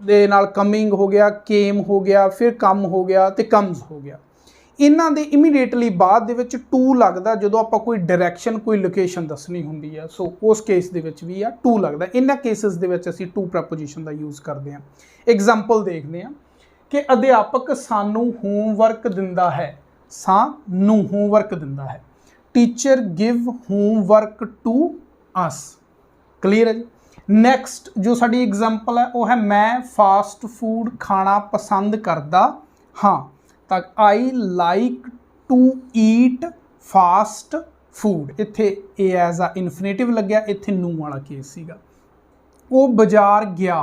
दे नाल कमिंग हो गया, केम हो गया, फिर कम हो गया ते कम्स हो गया। इन्हां दे इमीडिएटली बाद दे विच टू लगदा जदों आपां कोई डायरैक्शन, कोई लोकेशन दसनी हुंदी है। सो उस केस दे विच भी आ टू लगदा। इन्हां केसेस दे विच असीं टू प्रैपोजिशन दा यूज़ करदे हां। एग्जाम्पल देखदे हां कि अध्यापक सानू होमवर्क दिंदा है, सानू होमवर्क दिंदा है। Teacher give homework to us. Clear है जी। नैक्सट जो साडी एग्जाम्पल है वह है मैं फास्ट फूड खाना पसंद करदा हाँ। तो I like to eat fast food. इत्थे ए एज आ इनफिनिटिव लग्या, इत्थे नू वाला केस सीगा। वो बाजार गया,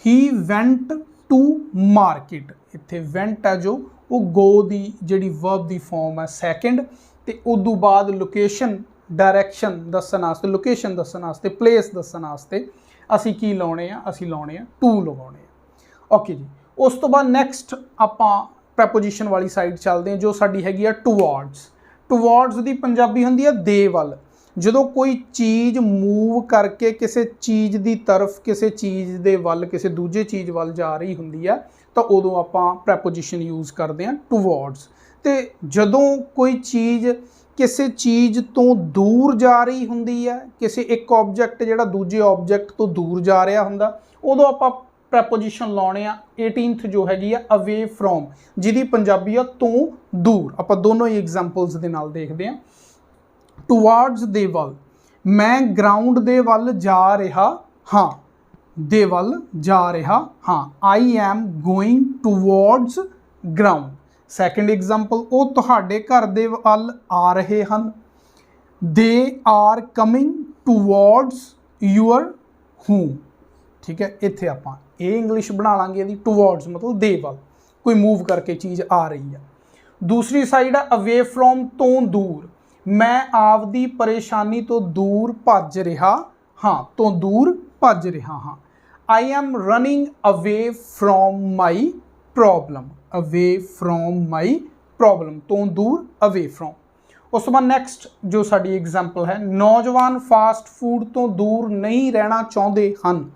ही वेंट टू मार्केट। इत्थे वेंट है जो वो गो दी जिहड़ी वर्ब दी फॉर्म है सैकेंड, ते उदों बाद लोकेशन, डायरैक्शन दस्सण वास्ते, लोकेशन दस्सण वास्ते, प्लेस दस्सण वास्ते असीं की लाउणे आ, असीं लाउणे आ टू लगाउणे आ। ओके जी। उस तो बाद नैक्सट आपां प्रैपोजिशन वाली साइड चलते हैं जो साडी हैगी आ टूवर्ड्स। टूवर्ड्स दी पंजाबी हुंदी है दे वल। ਜਦੋਂ कोई चीज़ मूव करके किसी चीज़ की तरफ, किसी चीज़ के वल, किसी दूजे चीज़ वल जा रही होंदी है, तो उदों आपां प्रैपोजिशन यूज़ करते हैं टूवर्ड्स। तो जदों कोई चीज़ किसी चीज़ तो दूर जा रही होंदी है, किसी एक ऑब्जैक्ट जिहड़ा दूजे ऑब्जैक्ट तो दूर जा रहा हुंदा, उदों आपां प्रैपोजिशन लाने आ 18th जो हैगी आ अवे फ्रॉम, जिहदी पंजाबी आ तो दूर। आपां दोनों ही एग्जाम्पल्स दे नाल देखदे हां। टूवर्ड्स दे वल, मैं ग्राउंड दे वल जा रहा हाँ, दे वल जा रहा हाँ। I am going towards ground. Second example, ਉਹ ਤੁਹਾਡੇ ਘਰ ਦੇ ਵੱਲ ਆ ਰਹੇ ਹਨ। They are coming towards your home. ਠੀਕ ਹੈ, ਇੱਥੇ ਆਪਾਂ ਇਹ ਇੰਗਲਿਸ਼ ਬਣਾ ਲਾਂਗੇ ਇਹਦੀ, ਟੂਵਰਡਸ ਮਤਲਬ ਦੇ ਵੱਲ, ਕੋਈ ਮੂਵ ਕਰਕੇ ਚੀਜ਼ ਆ ਰਹੀ ਹੈ। ਦੂਸਰੀ ਸਾਈਡ ਆ ਅਵੇ ਫਰੋਮ, ਤੋਂ ਦੂਰ। ਮੈਂ ਆਪਦੀ ਪਰੇਸ਼ਾਨੀ ਤੋਂ ਦੂਰ ਭੱਜ ਰਿਹਾ ਹਾਂ, ਤੋਂ ਦੂਰ ਭੱਜ ਰਿਹਾ ਹਾਂ। ਆਈ ਐਮ ਰਨਿੰਗ ਅਵੇ ਫਰੋਮ ਮਾਈ ਪ੍ਰੋਬਲਮ, ਅਵੇ ਫਰੋਮ ਮਾਈ ਪ੍ਰੋਬਲਮ, ਤੋਂ ਦੂਰ, ਅਵੇ ਫਰੋਮ। ਉਸ ਤੋਂ ਬਾਅਦ ਨੈਕਸਟ ਜੋ ਸਾਡੀ ਐਗਜ਼ਾਮਪਲ ਹੈ, ਨੌਜਵਾਨ ਫਾਸਟ ਫੂਡ ਤੋਂ ਦੂਰ ਨਹੀਂ ਰਹਿਣਾ ਚਾਹੁੰਦੇ ਹਨ।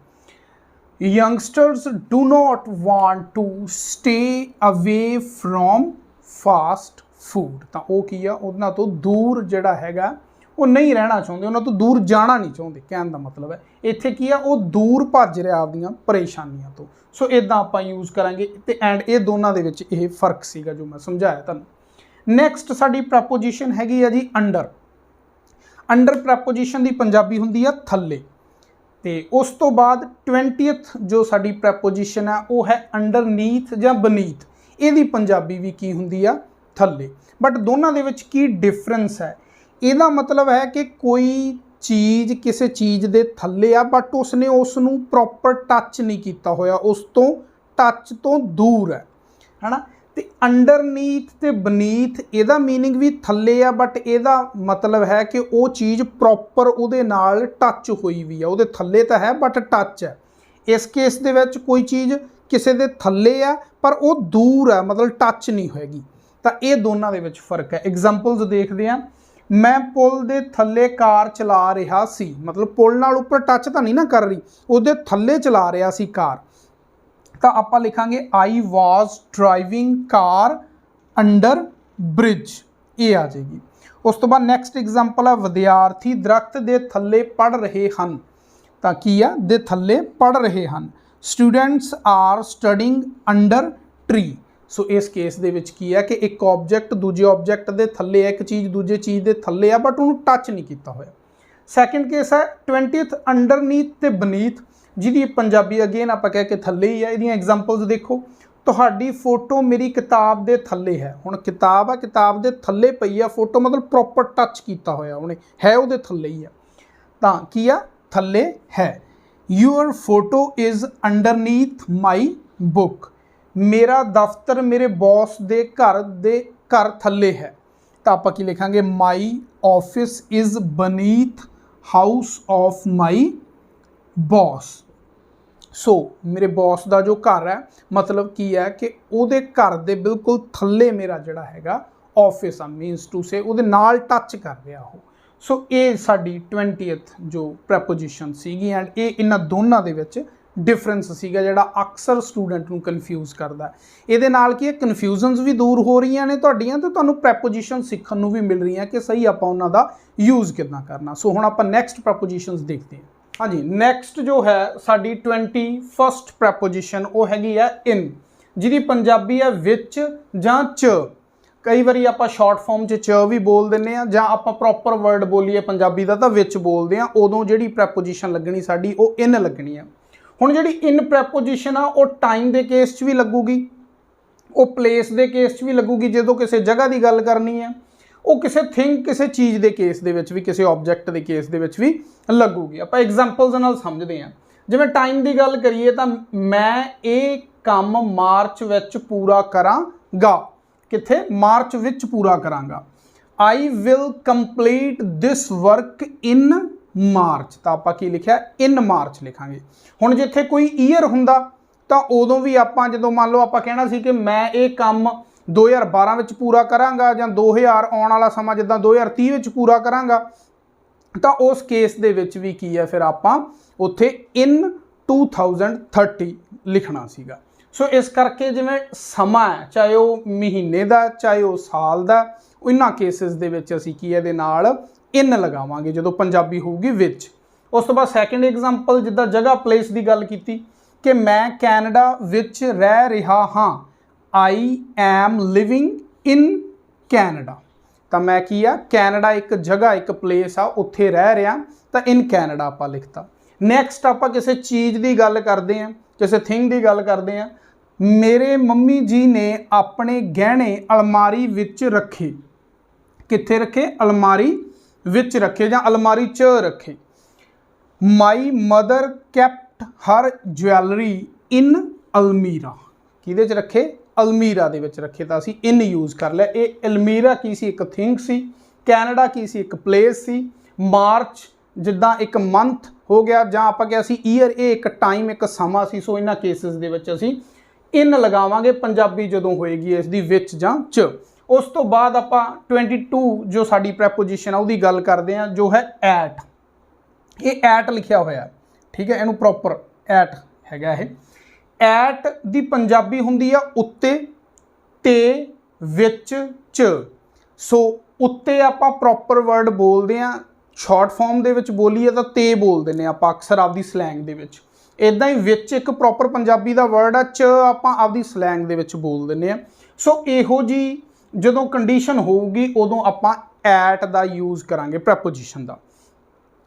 Youngsters do not want to stay away from fast food. ਤਾਂ ਉਹ ਕੀ ਆ, ਉਹਨਾਂ ਤੋਂ ਦੂਰ ਜਿਹੜਾ ਹੈਗਾ ਉਹ ਨਹੀਂ ਰਹਿਣਾ ਚਾਹੁੰਦੇ, ਉਹਨਾਂ ਤੋਂ ਦੂਰ ਜਾਣਾ ਨਹੀਂ ਚਾਹੁੰਦੇ, ਕਹਿਣ ਦਾ ਮਤਲਬ ਹੈ। ਇੱਥੇ ਕੀ ਆ, ਉਹ ਦੂਰ ਭੱਜ ਰਿਹਾ ਆਪਦੀਆਂ ਪਰੇਸ਼ਾਨੀਆਂ ਤੋਂ। ਸੋ ਇਦਾਂ ਆਪਾਂ ਯੂਜ਼ ਕਰਾਂਗੇ ਤੇ ਐਂਡ ਇਹ ਦੋਨਾਂ ਦੇ ਵਿੱਚ ਇਹ ਫਰਕ ਸੀਗਾ ਜੋ ਮੈਂ ਸਮਝਾਇਆ ਤੁਹਾਨੂੰ। ਨੈਕਸਟ ਸਾਡੀ ਪ੍ਰੈਪੋਜੀਸ਼ਨ ਹੈਗੀ ਆ ਜੀ ਅੰਡਰ। ਅੰਡਰ ਪ੍ਰੈਪੋਜੀਸ਼ਨ ਦੀ ਪੰਜਾਬੀ ਹੁੰਦੀ ਆ ਥੱਲੇ। ਤੇ ਉਸ ਤੋਂ ਬਾਅਦ 20th ਜੋ ਸਾਡੀ ਪ੍ਰੈਪੋਜੀਸ਼ਨ ਆ ਉਹ ਹੈ ਅੰਡਰਨੀਥ ਜਾਂ ਬਨੀਥ। ਇਹਦੀ ਪੰਜਾਬੀ ਵੀ ਕੀ ਹੁੰਦੀ ਆ, ਥੱਲੇ। ਬਟ ਦੋਨਾਂ ਦੇ ਵਿੱਚ ਕੀ ਡਿਫਰੈਂਸ ਹੈ, ਇਹਦਾ ਮਤਲਬ ਹੈ ਕਿ ਕੋਈ ਚੀਜ਼ ਕਿਸੇ ਚੀਜ਼ ਦੇ ਥੱਲੇ ਆ ਬਟ ਉਸਨੇ ਉਸ ਨੂੰ ਪ੍ਰੋਪਰ ਟੱਚ ਨਹੀਂ ਕੀਤਾ ਹੋਇਆ, ਉਸ ਤੋਂ ਟੱਚ ਤੋਂ ਦੂਰ ਹੈ ਨਾ। ਤੇ ਅੰਡਰਨੀਥ ਤੇ ਬਨੀਥ ਇਹਦਾ ਮੀਨਿੰਗ ਵੀ ਥੱਲੇ ਆ ਬਟ ਇਹਦਾ ਮਤਲਬ ਹੈ ਕਿ ਉਹ ਚੀਜ਼ ਪ੍ਰੋਪਰ ਉਹਦੇ ਨਾਲ ਟੱਚ ਹੋਈ ਵੀ ਆ, ਉਹਦੇ ਥੱਲੇ ਤਾਂ ਹੈ ਬਟ ਟੱਚ ਹੈ। ਇਸ ਕੇਸ ਦੇ ਵਿੱਚ ਕੋਈ ਚੀਜ਼ ਕਿਸੇ ਦੇ ਥੱਲੇ ਆ ਪਰ ਉਹ ਦੂਰ ਹੈ, ਮਤਲਬ ਟੱਚ ਨਹੀਂ ਹੋਏਗੀ। ਤਾਂ ਇਹ ਦੋਨਾਂ ਦੇ ਵਿੱਚ ਫਰਕ ਹੈ। ਐਗਜ਼ਾਮਪਲਸ ਦੇਖਦੇ ਹਾਂ। ਮੈਂ ਪੁਲ ਦੇ ਥੱਲੇ ਕਾਰ ਚਲਾ ਰਿਹਾ ਸੀ, ਮਤਲਬ ਪੁਲ ਨਾਲ ਉੱਪਰ ਟੱਚ ਤਾਂ ਨਹੀਂ ਨਾ ਕਰ ਰਹੀ, ਉਹਦੇ ਥੱਲੇ ਚਲਾ ਰਿਹਾ ਸੀ ਕਾਰ। ਤਾਂ ਆਪਾਂ ਲਿਖਾਂਗੇ ਆਈ ਵਾਜ਼ ਡਰਾਈਵਿੰਗ ਕਾਰ ਅੰਡਰ ਬ੍ਰਿਜ, ਇਹ ਆ ਜਾਏਗੀ। ਉਸ ਤੋਂ ਬਾਅਦ ਨੈਕਸਟ ਐਗਜ਼ਾਮਪਲ ਆ ਵਿਦਿਆਰਥੀ ਦਰਖਤ ਦੇ ਥੱਲੇ ਪੜ੍ਹ ਰਹੇ ਹਨ। ਤਾਂ ਕੀ ਆ, ਦੇ ਥੱਲੇ ਪੜ੍ਹ ਰਹੇ ਹਨ। Students are studying under tree. So ਇਸ ਕੇਸ ਦੇ ਵਿੱਚ ਕੀ ਹੈ ਕਿ ਇੱਕ ਆਬਜੈਕਟ ਦੂਜੇ ਆਬਜੈਕਟ ਦੇ ਥੱਲੇ ਹੈ, ਇੱਕ ਚੀਜ਼ ਦੂਜੇ ਚੀਜ਼ ਦੇ ਥੱਲੇ ਆ ਬਟ ਉਹਨੂੰ ਟੱਚ ਨਹੀਂ ਕੀਤਾ ਹੋਇਆ। ਸੈਕਿੰਡ ਕੇਸ ਹੈ 20th ਅੰਡਰਨੀਥ ਤੇ ਬਨੀਥ, ਜਿਹਦੀ ਪੰਜਾਬੀ ਅਗੇਨ ਆਪਾਂ ਕਹਿ ਕੇ ਥੱਲੇ ਹੀ ਹੈ। ਇਹਦੀਆਂ ਐਗਜ਼ਾਮਪਲਸ ਦੇਖੋ। ਤੁਹਾਡੀ ਫੋਟੋ ਮੇਰੀ ਕਿਤਾਬ ਦੇ ਥੱਲੇ ਹੈ। ਹੁਣ ਕਿਤਾਬ ਆ, ਕਿਤਾਬ ਦੇ ਥੱਲੇ ਪਈ ਆ ਫੋਟੋ, ਮਤਲਬ ਪ੍ਰੋਪਰ ਟੱਚ ਕੀਤਾ ਹੋਇਆ ਉਹਨੇ, ਹੈ ਉਹਦੇ ਥੱਲੇ ਹੀ ਆ। ਤਾਂ ਕੀ ਆ, ਥੱਲੇ ਹੈ। Your photo is underneath my book. ਮੇਰਾ ਦਫ਼ਤਰ ਮੇਰੇ ਬੌਸ ਦੇ ਘਰ ਥੱਲੇ ਹੈ। ਤਾਂ ਆਪਾਂ ਕੀ ਲਿਖਾਂਗੇ, my office is beneath house of my boss. So ਮੇਰੇ ਬੌਸ ਦਾ ਜੋ ਘਰ ਹੈ, ਮਤਲਬ ਕੀ ਹੈ ਕਿ ਉਹਦੇ ਘਰ ਦੇ ਬਿਲਕੁਲ ਥੱਲੇ ਮੇਰਾ ਜਿਹੜਾ ਹੈਗਾ ਆਫਿਸ ਆ, ਮੀਨਸ ਟੂ ਸੇ ਉਹਦੇ ਨਾਲ ਟੱਚ ਕਰ ਰਿਹਾ ਉਹ। ਸੋ ਇਹ ਸਾਡੀ 20th ਜੋ ਪ੍ਰੈਪੋਜੀਸ਼ਨ ਸੀਗੀ ਐਂਡ ਇਹ ਇਹਨਾਂ ਦੋਨਾਂ ਦੇ ਵਿੱਚ ਡਿਫਰੈਂਸ ਸੀਗਾ ਜਿਹੜਾ ਅਕਸਰ ਸਟੂਡੈਂਟ ਨੂੰ ਕਨਫਿਊਜ਼ ਕਰਦਾ। ਇਹਦੇ ਨਾਲ ਕੀ ਹੈ, ਕਨਫਿਊਜ਼ਨਸ ਵੀ ਦੂਰ ਹੋ ਰਹੀਆਂ ਨੇ ਤੁਹਾਡੀਆਂ ਤੇ ਤੁਹਾਨੂੰ ਪ੍ਰੈਪੋਜੀਸ਼ਨ ਸਿੱਖਣ ਨੂੰ ਵੀ ਮਿਲ ਰਹੀਆਂ ਕਿ ਸਹੀ ਆਪਾਂ ਉਹਨਾਂ ਦਾ ਯੂਜ਼ ਕਿੱਦਾਂ ਕਰਨਾ। ਸੋ ਹੁਣ ਆਪਾਂ ਨੈਕਸਟ ਪ੍ਰੈਪੋਜੀਸ਼ਨਸ ਦੇਖਦੇ ਹਾਂ। ਹਾਂਜੀ, ਨੈਕਸਟ ਜੋ ਹੈ ਸਾਡੀ 21st ਪ੍ਰੈਪੋਜੀਸ਼ਨ ਉਹ ਹੈਗੀ ਆ ਇਨ, ਜਿਹਦੀ ਪੰਜਾਬੀ ਹੈ ਵਿੱਚ ਜਾਂ ਚ। ਕਈ ਵਾਰੀ ਆਪਾਂ ਸ਼ਾਰਟ ਫਾਰਮ 'ਚ ਚ ਵੀ ਬੋਲ ਦਿੰਦੇ ਆ, ਜਾਂ ਆਪਾਂ ਪ੍ਰੋਪਰ ਵਰਡ ਬੋਲੀਏ ਪੰਜਾਬੀ ਦਾ ਤਾਂ ਵਿੱਚ ਬੋਲਦੇ ਆ, ਉਦੋਂ ਜਿਹੜੀ ਪ੍ਰੈਪੋਜੀਸ਼ਨ ਲੱਗਣੀ ਸਾਡੀ ਉਹ ਇਨ ਲੱਗਣੀ ਆ। ਹੁਣ ਜਿਹੜੀ ਇਨ ਪ੍ਰੈਪੋਜੀਸ਼ਨ ਆ ਉਹ ਟਾਈਮ ਦੇ ਕੇਸ 'ਚ ਵੀ ਲੱਗੂਗੀ, ਉਹ ਪਲੇਸ ਦੇ ਕੇਸ 'ਚ ਵੀ ਲੱਗੂਗੀ ਜਦੋਂ ਕਿਸੇ ਜਗ੍ਹਾ ਦੀ ਗੱਲ ਕਰਨੀ ਹੈ, ਉਹ ਕਿਸੇ ਥਿੰਗ ਕਿਸੇ ਚੀਜ਼ ਦੇ ਕੇਸ ਦੇ ਵਿੱਚ ਵੀ, ਕਿਸੇ ਆਬਜੈਕਟ ਦੇ ਕੇਸ ਦੇ ਵਿੱਚ ਵੀ ਲੱਗੂਗੀ। ਆਪਾਂ ਐਗਜ਼ਾਮਪਲਸ ਨਾਲ ਸਮਝਦੇ ਹਾਂ। ਜਿਵੇਂ ਟਾਈਮ ਦੀ ਗੱਲ ਕਰੀਏ ਤਾਂ ਮੈਂ ਇਹ ਕੰਮ ਮਾਰਚ ਵਿੱਚ ਪੂਰਾ ਕਰਾਂਗਾ। ਕਿੱਥੇ, ਮਾਰਚ ਵਿੱਚ ਪੂਰਾ ਕਰਾਂਗਾ। I will complete this work in March. ਤਾਂ ਆਪਾਂ ਕੀ ਲਿਖਿਆ, ਇਨ ਮਾਰਚ ਲਿਖਾਂਗੇ। ਹੁਣ ਜਿੱਥੇ ਕੋਈ ਈਅਰ ਹੁੰਦਾ ਤਾਂ ਉਦੋਂ ਵੀ ਆਪਾਂ ਜਦੋਂ ਮੰਨ ਲਓ ਆਪਾਂ ਕਹਿਣਾ ਸੀ ਕਿ ਮੈਂ ਇਹ ਕੰਮ 2012 ਵਿੱਚ ਪੂਰਾ ਕਰਾਂਗਾ ਜਾਂ 2000 ਆਉਣ ਵਾਲਾ ਸਮਾਂ ਜਿੱਦਾਂ 2030 ਵਿੱਚ ਪੂਰਾ ਕਰਾਂਗਾ, ਤਾਂ ਉਸ ਕੇਸ ਦੇ ਵਿੱਚ ਵੀ ਕੀ ਹੈ, ਫਿਰ ਆਪਾਂ ਉੱਥੇ ਇਨ 2030 ਲਿਖਣਾ ਸੀਗਾ। ਸੋ ਇਸ ਕਰਕੇ ਜਿਵੇਂ ਸਮਾਂ ਹੈ, ਚਾਹੇ ਉਹ ਮਹੀਨੇ ਦਾ ਚਾਹੇ ਉਹ ਸਾਲ ਦਾ, ਇਹਨਾਂ ਕੇਸਿਸ ਦੇ ਵਿੱਚ ਅਸੀਂ ਕੀ ਇਹਦੇ ਨਾਲ ਇਨ ਲਗਾਵਾਂਗੇ ਜਦੋਂ ਪੰਜਾਬੀ ਹੋਊਗੀ ਵਿੱਚ। ਉਸ ਤੋਂ ਬਾਅਦ ਸੈਕਿੰਡ ਐਗਜ਼ਾਮਪਲ, ਜਿੱਦਾਂ ਜਗ੍ਹਾ ਪਲੇਸ ਦੀ ਗੱਲ ਕੀਤੀ ਕਿ ਮੈਂ ਕੈਨੇਡਾ ਵਿੱਚ ਰਹਿ ਰਿਹਾ ਹਾਂ। I M living in Canada. ਤਾਂ ਮੈਂ ਕੀ ਆ, ਕੈਨੇਡਾ ਇੱਕ ਜਗ੍ਹਾ ਇੱਕ ਪਲੇਸ ਆ, ਉੱਥੇ ਰਹਿ ਰਿਹਾ, ਤਾਂ ਇਨ ਕੈਨੇਡਾ ਆਪਾਂ ਲਿਖਤਾ। ਨੈਕਸਟ ਆਪਾਂ ਕਿਸੇ ਚੀਜ਼ ਦੀ ਗੱਲ ਕਰਦੇ ਹਾਂ, ਕਿਸੇ ਥਿੰਗ ਦੀ ਗੱਲ ਕਰਦੇ ਹਾਂ, मेरे मम्मी जी ने अपने गहने अलमारी विच रखे। कित्थे रखे? अलमारी विच रखे या अलमारी च रखे। My mother kept her jewellery in almirah. किहदे च रखे? अलमीरा दे विच रखे। तो असीं इन यूज़ कर लिया। ये अलमीरा की सी? एक थिंग सी। कैनेडा की सी? एक प्लेस सी। मार्च जिद्दां एक मंथ हो गया, जां आपां कहा सी ईयर, ये एक टाइम एक समा सी। सो इन्हां केसिस दे विच असीं इन लगावांगे पंजाबी जदों होएगी इस दी विच जां च। उस तो बाद आपां 22 जो साडी प्रैपोजिशन आ उहदी गल करदे हां, जो है एट। ये एट लिखिया होया, ठीक है, इहनूं प्रॉपर एट हैगा। ये एट दी पंजाबी हुंदी आ उत्ते, ते, विच, च। सो उत्ते आपां प्रॉपर वर्ड बोलदे हां, शॉर्ट फॉर्म दे विच बोलीए तां ते बोल दिंदे आपां अक्सर आपदी स्लैंग दे विच। इदां ही विच एक प्रॉपर पंजाबी दा वर्ड आ, च आपां आपदी स्लैंग दे विच बोल दिंदे आ। सो इहो जी जदों कंडीशन होऊगी उदों आपां एट दा यूज़ करांगे प्रैपोजिशन दा।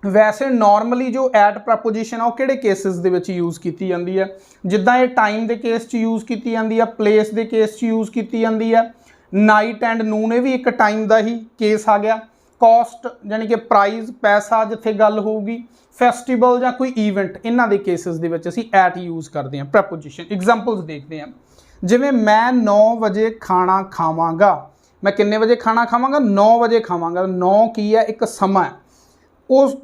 वैसे नॉर्मली जो एट प्रैपोजिशन आ किहड़े केसिस दे विच यूज़ कीती जांदी है? जिद्दां ये टाइम दे केस च यूज़ कीती जांदी है, प्लेस दे केस च यूज़ कीती जांदी है, नाइट एंड नून ये भी एक टाइम का ही केस आ गया। कॉस्ट यानी कि प्राइस पैसा जिथे गल होगी, फैसटिवल या कोई ईवेंट, इन्हां दे केसिस दे विच असीं एट यूज़ करते हैं प्रैपोजिशन। एग्जाम्पल्स देखते हैं, जिवें मैं 9 बजे खाना खावांगा। मैं किन्ने बजे खाना खावांगा? 9 बजे खावांगा। 9 की है? एक समा है। उस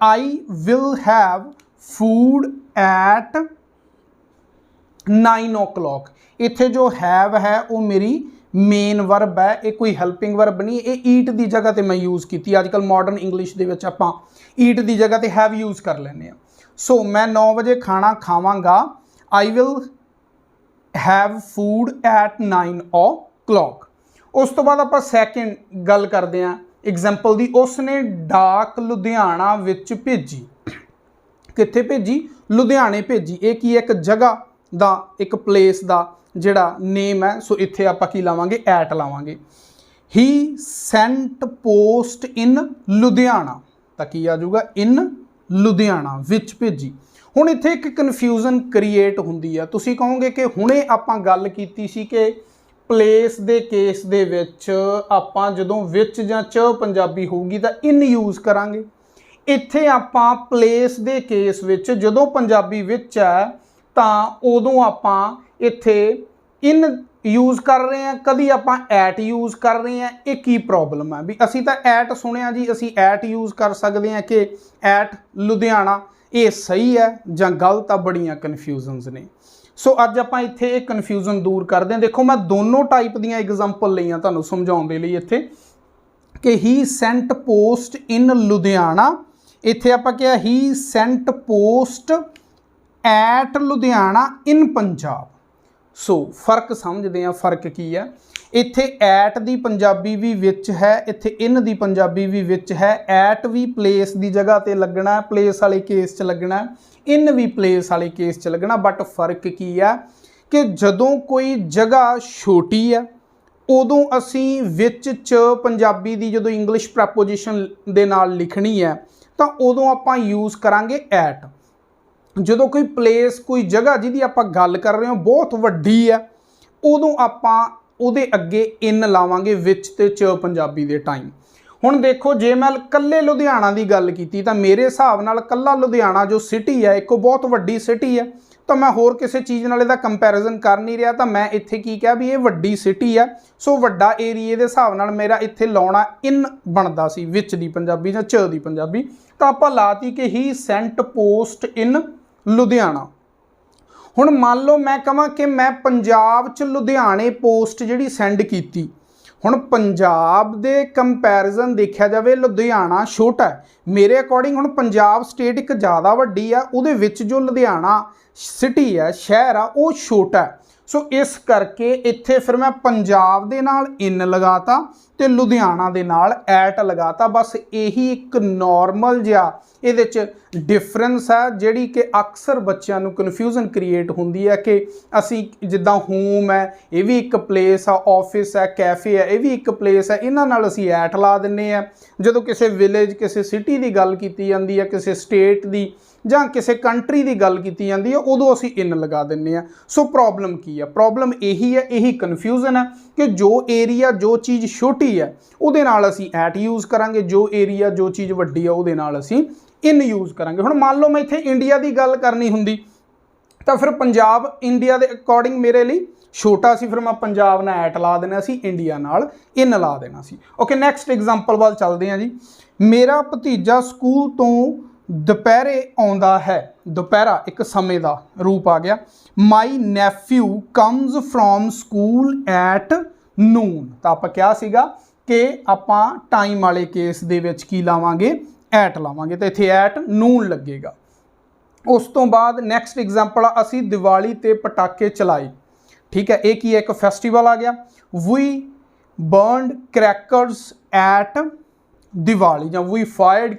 आई will have food at 9 o'clock। इत्थे जो हैव है वो मेरी मेन वर्ब है, ये कोई हैल्पिंग वर्ब नहीं। ये ईट की जगह पर मैं यूज़ की। अजकल मॉडर्न इंग्लिश के आपां ईट की जगह पर हैव यूज़ कर लें। सो मैं 9 बजे खाना खावांगा, I will have food at 9 o'clock। उस तो बाद आपां सैकेंड गल करते हैं एग्जाम्पल दी। उसने डाक लुधियाना विच भेजी। कित्थे भेजी? लुधियाने भेजी। ये की एक जगह दा, एक प्लेस दा जिहड़ा नेम है। सो इत्थे आपां की लावांगे? एट लावांगे। He sent post in Ludhiana, तां की आ जाऊगा? इन लुधियाना विच भेजी। हुण इत्थे एक कन्फ्यूजन क्रिएट हुंदी है। तुसीं कहोगे कि हुणे आपां गल कीती सी कि प्लेस दे केस दे विच आपां जदों विच जां च पंजाबी होगी तां इन यूज़ करांगे। इत्थे आपां प्लेस दे केस विच जदों पंजाबी विच है तां उदों आपां इत्थे इन यूज़ कर रहे हैं, कदी आपां एट यूज़ कर रहे हैं। ये की प्रॉब्लम है? भी असीं तां एट सुनिया जी, असीं एट यूज़ कर सकते हैं कि एट लुधियाना। ये सही है जां गलत? आ बड़ियां कन्फ्यूजनस ने। सो अज आपां इत्थे ये कन्फ्यूजन दूर करते हैं। देखो मैं दोनों टाइप दियां एग्जाम्पल लईआं तुहानूं समझाउण दे लई इत्थे कि ही सेंट पोस्ट इन लुधियाना। इत्थे आपां कहा ही सेंट पोस्ट एट लुधियाना इन पंजाब। सो फर्क समझते हैं, फर्क की है? इत्थे एट दी पंजाबी भी विच है, इत्थे इन दी पंजाबी भी विच है। एट भी प्लेस दी जगह ते लगना है, प्लेस वाले केस च लगना है। इन भी प्लेस वाले केस च लगना। बट फर्क की है कि जदों कोई जगह छोटी है उदों असीं विच च पंजाबी दी जदों इंग्लिश प्रैपोजिशन दे नाल लिखनी है तां उदों आपां यूज़ करांगे एट। जदों कोई प्लेस, कोई जगह जिहदी आपां गल कर रहे हो बहुत वड्डी है, उदों आपां उहदे अगे इन लावांगे विच ते च पंजाबी दे टाइम। हुण देखो जे मैं कल्ले लुधियाना की गल की तो मेरे हिसाब नाल कल्ला लुधियाना जो सिटी है एक बहुत वड्डी सिटी है, तो मैं होर किसी चीज़ नाल इहदा कंपैरिजन कर नहीं रहा। तो मैं इत्थे की कहा भी ये वड्डी सिटी है, सो वड्डा एरिए के हिसाब नाल मेरा इत्थे लाउणा इन बनदा सी, विच दी पंजाबी जां च दी पंजाबी। तो आपां लाती कि ही सेंट पोस्ट इन लुधियाना। हुण मान लो मैं कहां कि मैं पंजाब च लुधियाने पोस्ट जिहड़ी सेंड कीती। हुण पंजाब दे कंपैरिजन देखा जाए लुधियाना छोटा है मेरे अकॉर्डिंग। हुण पंजाब स्टेट एक ज़्यादा वड्डी है, उहदे विच जो लुधियाना सिटी है, शहर आ, वो छोटा है। सो इस करके इत्थे फिर मैं पंजाब दे नाल इन लगाता ते लुधियाना दे नाल एट लगाता। बस यही एक नॉर्मल जिहा ਇਹਦੇ 'ਚ ਡਿਫਰੈਂਸ ਹੈ ਜਿਹੜੀ ਕਿ ਅਕਸਰ ਬੱਚਿਆਂ ਨੂੰ ਕਨਫਿਊਜ਼ਨ ਕ੍ਰੀਏਟ ਹੁੰਦੀ ਹੈ ਕਿ ਅਸੀਂ ਜਿੱਦਾਂ ਹੋਮ ਹੈ ਇਹ ਵੀ ਇੱਕ ਪਲੇਸ ਆ, ਆਫਿਸ ਹੈ, ਕੈਫੇ ਹੈ ਇਹ ਵੀ ਇੱਕ ਪਲੇਸ ਹੈ, ਇਹਨਾਂ ਨਾਲ ਅਸੀਂ ਐਟ ਲਾ ਦਿੰਦੇ ਆ। ਜਦੋਂ ਕਿਸੇ ਵਿਲੇਜ ਕਿਸੇ ਸਿਟੀ ਦੀ ਗੱਲ ਕੀਤੀ ਜਾਂਦੀ ਹੈ, ਕਿਸੇ ਸਟੇਟ ਦੀ ਜਾਂ ਕਿਸੇ ਕੰਟਰੀ ਦੀ ਗੱਲ ਕੀਤੀ ਜਾਂਦੀ ਹੈ, ਉਦੋਂ ਅਸੀਂ ਇਨ ਲਗਾ ਦਿੰਦੇ ਆ। ਸੋ ਪ੍ਰੋਬਲਮ ਕੀ ਹੈ? ਪ੍ਰੋਬਲਮ ਇਹੀ ਹੈ, ਇਹੀ ਕਨਫਿਊਜ਼ਨ ਹੈ ਕਿ ਜੋ ਏਰੀਆ ਜੋ ਚੀਜ਼ ਛੋਟੀ ਹੈ ਉਹਦੇ ਨਾਲ ਅਸੀਂ ਐਟ ਯੂਜ਼ ਕਰਾਂਗੇ, ਜੋ ਏਰੀਆ ਜੋ ਚੀਜ਼ ਵੱਡੀ ਹੈ ਉਹਦੇ ਨਾਲ ਅਸੀਂ ਇਨ ਯੂਜ਼ ਕਰਾਂਗੇ। ਹੁਣ ਮੰਨ ਲਓ ਮੈਂ ਇੱਥੇ ਇੰਡੀਆ ਦੀ ਗੱਲ ਕਰਨੀ ਹੁੰਦੀ ਤਾਂ ਫਿਰ ਪੰਜਾਬ ਇੰਡੀਆ ਦੇ ਅਕੋਰਡਿੰਗ ਮੇਰੇ ਲਈ ਛੋਟਾ ਸੀ, ਫਿਰ ਮੈਂ ਪੰਜਾਬ ਨਾਲ ਐਟ ਲਾ ਦੇਣਾ ਸੀ, ਇੰਡੀਆ ਨਾਲ ਇਨ ਲਾ ਦੇਣਾ ਸੀ। ਓਕੇ, ਨੈਕਸਟ ਐਗਜ਼ਾਮਪਲ ਵੱਲ ਚੱਲਦੇ ਹਾਂ ਜੀ। ਮੇਰਾ ਭਤੀਜਾ ਸਕੂਲ ਤੋਂ ਦੁਪਹਿਰੇ ਆਉਂਦਾ ਹੈ। ਦੁਪਹਿਰਾ ਇੱਕ ਸਮੇਂ ਦਾ ਰੂਪ ਆ ਗਿਆ। My nephew comes from school at noon. ਤਾਂ ਆਪਾਂ ਕਿਹਾ ਸੀਗਾ ਕਿ ਆਪਾਂ ਟਾਈਮ ਵਾਲੇ ਕੇਸ ਦੇ ਵਿੱਚ ਕੀ ਲਾਵਾਂਗੇ? ਐਟ ਲਾਵਾਂਗੇ, ਤਾਂ ਇੱਥੇ ਐਟ ਨੂਨ ਲੱਗੇਗਾ। ਉਸ ਤੋਂ ਬਾਅਦ ਨੈਕਸਟ ਐਗਜ਼ਾਮਪਲ ਆ, ਅਸੀਂ ਦੀਵਾਲੀ ਤੇ ਪਟਾਕੇ ਚਲਾਏ। ਠੀਕ ਹੈ, ਇਹ ਕੀ ਹੈ? ਇੱਕ ਫੈਸਟੀਵਲ ਆ ਗਿਆ। ਵੀ ਬਰਨਡ ਕਰੈਕਰਸ ਐਟ ਦੀਵਾਲੀ ਜਾਂ ਵੀ ਫਾਇਰਡ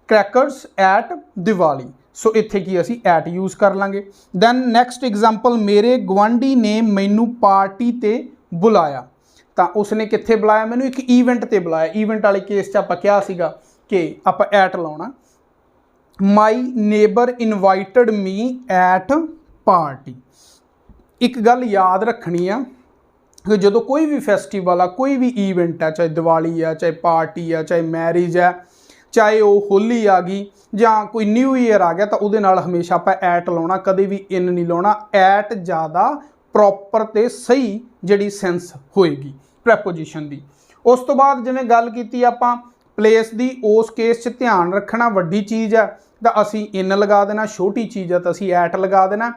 ਕਰੈਕਰਸ ਐਟ ਦੀਵਾਲੀ। ਸੋ ਇੱਥੇ ਕੀ ਅਸੀਂ ਐਟ ਯੂਜ਼ ਕਰ ਲਾਂਗੇ। ਦੈਨ ਨੈਕਸਟ ਐਗਜ਼ਾਮਪਲ, ਮੇਰੇ ਗੁਆਂਢੀ ਨੇ ਮੈਨੂੰ ਪਾਰਟੀ ਤੇ ਬੁਲਾਇਆ। ਤਾਂ ਉਸਨੇ ਕਿੱਥੇ ਬੁਲਾਇਆ? ਮੈਨੂੰ ਇੱਕ ਈਵੈਂਟ ਤੇ ਬੁਲਾਇਆ। ਈਵੈਂਟ ਵਾਲੇ ਕੇਸ 'ਚ ਆਪਾਂ ਕਿਹਾ ਸੀਗਾ ਕਿ ਆਪਾਂ ਐਟ ਲਾਉਣਾ। My neighbour invited me at party. ਇੱਕ ਗੱਲ ਯਾਦ ਰੱਖਣੀ ਆ ਕਿ ਜਦੋਂ ਕੋਈ ਵੀ ਫੈਸਟੀਵਲ ਆ, ਕੋਈ ਵੀ ਈਵੈਂਟ ਆ, ਚਾਹੇ ਦੀਵਾਲੀ ਆ, ਚਾਹੇ ਪਾਰਟੀ ਆ, ਚਾਹੇ ਮੈਰਿਜ ਆ, ਚਾਹੇ ਉਹ ਹੋਲੀ ਆ ਗਈ ਜਾਂ ਕੋਈ ਨਿਊ ਈਅਰ ਆ ਗਿਆ, ਤਾਂ ਉਹਦੇ ਨਾਲ ਹਮੇਸ਼ਾ ਆਪਾਂ ਐਟ ਲਾਉਣਾ, ਕਦੇ ਵੀ ਇਨ ਨਹੀਂ ਲਾਉਣਾ। ਐਟ ਜ਼ਿਆਦਾ ਪ੍ਰੋਪਰ ਤੇ ਸਹੀ ਜਿਹੜੀ ਸੈਂਸ ਹੋਏਗੀ ਪ੍ਰੈਪੋਜੀਸ਼ਨ ਦੀ। ਉਸ ਤੋਂ ਬਾਅਦ ਜਿਵੇਂ ਗੱਲ ਕੀਤੀ ਆਪਾਂ ਪਲੇਸ ਦੀ, ਉਸ ਕੇਸ 'ਚ ਧਿਆਨ ਰੱਖਣਾ ਵੱਡੀ ਚੀਜ਼ ਹੈ ਤਾਂ ਅਸੀਂ ਇਨ ਲਗਾ ਦੇਣਾ, ਛੋਟੀ ਚੀਜ਼ ਹੈ ਤਾਂ ਅਸੀਂ ਐਟ ਲਗਾ ਦੇਣਾ।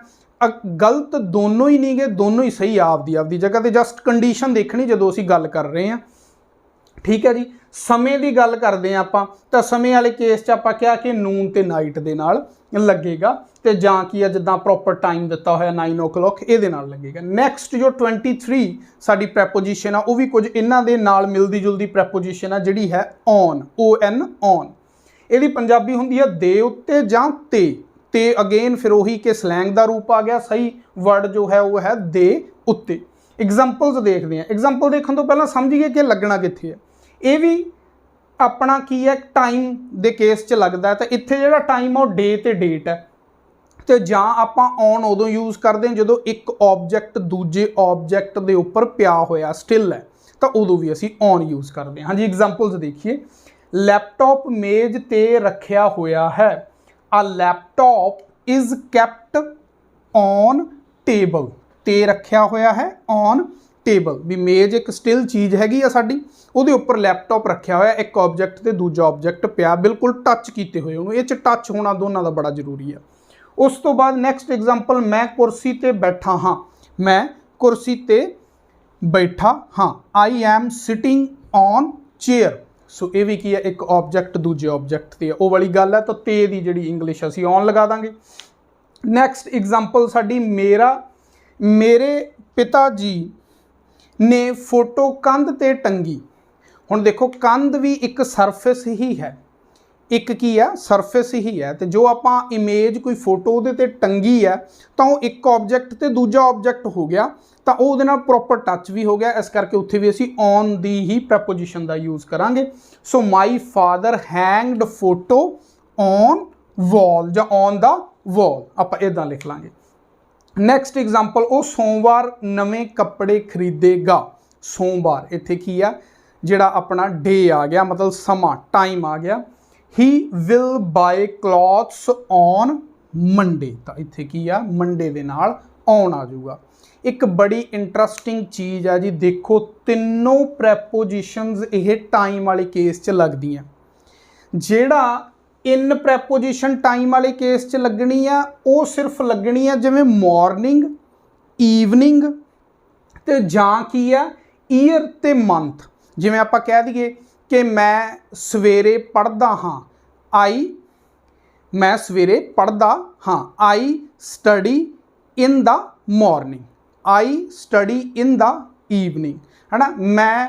ਗਲਤ ਦੋਨੋਂ ਹੀ ਨਹੀਂ ਗਏ, ਦੋਨੋਂ ਹੀ ਸਹੀ ਆਪਦੀ ਜਗ੍ਹਾ ਤੇ। ਜਸਟ ਕੰਡੀਸ਼ਨ ਦੇਖਣੀ ਜਦੋਂ ਅਸੀਂ ਗੱਲ ਕਰ ਰਹੇ ਹਾਂ। ਠੀਕ ਹੈ ਜੀ। ਸਮੇਂ ਦੀ ਗੱਲ ਕਰਦੇ ਹਾਂ ਆਪਾਂ, ਤਾਂ ਸਮੇਂ ਵਾਲੇ ਕੇਸ 'ਚ ਆਪਾਂ ਕਿਹਾ ਕਿ ਨੂਨ ਤੇ ਨਾਈਟ ਦੇ ਨਾਲ ਲੱਗੇਗਾ, ਤੇ ਜਾਂ ਕੀ ਆ ਜਿੱਦਾਂ ਪ੍ਰੋਪਰ ਟਾਈਮ ਦਿੱਤਾ ਹੋਇਆ 9 o'clock ਇਹਦੇ ਨਾਲ ਲੱਗੇਗਾ। ਨੈਕਸਟ ਜੋ 23 ਸਾਡੀ ਪ੍ਰੈਪੋਜੀਸ਼ਨ ਆ ਉਹ ਵੀ ਕੁਝ ਇਹਨਾਂ ਦੇ ਨਾਲ ਮਿਲਦੀ ਜੁਲਦੀ ਪ੍ਰੈਪੋਜੀਸ਼ਨ ਆ, ਜਿਹੜੀ ਹੈ ਔਨ, ON ਔਨ। ਇਹਦੀ ਪੰਜਾਬੀ ਹੁੰਦੀ ਹੈ ਦੇ ਉੱਤੇ ਜਾਂ ਤੇ ਅਗੇਨ ਫਿਰ ਉਹੀ ਕਿ ਸਲੈਂਗ ਦਾ ਰੂਪ ਆ ਗਿਆ। ਸਹੀ ਵਰਡ ਜੋ ਹੈ ਉਹ ਹੈ ਦੇ ਉੱਤੇ। ਐਗਜ਼ਾਮਪਲਸ ਦੇਖਦੇ ਹਾਂ। ਐਗਜ਼ਾਮਪਲ ਦੇਖਣ ਤੋਂ ਪਹਿਲਾਂ ਸਮਝੀਏ ਕਿ ਲੱਗਣਾ ਕਿੱਥੇ ਹੈ। ਇਹ ਵੀ ਆਪਣਾ ਕੀ ਹੈ? ਟਾਈਮ ਦੇ ਕੇਸ 'ਚ ਲੱਗਦਾ। ਤਾਂ ਇੱਥੇ ਜਿਹੜਾ ਟਾਈਮ ਆ ਉਹ ਡੇ ਤੇ ਡੇਟ ਹੈ, ਤੇ ਜਾਂ ਆਪਾਂ ਔਨ ਉਦੋਂ ਯੂਜ਼ ਕਰਦੇ ਹਾਂ ਜਦੋਂ ਇੱਕ ਆਬਜੈਕਟ ਦੂਜੇ ਆਬਜੈਕਟ ਦੇ ਉੱਪਰ ਪਿਆ ਹੋਇਆ ਸਟਿਲ ਹੈ, ਤਾਂ ਉਦੋਂ ਵੀ ਅਸੀਂ ਔਨ ਯੂਜ਼ ਕਰਦੇ ਹਾਂ। ਹਾਂਜੀ, ਐਗਜ਼ਾਮਪਲਸ ਦੇਖੀਏ। ਲੈਪਟਾਪ ਮੇਜ਼ ਤੇ ਰੱਖਿਆ ਹੋਇਆ ਹੈ। ਆ laptop is kept on table. ਤੇ ਰੱਖਿਆ ਹੋਇਆ ਹੈ ਔਨ ਟੇਬਲ, ਵੀ ਮੇਜ਼ ਇੱਕ ਸਟਿਲ ਚੀਜ਼ ਹੈਗੀ ਆ ਸਾਡੀ, ਉਹਦੇ ਉੱਪਰ ਲੈਪਟਾਪ ਰੱਖਿਆ ਹੋਇਆ, ਇੱਕ ਆਬਜੈਕਟ ਤੇ ਦੂਜਾ ਆਬਜੈਕਟ ਪਿਆ, ਬਿਲਕੁਲ ਟੱਚ ਕੀਤੇ ਹੋਏ ਉਹਨੂੰ। ਇਹ 'ਚ ਟੱਚ ਹੋਣਾ ਦੋਨਾਂ ਦਾ ਬੜਾ ਜ਼ਰੂਰੀ ਆ। ਉਸ ਤੋਂ ਬਾਅਦ ਨੈਕਸਟ ਐਗਜ਼ਾਮਪਲ, ਮੈਂ ਕੁਰਸੀ ਤੇ ਬੈਠਾ ਹਾਂ। ਮੈਂ ਕੁਰਸੀ ਤੇ ਬੈਠਾ ਹਾਂ। I am sitting on chair. So ਇਹ ਵੀ ਕੀ ਹੈ? ਇੱਕ ਆਬਜੈਕਟ ਦੂਜੇ ਆਬਜੈਕਟ ਤੇ ਉਹ ਵਾਲੀ ਗੱਲ ਹੈ, ਤਾਂ ਤੇ ਦੀ ਜਿਹੜੀ ਇੰਗਲਿਸ਼ ਅਸੀਂ ਔਨ ਲਗਾ ਦਾਂਗੇ। ਨੈਕਸਟ ਐਗਜ਼ਾਮਪਲ ਸਾਡੀ, ਮੇਰੇ ਪਿਤਾ ਜੀ ਨੇ ਫੋਟੋ ਕੰਧ ਤੇ ਟੰਗੀ। ਹੁਣ ਦੇਖੋ, ਕੰਧ ਵੀ ਇੱਕ ਸਰਫੇਸ ਹੀ ਹੈ, ਇੱਕ ਕੀ ਆ? ਸਰਫੇਸ ਹੀ ਹੈ। ਤੇ ਜੋ ਆਪਾਂ ਇਮੇਜ ਕੋਈ ਫੋਟੋ ਉਹਦੇ ਤੇ ਟੰਗੀ ਹੈ ਤਾਂ ਉਹ ਇੱਕ ਆਬਜੈਕਟ ਤੇ ਦੂਜਾ ਆਬਜੈਕਟ ਹੋ ਗਿਆ, ਤਾਂ ਉਹ ਉਹਦੇ ਨਾਲ ਪ੍ਰੋਪਰ ਟੱਚ ਵੀ ਹੋ ਗਿਆ। ਇਸ ਕਰਕੇ ਉੱਥੇ ਵੀ ਅਸੀਂ on the he preposition the use ਕਰਾਂਗੇ। ਸੋ ਮਾਈ ਫਾਦਰ ਹੈਂਗਡ ਫੋਟੋ ਔਨ ਵਾਲ ਜਾਂ ਔਨ ਦਾ ਵਾਲ, ਆਪਾਂ ਇਦਾਂ ਲਿਖ ਲਾਂਗੇ। ਨੈਕਸਟ ਐਗਜ਼ਾਮਪਲ, ਉਹ ਸੋਮਵਾਰ ਨਵੇਂ ਕੱਪੜੇ ਖਰੀਦੇਗਾ। ਸੋਮਵਾਰ ਇੱਥੇ ਕੀ ਆ? ਜਿਹੜਾ ਆਪਣਾ ਡੇ ਆ ਗਿਆ, ਮਤਲਬ ਸਮਾਂ, ਟਾਈਮ ਆ ਗਿਆ। He will buy clothes on Monday. ਤਾਂ ਇੱਥੇ ਕੀ ਆ? ਮੰਡੇ ਦੇ ਨਾਲ ਔਨ ਆ ਜਾਊਗਾ। ਇੱਕ ਬੜੀ ਇੰਟਰਸਟਿੰਗ ਚੀਜ਼ ਆ ਜੀ, ਦੇਖੋ ਤਿੰਨੋਂ ਪ੍ਰੈਪੋਜੀਸ਼ਨਸ ਇਹ ਟਾਈਮ ਵਾਲੇ ਕੇਸ 'ਚ ਲੱਗਦੀਆਂ। ਜਿਹੜਾ ਇਨ ਪ੍ਰੈਪੋਜੀਸ਼ਨ ਟਾਈਮ ਵਾਲੇ ਕੇਸ 'ਚ ਲੱਗਣੀ ਆ ਉਹ ਸਿਰਫ ਲੱਗਣੀ ਆ ਜਿਵੇਂ ਮਾਰਨਿੰਗ, ਈਵਨਿੰਗ ਤੇ ਜਾਂ ਕੀ ਆ? ਈਅਰ ਤੇ ਮੰਥ। ਜਿਵੇਂ ਆਪਾਂ ਕਹਿ ਦਈਏ ਕਿ ਮੈਂ ਸਵੇਰੇ ਪੜ੍ਹਦਾ ਹਾਂ। ਮੈਂ ਸਵੇਰੇ ਪੜ੍ਹਦਾ ਹਾਂ। I study in the morning. I study in the evening, ਹੈ ਨਾ। ਮੈਂ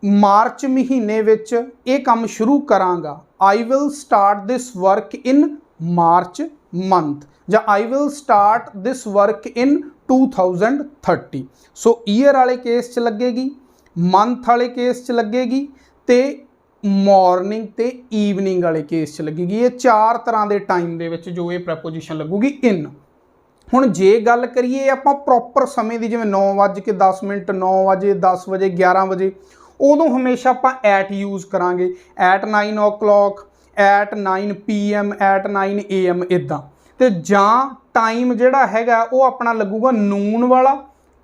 ਮਾਰਚ ਮਹੀਨੇ ਵਿੱਚ ਇਹ ਕੰਮ ਸ਼ੁਰੂ ਕਰਾਂਗਾ। I will start this work in March month, ਜਾਂ I will start this work in 2030। So year ਵਾਲੇ ਕੇਸ 'ਚ ਲੱਗੇਗੀ, ਮੰਥ ਵਾਲੇ ਕੇਸ 'ਚ ਲੱਗੇਗੀ ਤੇ ਮॉर्निंग ਤੇ ਈਵਨਿੰਗ ਵਾਲੇ ਕੇਸ 'ਚ ਲੱਗੇਗੀ। ਇਹ ਚਾਰ ਤਰ੍ਹਾਂ ਦੇ ਟਾਈਮ ਦੇ ਵਿੱਚ ਜੋ ਇਹ ਪ੍ਰੈਪੋਜੀਸ਼ਨ ਲੱਗੂਗੀ ਇਨ। ਹੁਣ ਜੇ ਗੱਲ ਕਰੀਏ ਆਪਾਂ ਪ੍ਰੋਪਰ ਸਮੇਂ ਦੀ, ਜਿਵੇਂ 9:10, 9 ਵਜੇ, 10 ਵਜੇ, 11 ਵਜੇ, ਉਦੋਂ ਹਮੇਸ਼ਾ ਆਪਾਂ ਐਟ ਯੂਜ਼ ਕਰਾਂਗੇ। At 9 o'clock, at 9 PM, at 9 AM ਇੱਦਾਂ। ਤੇ ਜਾਂ ਟਾਈਮ ਜਿਹੜਾ ਹੈਗਾ ਉਹ ਆਪਣਾ ਲੱਗੂਗਾ ਨੂਨ ਵਾਲਾ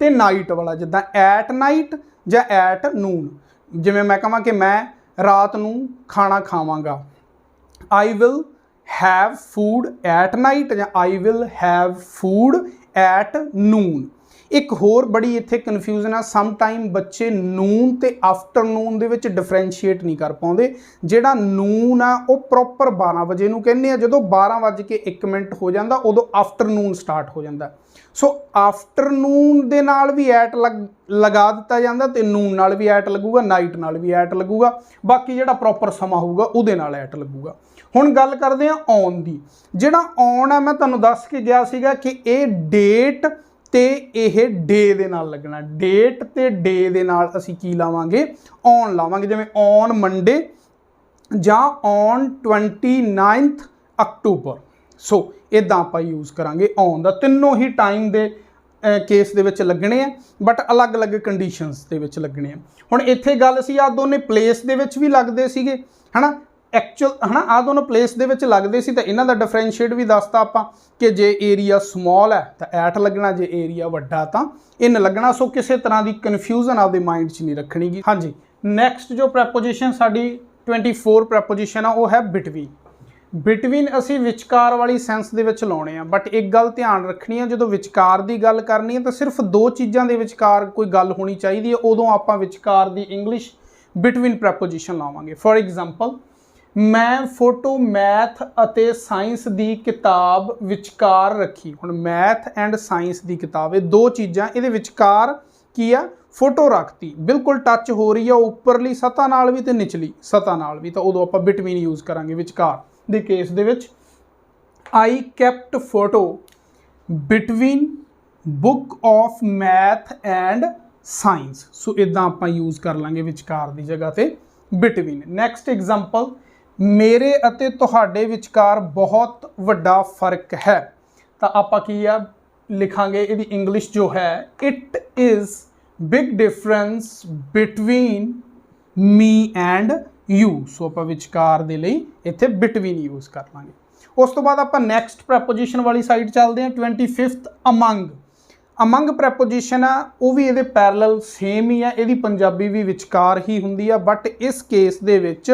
ਤੇ ਨਾਈਟ ਵਾਲਾ, ਜਿੱਦਾਂ ਐਟ ਨਾਈਟ ਜਾਂ ਐਟ ਨੂਨ। ਜਿਵੇਂ ਮੈਂ ਕਹਾਂ ਕਿ ਮੈਂ ਰਾਤ ਨੂੰ ਖਾਣਾ ਖਾਵਾਂਗਾ, I will have food at night ਜਾਂ I will have food at noon. ਇੱਕ ਹੋਰ ਬੜੀ ਇੱਥੇ ਕਨਫਿਊਜ਼ਨ ਆ, ਸਮ ਟਾਈਮ ਬੱਚੇ ਨੂਨ ਤੇ ਆਫਟਰਨੂਨ ਦੇ ਵਿੱਚ ਡਿਫਰੈਂਸ਼ੀਏਟ ਨਹੀਂ ਕਰ ਪਾਉਂਦੇ। ਜਿਹੜਾ ਨੂਨ ਆ ਉਹ ਪ੍ਰੋਪਰ 12 ਵਜੇ ਨੂੰ ਕਹਿੰਦੇ ਆ, ਜਦੋਂ 12:01 ਹੋ ਜਾਂਦਾ ਉਦੋਂ ਆਫਟਰਨੂਨ ਸਟਾਰਟ ਹੋ ਜਾਂਦਾ। ਸੋ ਆਫਟਰਨੂਨ ਦੇ ਨਾਲ ਵੀ ਐਟ ਲਗਾ ਦਿੱਤਾ ਜਾਂਦਾ ਤੇ ਨੂਨ ਨਾਲ ਵੀ ਐਟ ਲੱਗੂਗਾ, ਨਾਈਟ ਨਾਲ ਵੀ ਐਟ ਲੱਗੂਗਾ, ਬਾਕੀ ਜਿਹੜਾ ਪ੍ਰੋਪਰ ਸਮਾਂ ਹੋਊਗਾ ਉਹਦੇ ਨਾਲ ਐਟ ਲੱਗੂਗਾ। ਹੁਣ ਗੱਲ ਕਰਦੇ ਆ ਔਨ ਦੀ। ਜਿਹੜਾ ਔਨ ਆ ਮੈਂ ਤੁਹਾਨੂੰ ਦੱਸ ਕੇ ਗਿਆ ਸੀਗਾ ਕਿ ਇਹ ਡੇਟ ਤੇ ਇਹ ਡੇ ਦੇ ਨਾਲ ਲੱਗਣਾ। ਡੇਟ ਤੇ ਡੇ ਦੇ ਨਾਲ ਅਸੀਂ ਕੀ ਲਾਵਾਂਗੇ? ਔਨ ਲਾਵਾਂਗੇ। ਜਿਵੇਂ ਔਨ ਮੰਡੇ ਜਾਂ ਔਨ 29 ਅਕਤੂਬਰ। ਸੋ ਇਦਾਂ ਆਪਾਂ ਯੂਜ਼ ਕਰਾਂਗੇ ਔਨ ਦਾ। ਤਿੰਨੋਂ ਹੀ ਟਾਈਮ ਦੇ ਕੇਸ ਦੇ ਵਿੱਚ ਲੱਗਣੇ ਆ, ਬਟ ਅਲੱਗ-ਅਲੱਗ ਕੰਡੀਸ਼ਨਸ ਦੇ ਵਿੱਚ ਲੱਗਣੇ ਆ। ਹੁਣ ਇੱਥੇ ਗੱਲ ਸੀ ਆ ਦੋਨੇ ਪਲੇਸ ਦੇ ਵਿੱਚ ਵੀ ਲੱਗਦੇ ਸੀਗੇ, ਹਨਾ, ਐਕਚੁਅਲ, ਹਨਾ, ਆ ਦੋਨੋਂ ਪਲੇਸ ਦੇ ਵਿੱਚ ਲੱਗਦੇ ਸੀ ਤਾਂ ਇਹਨਾਂ ਦਾ ਡਿਫਰੈਂਸ਼ੀਏਟ ਵੀ ਦੱਸਤਾ ਆਪਾਂ ਕਿ ਜੇ ਏਰੀਆ ਸਮੌਲ ਹੈ ਤਾਂ ਐਟ ਲੱਗਣਾ, ਜੇ ਏਰੀਆ ਵੱਡਾ ਤਾਂ ਇਨ ਲੱਗਣਾ। ਸੋ ਕਿਸੇ ਤਰ੍ਹਾਂ ਦੀ ਕਨਫਿਊਜ਼ਨ ਆਪਦੇ ਮਾਈਂਡ 'ਚ ਨਹੀਂ ਰੱਖਣੀ ਗੀ। ਹਾਂਜੀ, ਨੈਕਸਟ ਜੋ ਪ੍ਰੈਪੋਜੀਸ਼ਨ ਸਾਡੀ 24 ਪ੍ਰੈਪੋਜੀਸ਼ਨ ਆ ਉਹ ਹੈ ਬਿਟਵੀਨ। ਬਿਟਵੀਨ ਅਸੀਂ ਵਿਚਕਾਰ ਵਾਲੀ ਸੈਂਸ ਦੇ ਵਿੱਚ ਲਾਉਣੇ ਆ, ਬਟ ਇੱਕ ਗੱਲ ਧਿਆਨ ਰੱਖਣੀ ਆ, ਜਦੋਂ ਵਿਚਕਾਰ ਦੀ ਗੱਲ ਕਰਨੀ ਹੈ ਤਾਂ ਸਿਰਫ ਦੋ ਚੀਜ਼ਾਂ ਦੇ ਵਿਚਕਾਰ ਕੋਈ ਗੱਲ ਹੋਣੀ ਚਾਹੀਦੀ ਹੈ, ਉਦੋਂ ਆਪਾਂ ਵਿਚਕਾਰ ਦੀ ਇੰਗਲਿਸ਼ ਬਿਟਵੀਨ ਪ੍ਰੈਪੋਜੀਸ਼ਨ ਲਾਵਾਂਗੇ। ਫॉर ਐਗਜ਼ਾਮਪਲ, ਮੈਂ ਫੋਟੋ ਮੈਥ ਅਤੇ ਸਾਇੰਸ ਦੀ ਕਿਤਾਬ ਵਿਚਕਾਰ ਰੱਖੀ। ਹੁਣ ਮੈਥ ਐਂਡ ਸਾਇੰਸ ਦੀ ਕਿਤਾਬ, ਇਹ ਦੋ ਚੀਜ਼ਾਂ, ਇਹਦੇ ਵਿਚਕਾਰ ਕੀ ਆ? ਫੋਟੋ ਰੱਖਤੀ, ਬਿਲਕੁਲ ਟੱਚ ਹੋ ਰਹੀ ਆ ਉੱਪਰਲੀ ਸਤ੍ਹਾ ਨਾਲ ਵੀ ਤੇ ਨਿਚਲੀ ਸਤ੍ਹਾ ਨਾਲ ਵੀ, ਤਾਂ ਉਦੋਂ ਆਪਾਂ ਬਿਟਵੀਨ ਯੂਜ਼ ਕਰਾਂਗੇ ਵਿਚਕਾਰ ਦੇ ਕੇਸ ਦੇ ਵਿੱਚ। I kept photo between book of math and science. So ਇਦਾਂ ਆਪਾਂ ਯੂਜ਼ ਕਰ ਲਾਂਗੇ ਵਿਚਕਾਰ ਦੀ ਜਗ੍ਹਾ ਤੇ ਬਿਟਵੀਨ। ਨੈਕਸਟ ਐਗਜ਼ਾਮਪਲ, ਮੇਰੇ ਅਤੇ ਤੁਹਾਡੇ ਵਿਚਕਾਰ ਬਹੁਤ ਵੱਡਾ ਫਰਕ ਹੈ, ਤਾਂ ਆਪਾਂ ਕੀ ਆ ਲਿਖਾਂਗੇ ਇਹਦੀ ਇੰਗਲਿਸ਼ ਜੋ ਹੈ, it is big difference between me and you. So ਆਪਾਂ ਵਿਚਕਾਰ ਦੇ ਲਈ ਇੱਥੇ ਬਿਟਵੀਨ ਯੂਜ਼ ਕਰ ਲਾਂਗੇ। ਉਸ ਤੋਂ ਬਾਅਦ ਆਪਾਂ ਨੈਕਸਟ ਪ੍ਰੈਪੋਜੀਸ਼ਨ ਵਾਲੀ ਸਾਈਡ ਚੱਲਦੇ ਹਾਂ। 25th among. ਅਮੰਗ ਪ੍ਰੈਪੋਜੀਸ਼ਨ ਆ ਉਹ ਵੀ ਇਹਦੇ ਪੈਰਲਲ ਸੇਮ ਹੀ ਆ, ਇਹਦੀ ਪੰਜਾਬੀ ਵੀ ਵਿਚਕਾਰ ਹੀ ਹੁੰਦੀ ਆ, ਬਟ ਇਸ ਕੇਸ ਦੇ ਵਿੱਚ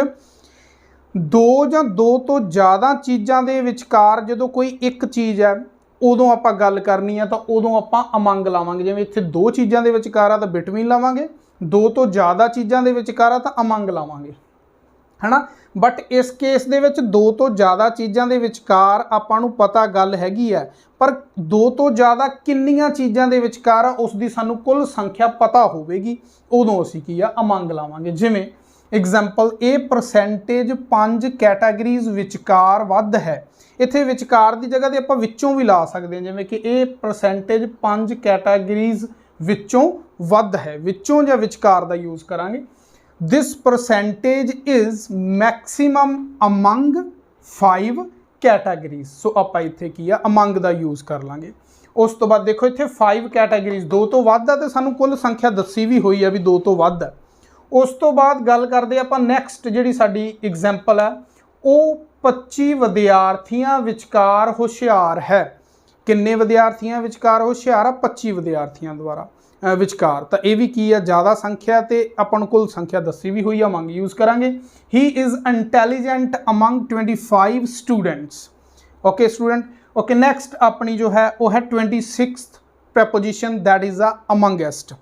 ਦੋ ਜਾਂ ਦੋ ਤੋਂ ਜ਼ਿਆਦਾ ਚੀਜ਼ਾਂ ਦੇ ਵਿਚਕਾਰ ਜਦੋਂ ਕੋਈ ਇੱਕ ਚੀਜ਼ ਹੈ ਉਦੋਂ ਆਪਾਂ ਗੱਲ ਕਰਨੀ ਆ ਤਾਂ ਉਦੋਂ ਆਪਾਂ ਅਮੰਗ ਲਾਵਾਂਗੇ। ਜਿਵੇਂ ਇੱਥੇ ਦੋ ਚੀਜ਼ਾਂ ਦੇ ਵਿਚਕਾਰ ਆ ਤਾਂ ਬਿਟਵੀਨ ਲਾਵਾਂਗੇ, ਦੋ ਤੋਂ ਜ਼ਿਆਦਾ ਚੀਜ਼ਾਂ ਦੇ ਵਿਚਕਾਰ ਆ ਤਾਂ ਅਮੰਗ ਲਾਵਾਂਗੇ, ਹਨਾ। ਬਟ ਇਸ ਕੇਸ ਦੇ ਵਿੱਚ ਦੋ ਤੋਂ ਜ਼ਿਆਦਾ ਚੀਜ਼ਾਂ ਦੇ ਵਿਚਕਾਰ ਆਪਾਂ ਨੂੰ ਪਤਾ ਗੱਲ ਹੈਗੀ ਹੈ, ਪਰ ਦੋ ਤੋਂ ਜ਼ਿਆਦਾ ਕਿੰਨੀਆਂ ਚੀਜ਼ਾਂ ਦੇ ਵਿਚਕਾਰ ਆ ਉਸ ਦੀ ਸਾਨੂੰ ਕੁੱਲ ਸੰਖਿਆ ਪਤਾ ਹੋਵੇਗੀ, ਉਦੋਂ ਅਸੀਂ ਕੀ ਆ ਅਮੰਗ ਲਾਵਾਂਗੇ। ਜਿਵੇਂ ਐਗਜ਼ਾਮਪਲ, ਇਹ ਪਰਸੈਂਟੇਜ 5 ਕੈਟਾਗਰੀਜ਼ ਵਿਚਕਾਰ ਵੱਧ ਹੈ। ਇੱਥੇ ਵਿਚਕਾਰ ਦੀ ਜਗ੍ਹਾ ਤੇ ਆਪਾਂ ਵਿੱਚੋਂ ਵੀ ਲਾ ਸਕਦੇ ਹਾਂ, ਜਿਵੇਂ ਕਿ ਇਹ ਪਰਸੈਂਟੇਜ 5 ਕੈਟਾਗਰੀਜ਼ ਵਿੱਚੋਂ ਵੱਧ ਹੈ, ਵਿੱਚੋਂ ਜਾਂ ਵਿਚਕਾਰ ਦਾ ਯੂਜ਼ ਕਰਾਂਗੇ। This percentage is maximum among 5 categories. So ਆਪਾਂ ਇੱਥੇ ਕੀ ਆ ਅਮੰਗ ਦਾ ਯੂਜ਼ ਕਰ ਲਾਂਗੇ। ਉਸ ਤੋਂ ਬਾਅਦ ਦੇਖੋ ਇੱਥੇ 5 ਕੈਟਾਗਰੀਜ਼, ਦੋ ਤੋਂ ਵੱਧ ਆ ਤੇ ਸਾਨੂੰ ਕੁੱਲ ਸੰਖਿਆ ਦੱਸੀ ਵੀ ਹੋਈ ਆ ਵੀ ਦੋ ਤੋਂ ਵੱਧ ਹੈ। ਉਸ ਤੋਂ ਬਾਅਦ ਗੱਲ ਕਰਦੇ ਆਪਾਂ ਨੈਕਸਟ ਜਿਹੜੀ ਸਾਡੀ ਐਗਜ਼ਾਮਪਲ ਹੈ, ਉਹ 25 ਵਿਦਿਆਰਥੀਆਂ ਵਿਚਕਾਰ ਹੁਸ਼ਿਆਰ ਹੈ। ਕਿੰਨੇ ਵਿਦਿਆਰਥੀਆਂ ਵਿਚਕਾਰ ਹੁਸ਼ਿਆਰ ਆ? 25 ਵਿਦਿਆਰਥੀਆਂ ਦੁਆਰਾ ਵਿਚਕਾਰ। ਤਾਂ ਇਹ ਵੀ ਕੀ ਆ ਜ਼ਿਆਦਾ ਸੰਖਿਆ ਤੇ ਆਪਾਂ ਨੂੰ ਕੁੱਲ ਸੰਖਿਆ ਦੱਸੀ ਵੀ ਹੋਈ ਆ, ਅਮੰਗ ਯੂਜ਼ ਕਰਾਂਗੇ। He is intelligent among 25 students. Okay student. Okay, next ਆਪਣੀ ਜੋ ਹੈ ਉਹ ਹੈ 26th preposition, that is a amongst.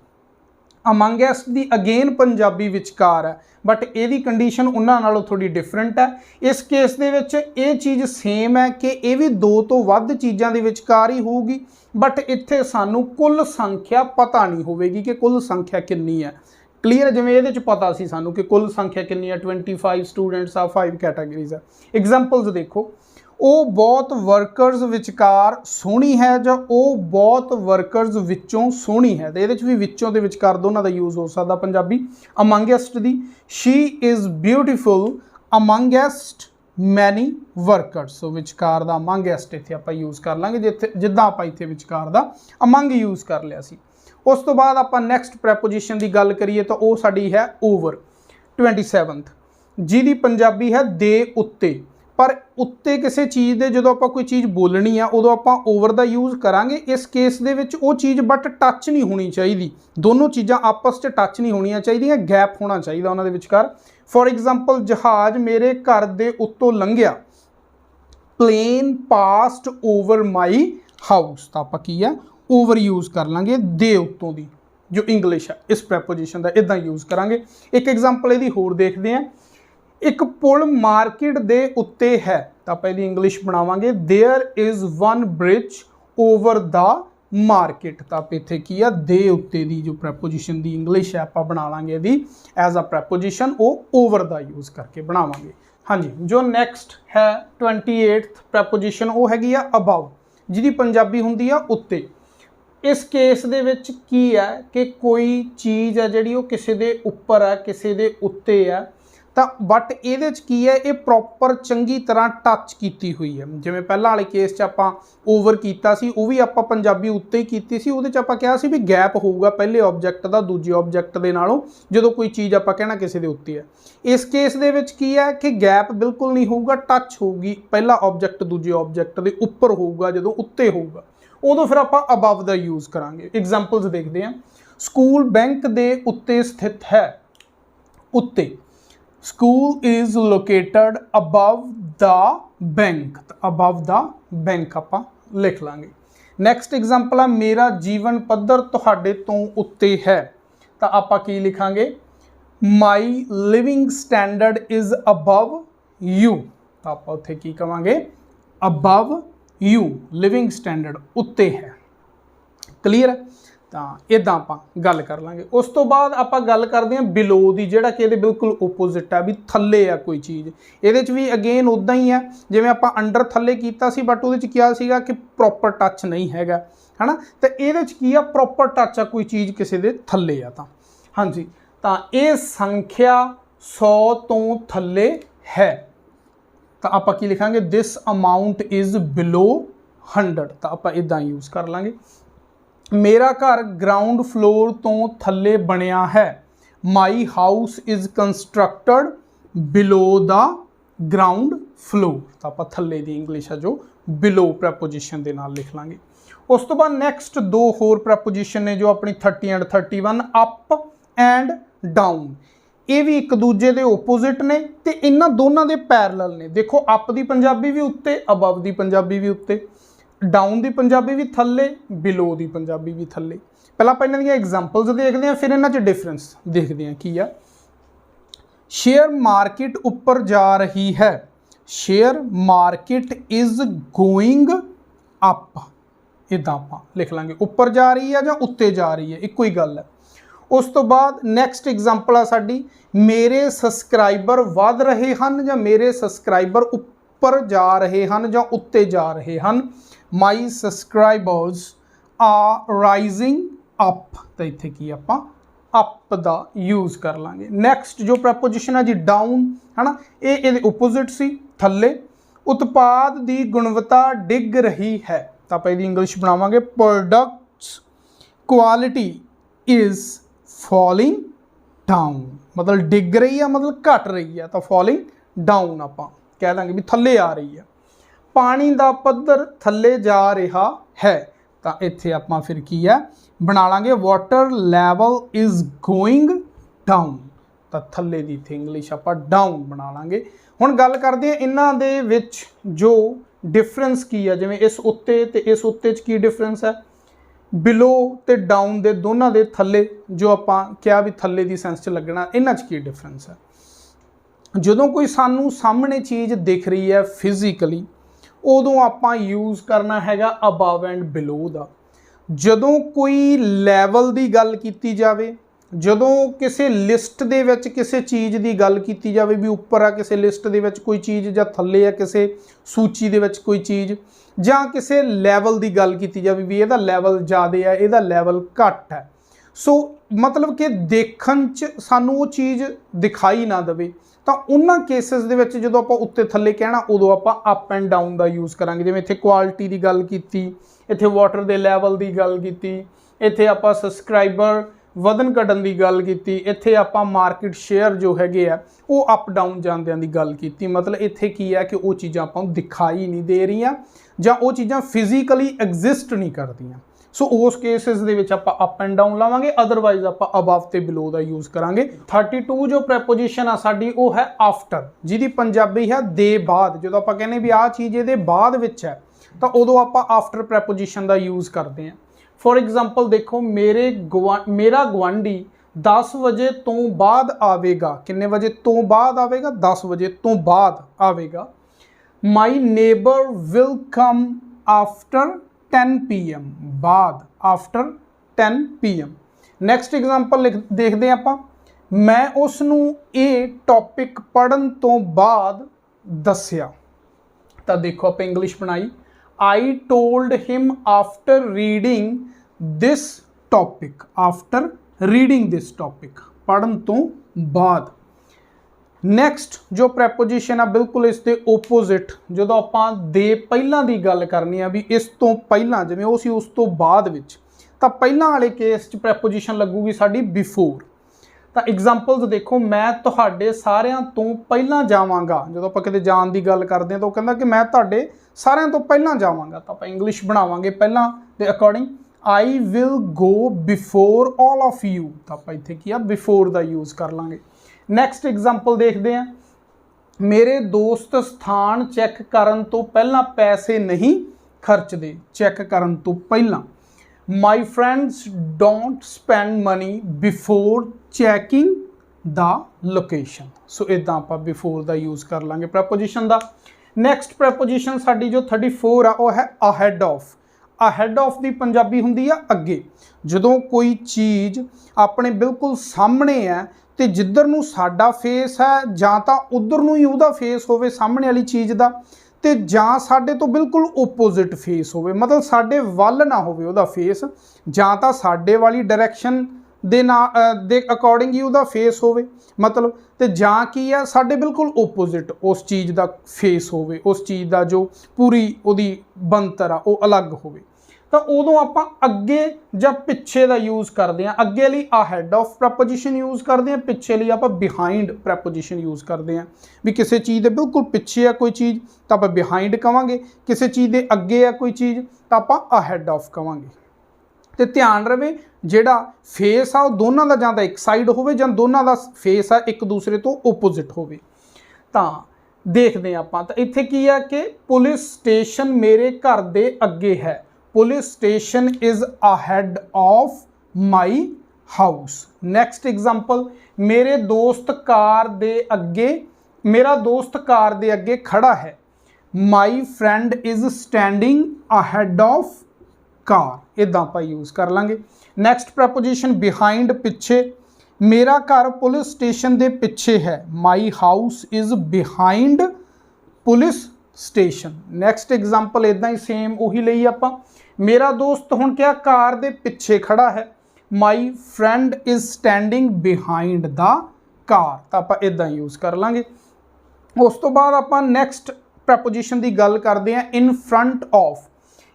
Amongst ਦੀ ਅਗੇਨ ਪੰਜਾਬੀ ਵਿਚਕਾਰ ਹੈ, ਬਟ ਇਹਦੀ ਕੰਡੀਸ਼ਨ ਉਹਨਾਂ ਨਾਲੋਂ ਥੋੜੀ ਡਿਫਰੈਂਟ ਹੈ। ਇਸ ਕੇਸ ਦੇ ਵਿੱਚ ਇਹ ਚੀਜ਼ ਸੇਮ ਹੈ ਕਿ ਇਹ ਵੀ ਦੋ ਤੋਂ ਵੱਧ ਚੀਜ਼ਾਂ ਦੇ ਵਿਚਕਾਰ ਹੀ ਹੋਊਗੀ, ਬਟ ਇੱਥੇ ਸਾਨੂੰ ਕੁੱਲ ਸੰਖਿਆ ਪਤਾ ਨਹੀਂ ਹੋਵੇਗੀ ਕਿ ਕੁੱਲ ਸੰਖਿਆ ਕਿੰਨੀ ਹੈ। क्लीयर, जिवें इहदे च पता सी सानू कि कुल संख्या कितनी है 25 स्टूडेंट्स आ 5 कैटागरीज है। एग्जाम्पल्स देखो, ਉਹ ਬਹੁਤ ਵਰਕਰਸ ਵਿਚਕਾਰ ਸੋਹਣੀ ਹੈ ਜਾਂ ਉਹ ਬਹੁਤ ਵਰਕਰਸ ਵਿੱਚੋਂ ਸੋਹਣੀ ਹੈ, ਤੇ ਇਹਦੇ 'ਚ ਵੀ ਵਿੱਚੋਂ ਦੇ ਵਿਚਕਾਰ ਦੋਨਾਂ ਦਾ ਯੂਜ਼ ਹੋ ਸਕਦਾ ਪੰਜਾਬੀ। ਅਮੰਗੈਸਟ ਦੀ ਸ਼ੀ ਇਜ਼ ਬਿਊਟੀਫੁਲ ਅਮੰਗੈਸਟ ਮੈਨੀ ਵਰਕਰਸ, ਸੋ ਵਿਚਕਾਰ ਦਾ ਅਮੰਗੈਸਟ ਇੱਥੇ ਆਪਾਂ ਯੂਜ਼ ਕਰ ਲਾਂਗੇ, ਜਿੱਥੇ ਜਿੱਦਾਂ ਆਪਾਂ ਇੱਥੇ ਵਿਚਕਾਰ ਦਾ ਅਮੰਗ ਯੂਜ਼ ਕਰ ਲਿਆ ਸੀ। ਉਸ ਤੋਂ ਬਾਅਦ ਆਪਾਂ ਨੈਕਸਟ ਪ੍ਰੈਪੋਜੀਸ਼ਨ ਦੀ ਗੱਲ ਕਰੀਏ ਤਾਂ ਉਹ ਸਾਡੀ ਹੈ ਓਵਰ 27th, ਜਿਹਦੀ ਪੰਜਾਬੀ ਹੈ ਦੇ ਉੱਤੇ। पर उत्ते किसी चीज़ के जो आप कोई चीज़ बोलनी है उदों आप ओवर का यूज़ करांगे। इस केस दे विच वो चीज़ बट टच नहीं होनी चाहिए, दोनों चीज़ां आपस च टच नहीं होनी चाहिए, गैप होना चाहिए उन्होंने विचकार। फॉर एग्जाम्पल, जहाज़ मेरे घर के उत्तों लंघिया, plane past over my house, तो आप की है ओवर यूज़ कर लांगे दे उत्तों की जो इंग्लिश है इस प्रैपोजिशन का इदां यूज़ करांगे। एक एग्जाम्पल इहदी होर देखते हैं, एक पुल मार्केट दे उत्ते है, तो आप इहदी इंग्लिश बनावांगे there is one bridge over the market, तो आप इत्थे की है दे उत्ते दी जो प्रैपोजिशन दी इंग्लिश है आप बना लांगे इहदी एज अ प्रैपोजिशन वो ओवर दा यूज़ करके बनावांगे। हाँ जी, जो नैक्सट है 28th प्रैपोजिशन वो हैगी आ अबव, जिहदी पंजाबी हुंदी आ उत्ते। इस केस दे विच की है कि कोई चीज़ है जिहड़ी वो किसी दे उपर है किसी दे उत्ते है, तो बट ये की है ये प्रॉपर चंगी तरह टच की हुई है। जिवें पहला वाले केस च आपां ओवर कीता सी, वो भी आपां पंजाबी उत्ते ही कीती सी, उहदे च आपां कहा सी भी गैप होऊगा पहले ऑब्जैक्ट का दूजे ऑब्जैक्ट दे नालों जदों कोई चीज़ आपां कहना किसी दे उत्ते है। इस केस दे विच की है कि गैप बिल्कुल नहीं होऊगा, टच होगी पहला ऑब्जैक्ट दूजे ऑब्जैक्ट दे उपर होऊगा, जदों उत्ते होऊगा उदों फिर आपां अबव दा यूज़ करांगे। एग्जाम्पल्स देखते हैं, स्कूल बैंक दे उत्ते स्थित है, उत्ते school is located above the bank, above the bank आप लिख लांगे। नैक्सट एग्जाम्पल है मेरा जीवन पद्धर तुहाडे तो उत्ते है, तो आप की लिखांगे my living standard is above you, तो आप उत्थे की कहांगे अबव यू, लिविंग स्टैंडर्ड उत्ते है। क्लीयर है, तो इदां आपां गल कर लांगे। उस तो बाद आपां गल करते हैं बिलो की, जिहड़ा कि इहदे बिल्कुल ओपोजिट है, भी थल्ले है कोई चीज़। इहदे च भी अगेन उदां ही है जिवें आपां अंडर थल्ले कीता सी, बट उहदे च क्या सीगा कि प्रॉपर टच नहीं हैगा, है ना। तो इहदे च की आ प्रॉपर टच आ कोई चीज़ किसी दे थल्ले आ। तां हाँ जी, तो ये संख्या 100 तो थल्ले है, तो आप की लिखांगे दिस अमाउंट इज़ बिलो 100, तो आप इदां यूज़ कर लांगे। मेरा घर ग्राउंड फ्लोर तो थल्ले बनिया है, my house is constructed below the ground floor, तो आप थल्ले दी इंग्लिश है जो बिलो प्रैपोजिशन के नाल लिख लांगे। उस तो बाद नैक्सट दो होर प्रैपोजिशन ने जो अपनी 30 एंड 31, अप एंड डाउन, ये भी एक दूजे के ओपोजिट ने ते इन्हां दोनों के पैरल ने। देखो अप की पंजाबी भी उत्ते, अबव की पंजाबी भी उत्ते, डाउन की पंजाबी भी थल्ले, बिलो की पंजाबी भी थल्ले। पहला आप इन्हां दी एग्जाम्पल्स देखते हैं, फिर इन्हां च डिफरेंस देखते हैं की है। शेयर मार्केट उपर जा रही है, share market is going up, इदां आपां लिख लांगे उपर जा रही है जां उत्ते जा रही है, इक्को ही गल है। उस तो बाद नैक्सट एग्जाम्पल आ साडी मेरे सबसक्राइबर वध रहे हैं जां मेरे सबसक्राइबर उपर जा रहे हैं जां उत्ते जा रहे हैं, माई सबसक्राइबर्स आर राइजिंग अप, तो इत्थे की आपां अप दा यूज़ कर लांगे। नैक्सट जो प्रैपोजिशन है जी डाउन, है ना, ये ओपोजिट सी थल्ले। उत्पाद की गुणवत्ता डिग रही है, तो आप इहदी इंग्लिश बनावांगे products quality is falling down, मतलब डिग रही है मतलब घट रही है, तो फॉलिंग डाउन आप कह देंगे भी थल्ले आ रही है। पानी का पद्धर थल्ले जा रहा है, तो इत्थे आपां फिर की है बना लांगे water level is going down, तो थल्ले दी इत्थे इंग्लिश आपां डाउन बना लांगे। हुण गल करदे हां इन्हां दे विच जो डिफरेंस की है, जिवें इस उत्ते ते इस उत्ते च की डिफरेंस है, बिलो ते डाउन दे दोनों दे थल्ले जो आपां क्या भी थल्ले दी सेंस च लगना, इन्हां च की डिफरेंस है। जदों कोई सानू सामने चीज़ दिख रही है फिजिकली, उदों आपां यूज़ करना हैगा अबव एंड बिलो दा। जदों कोई लैवल की गल कीती जावे ਜਦੋਂ ਕਿਸੇ ਲਿਸਟ ਦੇ ਵਿੱਚ ਕਿਸੇ ਚੀਜ਼ ਦੀ ਗੱਲ ਕੀਤੀ ਜਾਵੇ ਵੀ ਉੱਪਰ ਆ ਕਿਸੇ ਲਿਸਟ ਦੇ ਵਿੱਚ ਕੋਈ ਚੀਜ਼ ਜਾਂ ਥੱਲੇ ਆ ਕਿਸੇ ਸੂਚੀ ਦੇ ਵਿੱਚ ਕੋਈ ਚੀਜ਼, ਜਾਂ ਕਿਸੇ ਲੈਵਲ ਦੀ ਗੱਲ ਕੀਤੀ ਜਾਵੇ ਵੀ ਇਹਦਾ ਲੈਵਲ ਜ਼ਿਆਦਾ ਹੈ ਇਹਦਾ ਲੈਵਲ ਘੱਟ ਹੈ, ਸੋ मतलब कि देखण च सानू वो चीज़ दिखाई ना देवे, तो उन्हां केसिस दे विच जदों आपां उत्ते थल्ले कहना उदों आपां अप एंड डाउन का यूज़ करांगे। जिवें इत्थे क्वालिटी की गल कीती, इत्थे वाटर के लैवल की गल कीती, इत्थे आपां सबसक्राइबर वधन घटन की गल कीती, इत्थे आपां मार्केट शेयर जो हैगे आ वो अप डाउन जांदियां दी गल कीती। मतलब इत्थे की है कि वो चीज़ां आपां दिखाई नहीं दे रहीआं जां वो चीज़ां फिजिकली एग्जिस्ट नहीं करदियां। सो उस केसिस दे विच आपां अप एंड डाउन लावांगे, अदरवाइज आपां अबव ते बिलो दा यूज़ करांगे। 32 जो प्रैपोजिशन आ साडी वो है आफ्टर, जिहदी पंजाबी है दे बाद। जदों आपां कहने भी आ चीज़ इहदे बाद विच है तो उदों आपां आफ्टर प्रैपोजिशन दा यूज़ करते हैं। फॉर एग्जाम्पल देखो, मेरा गवांढी 10 बजे तो बाद आवेगा। किन्ने बजे तो बाद आवेगा? 10 बजे तो बाद आवेगा। My neighbour will come after 10 PM, बाद आफ्टर 10 PM। नैक्सट एग्जाम्पल देखते हैं आप, मैं उसनू ये टॉपिक पढ़न तो बाद दस्या। तो देखो आप इंग्लिश बनाई, I told him after reading this topic, after reading this topic, पढ़न तो बाद। नैक्सट जो प्रैपोजिशन आ बिल्कुल इसके ओपोजिट, जो आपां दे पहलां दी गल करनी आ भी इस तो पहलां, जिवें वो सी उस तो बाद विच, तां पहलां वाले केस च प्रैपोजिशन लगूगी साडी बिफोर। तां एग्जाम्पल्स देखो, मैं तुहाडे सारिਆਂ तो पहलां जावांगा। जो आपां किते जाण दी गल करदे हां तां कहंदा कि मैं तुहाडे सारिਆਂ तो पहलां जावांगा, तां आपां इंग्लिश बनावांगे पहलां दे according, I will go before all of you. तां आपां इत्थे की आ बिफोर दा यूज़ कर लांगे। नैक्सट एग्जाम्पल देखते हैं, मेरे दोस्त स्थान चैक करन तो पहला पैसे नहीं खर्चते, चैक करन तो पहला। My friends don't spend money before checking the location. So इदा आप बिफोर का यूज़ कर लांगे प्रैपोजिशन का। नैक्सट प्रैपोजिशन साडी जो 34 आ वो है अहेड ऑफ। अहेड ऑफ की पंजाबी हुंदी आ अगे। जदों कोई चीज़ अपने बिल्कुल सामने है तो जिधर नूं साडा फेस है जां तां उधर नूं ही उहदा फेस होवे सामने वाली चीज़ दा, ते जां साडे तो बिल्कुल ओपोजिट फेस होवे, मतलब साडे वल ना होवे उहदा फेस, जां तां साडे वाली डायरैक्शन दे अकॉर्डिंग ही उहदा फेस होवे, मतलब ते जां की है साडे बिल्कुल ओपोजिट उस चीज़ दा फेस होवे, उस चीज़ दा जो पूरी उहदी बनतर आ वो अलग होवे। तो उदों आपां अगे जां पिछे का यूज़ करते हैं। अगे लई अहेड ऑफ प्रैपोजिशन यूज़ करते हैं, पिछे लई आपां बिहाइंड प्रैपोजिशन यूज़ करते हैं। भी किसी चीज़ के बिल्कुल पिछे है कोई चीज़ तो आपां बिहाइंड कहांगे, किसी चीज़ के अगे है कोई चीज़ तो आपां अहेड ऑफ कहांगे। तो ध्यान रहे जिहड़ा फेस आ दोनों का जां तां एक साइड होवे जां दोनों का फेस आ एक दूसरे तो ओपोजिट होवे। तां देखते हैं आपां, तो इत्थे की है कि पुलिस स्टेशन मेरे घर दे अगे है। Police station is ahead of my house. Next example, मेरे दोस्त कार दे अगे, मेरा दोस्त कार दे अगे खड़ा है। My friend is standing ahead of car. इदां आपां यूज़ कर लांगे। नैक्सट प्रैपोजिशन बिहाइंड पिछे, मेरा घर पुलिस स्टेशन दे पिछे है। My house is behind police station. Next example इदां ही सेम उही लई आपां, मेरा दोस्त हुण क्या कार दे पिछे खड़ा है। My friend is standing behind the car. तो आप इदां यूज़ कर लांगे। उस तो बाद आप नैक्सट प्रैपोजिशन की गल करते हैं इन front of.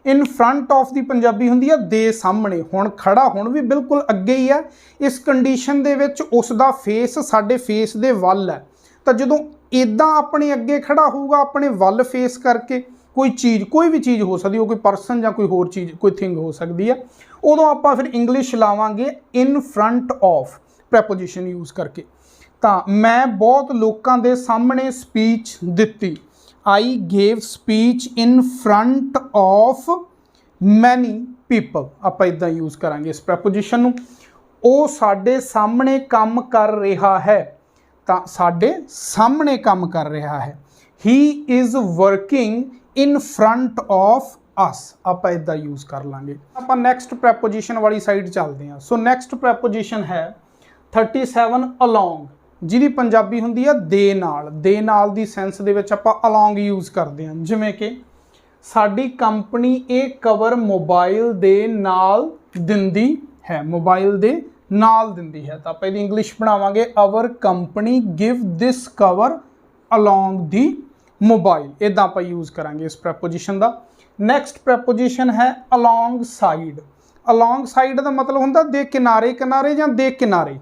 In front of की पंजाबी हुंदी है दे सामने। हुण खड़ा हुण भी बिल्कुल अगे ही है। इस कंडीशन दे विच उसका फेस साडे फेस दे वल है। तो जदों इदां अपने अगे खड़ा होगा अपने वल फेस करके, कोई चीज़ कोई भी चीज़ हो सकती है, कोई परसन या कोई होर चीज़ कोई थिंग हो सकती है, उदों आप फिर इंग्लिश लावांगे in front of preposition use करके। तो मैं बहुत लोगों के सामने स्पीच दिती। I gave speech in front of many people. आप इदां यूज़ करांगे इस प्रैपोजिशन नूं। वो साडे सामने काम कर रहा है। तो साडे सामने काम कर रहा है। He is working in front of us. आप इदा यूज़ कर लांगे। आप नैक्सट प्रैपोजिशन वाली साइड चलते हैं। सो नैक्सट प्रैपोजिशन है 37 along, ਜਿਹਦੀ ਪੰਜਾਬੀ ਹੁੰਦੀ ਆ ਦੇ ਨਾਲ ਦੀ ਸੈਂਸ ਦੇ ਵਿੱਚ ਆਪਾਂ along ਯੂਜ਼ ਕਰਦੇ ਹਾਂ। ਜਿਵੇਂ ਕਿ ਸਾਡੀ ਕੰਪਨੀ ਇਹ ਕਵਰ ਮੋਬਾਈਲ ਦੇ ਨਾਲ ਦਿੰਦੀ ਹੈ, ਮੋਬਾਈਲ ਦੇ ਨਾਲ ਦਿੰਦੀ ਹੈ, ਤਾਂ ਆਪਾਂ ਇਹਦੀ ਇੰਗਲਿਸ਼ ਬਣਾਵਾਂਗੇ ਆਵਰ ਕੰਪਨੀ ਗਿਵ ਦਿਸ ਕਵਰ along ਦੀ ਮੋਬਾਈਲ। ਇਦਾਂ ਆਪਾਂ ਯੂਜ਼ ਕਰਾਂਗੇ ਇਸ ਪ੍ਰੈਪੋਜੀਸ਼ਨ ਦਾ। ਨੈਕਸਟ ਪ੍ਰੈਪੋਜੀਸ਼ਨ ਹੈ along ਸਾਈਡ। along ਸਾਈਡ ਦਾ ਮਤਲਬ ਹੁੰਦਾ ਦੇ ਕਿਨਾਰੇ ਕਿਨਾਰੇ ਜਾਂ ਦੇ ਕਿਨਾਰੇ,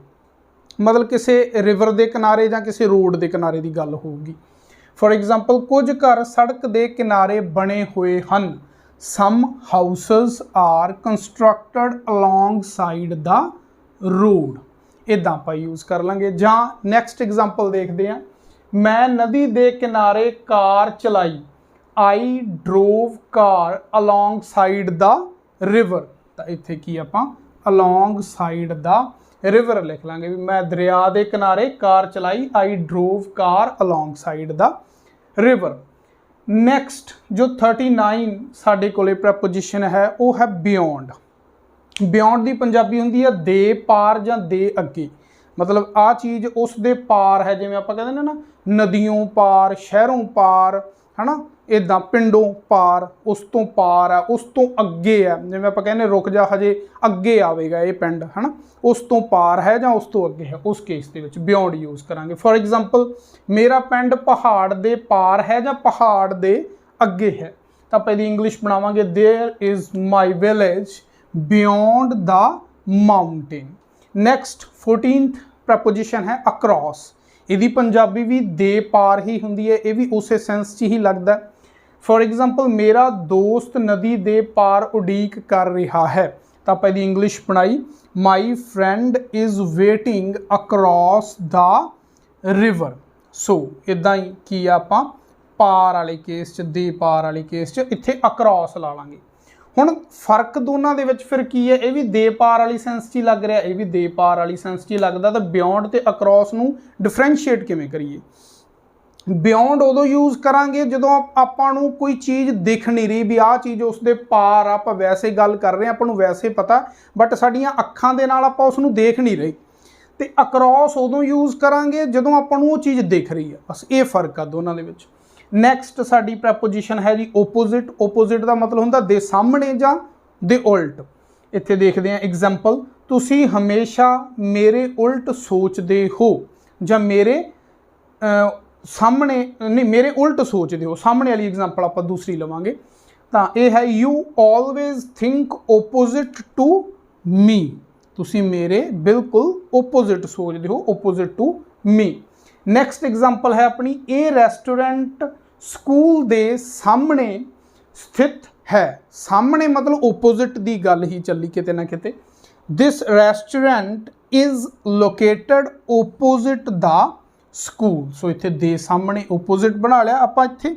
ਮਤਲਬ ਕਿਸੇ ਰਿਵਰ ਦੇ ਕਿਨਾਰੇ ਜਾਂ ਕਿਸੇ ਰੋਡ ਦੇ ਕਿਨਾਰੇ ਦੀ ਗੱਲ ਹੋਊਗੀ। ਫॉर एग्जांपल ਕੁਝ ਘਰ ਸੜਕ ਦੇ ਕਿਨਾਰੇ ਬਣੇ ਹੋਏ ਹਨ। Some houses are constructed alongside the road. ਇਦਾਂ ਆਪਾਂ ਯੂਜ਼ ਕਰ ਲਾਂਗੇ। ਜਾਂ ਨੈਕਸਟ ਐਗਜ਼ਾਮਪਲ ਦੇਖਦੇ ਹਾਂ, ਮੈਂ ਨਦੀ ਦੇ ਕਿਨਾਰੇ ਕਾਰ ਚਲਾਈ। ਆਈ ਡਰੋਵ ਕਾਰ ਅਲੋਂਗ ਸਾਈਡ ਦਾ ਰਿਵਰ। ਤਾਂ ਇੱਥੇ ਕੀ ਆਪਾਂ ਅਲੋਂਗ ਸਾਈਡ ਦਾ ਰਿਵਰ ਲਿਖ ਲਾਂਗੇ ਵੀ ਮੈਂ ਦਰਿਆ ਦੇ ਕਿਨਾਰੇ ਕਾਰ ਚਲਾਈ। ਆਈ ਡਰੋਵ ਕਾਰ ਅਲੋਂਗ ਸਾਈਡ ਦਾ ਰਿਵਰ। ਨੈਕਸਟ ਜੋ 39 ਸਾਡੇ ਕੋਲੇ ਪ੍ਰੈਪੋਜੀਸ਼ਨ ਹੈ ਉਹ ਹੈ ਬਿਯੋਂਡ। ਬਿਯੋਂਡ ਦੀ ਪੰਜਾਬੀ ਹੁੰਦੀ ਹੈ ਦੇ ਪਾਰ ਜਾਂ ਦੇ ਅੱਗੇ, ਮਤਲਬ ਆ ਚੀਜ਼ ਉਸ ਦੇ ਪਾਰ ਹੈ। ਜਿਵੇਂ ਆਪਾਂ ਕਹਿੰਦੇ ਨੇ ਨਾ ਨਦੀਆਂ ਪਾਰ, ਸ਼ਹਿਰੋਂ ਪਾਰ, ਹੈ ਨਾ, ਇੱਦਾਂ ਪਿੰਡੋਂ ਪਾਰ, ਉਸ ਤੋਂ ਪਾਰ ਹੈ, ਉਸ ਤੋਂ ਅੱਗੇ ਹੈ। ਜਿਵੇਂ ਆਪਾਂ ਕਹਿੰਦੇ ਰੁਕ ਜਾ ਹਜੇ ਅੱਗੇ ਆਵੇਗਾ ਇਹ ਪਿੰਡ, ਹੈ ਨਾ, ਉਸ ਤੋਂ ਪਾਰ ਹੈ ਜਾਂ ਉਸ ਤੋਂ ਅੱਗੇ ਹੈ, ਉਸ ਕੇਸ ਦੇ ਵਿੱਚ ਬਿਯੋਂਡ ਯੂਜ਼ ਕਰਾਂਗੇ। ਫॉर एग्जांपल ਮੇਰਾ ਪਿੰਡ ਪਹਾੜ ਦੇ ਪਾਰ ਹੈ ਜਾਂ ਪਹਾੜ ਦੇ ਅੱਗੇ ਹੈ, ਤਾਂ ਆਪਾਂ ਇਹਦੀ ਇੰਗਲਿਸ਼ ਬਣਾਵਾਂਗੇ there is my village beyond the mountain. Next 14th preposition ਹੈ ਅक्रॉस। ਇਹਦੀ ਪੰਜਾਬੀ ਵੀ ਦੇ ਪਾਰ ਹੀ ਹੁੰਦੀ ਹੈ, ਇਹ ਵੀ ਉਸੇ ਸੈਂਸ 'ਚ ਹੀ ਲੱਗਦਾ। ਫॉर एग्जांपल ਮੇਰਾ ਦੋਸਤ ਨਦੀ ਦੇ ਪਾਰ ਉਡੀਕ ਕਰ ਰਿਹਾ ਹੈ, ਤਾਂ ਆਪਾਂ ਇਹਦੀ ਇੰਗਲਿਸ਼ ਬਣਾਈ my friend is waiting across the river. So ਇਦਾਂ ਹੀ ਕੀ ਆ ਆਪਾਂ ਪਾਰ ਵਾਲੇ ਕੇਸ 'ਚ, ਦੇ ਪਾਰ ਵਾਲੇ ਕੇਸ 'ਚ ਇੱਥੇ ਅक्रॉस ਲਾ ਲਾਂਗੇ। ਹੁਣ ਫਰਕ ਦੋਨਾਂ ਦੇ ਵਿੱਚ ਫਿਰ ਕੀ ਹੈ, ਇਹ ਵੀ ਦੇ ਪਾਰ ਵਾਲੀ ਸੈਂਸ 'ਚ ਹੀ ਲੱਗ ਰਿਹਾ, ਇਹ ਵੀ ਦੇ ਪਾਰ ਵਾਲੀ ਸੈਂਸ 'ਚ ਹੀ ਲੱਗਦਾ। ਤਾਂ ਬਿਯੋਂਡ ਤੇ ਅक्रॉस ਨੂੰ ਡਿਫਰੈਂਸ਼ੀਏਟ ਕਿਵੇਂ ਕਰੀਏ? ਬਿਯੋਂਡ ਉਦੋਂ ਯੂਜ਼ ਕਰਾਂਗੇ ਜਦੋਂ ਆਪਾਂ ਨੂੰ ਕੋਈ ਚੀਜ਼ ਦਿਖ ਨਹੀਂ ਰਹੀ ਵੀ ਆਹ ਚੀਜ਼ ਉਸ ਦੇ ਪਾਰ ਆ, ਆਪਾਂ ਵੈਸੇ ਗੱਲ ਕਰ ਰਹੇ ਹਾਂ, ਆਪਾਂ ਨੂੰ ਵੈਸੇ ਪਤਾ, ਬਟ ਸਾਡੀਆਂ ਅੱਖਾਂ ਦੇ ਨਾਲ ਆਪਾਂ ਉਸ ਨੂੰ ਦੇਖ ਨਹੀਂ ਰਹੇ। ਤੇ ਅक्रॉस ਉਦੋਂ ਯੂਜ਼ ਕਰਾਂਗੇ ਜਦੋਂ ਆਪਾਂ ਨੂੰ ਉਹ ਚੀਜ਼ ਦਿਖ ਰਹੀ ਹੈ। ਬਸ ਇਹ ਫਰਕ ਆ ਦੋਨਾਂ ਦੇ ਵਿੱਚ। ਨੈਕਸਟ ਸਾਡੀ ਪ੍ਰੈਪੋਜੀਸ਼ਨ ਹੈ ਜੀ ਓਪੋਜ਼ਿਟ। ਓਪੋਜ਼ਿਟ ਦਾ ਮਤਲਬ ਹੁੰਦਾ ਦੇ ਸਾਹਮਣੇ ਜਾਂ ਦੇ ਉਲਟ। ਇੱਥੇ ਦੇਖਦੇ ਹਾਂ ਐਗਜ਼ਾਮਪਲ, ਤੁਸੀਂ ਹਮੇਸ਼ਾ ਮੇਰੇ ਉਲਟ ਸੋਚਦੇ ਹੋ ਜਾਂ ਮੇਰੇ ਸਾਹਮਣੇ ਨਹੀਂ, ਮੇਰੇ ਉਲਟ ਸੋਚਦੇ ਹੋ। ਸਾਹਮਣੇ ਵਾਲੀ ਐਗਜ਼ਾਮਪਲ ਆਪਾਂ ਦੂਸਰੀ ਲਵਾਂਗੇ, ਤਾਂ ਇਹ ਹੈ you always think opposite to me. ਤੁਸੀਂ ਮੇਰੇ ਬਿਲਕੁਲ ਓਪੋਜ਼ਿਟ ਸੋਚਦੇ ਹੋ, opposite to me. Next example ਹੈ ਆਪਣੀ, ਇਹ ਰੈਸਟੋਰੈਂਟ ਸਕੂਲ ਦੇ ਸਾਹਮਣੇ ਸਥਿਤ ਹੈ। ਸਾਹਮਣੇ ਮਤਲਬ ਓਪੋਜ਼ਿਟ ਦੀ ਗੱਲ ਹੀ ਚੱਲੀ ਕਿਤੇ ਨਾ ਕਿਤੇ। This restaurant is located opposite the school. So ਇੱਥੇ ਦੇ ਸਾਹਮਣੇ ਓਪੋਜ਼ਿਟ ਬਣਾ ਲਿਆ ਆਪਾਂ, ਇੱਥੇ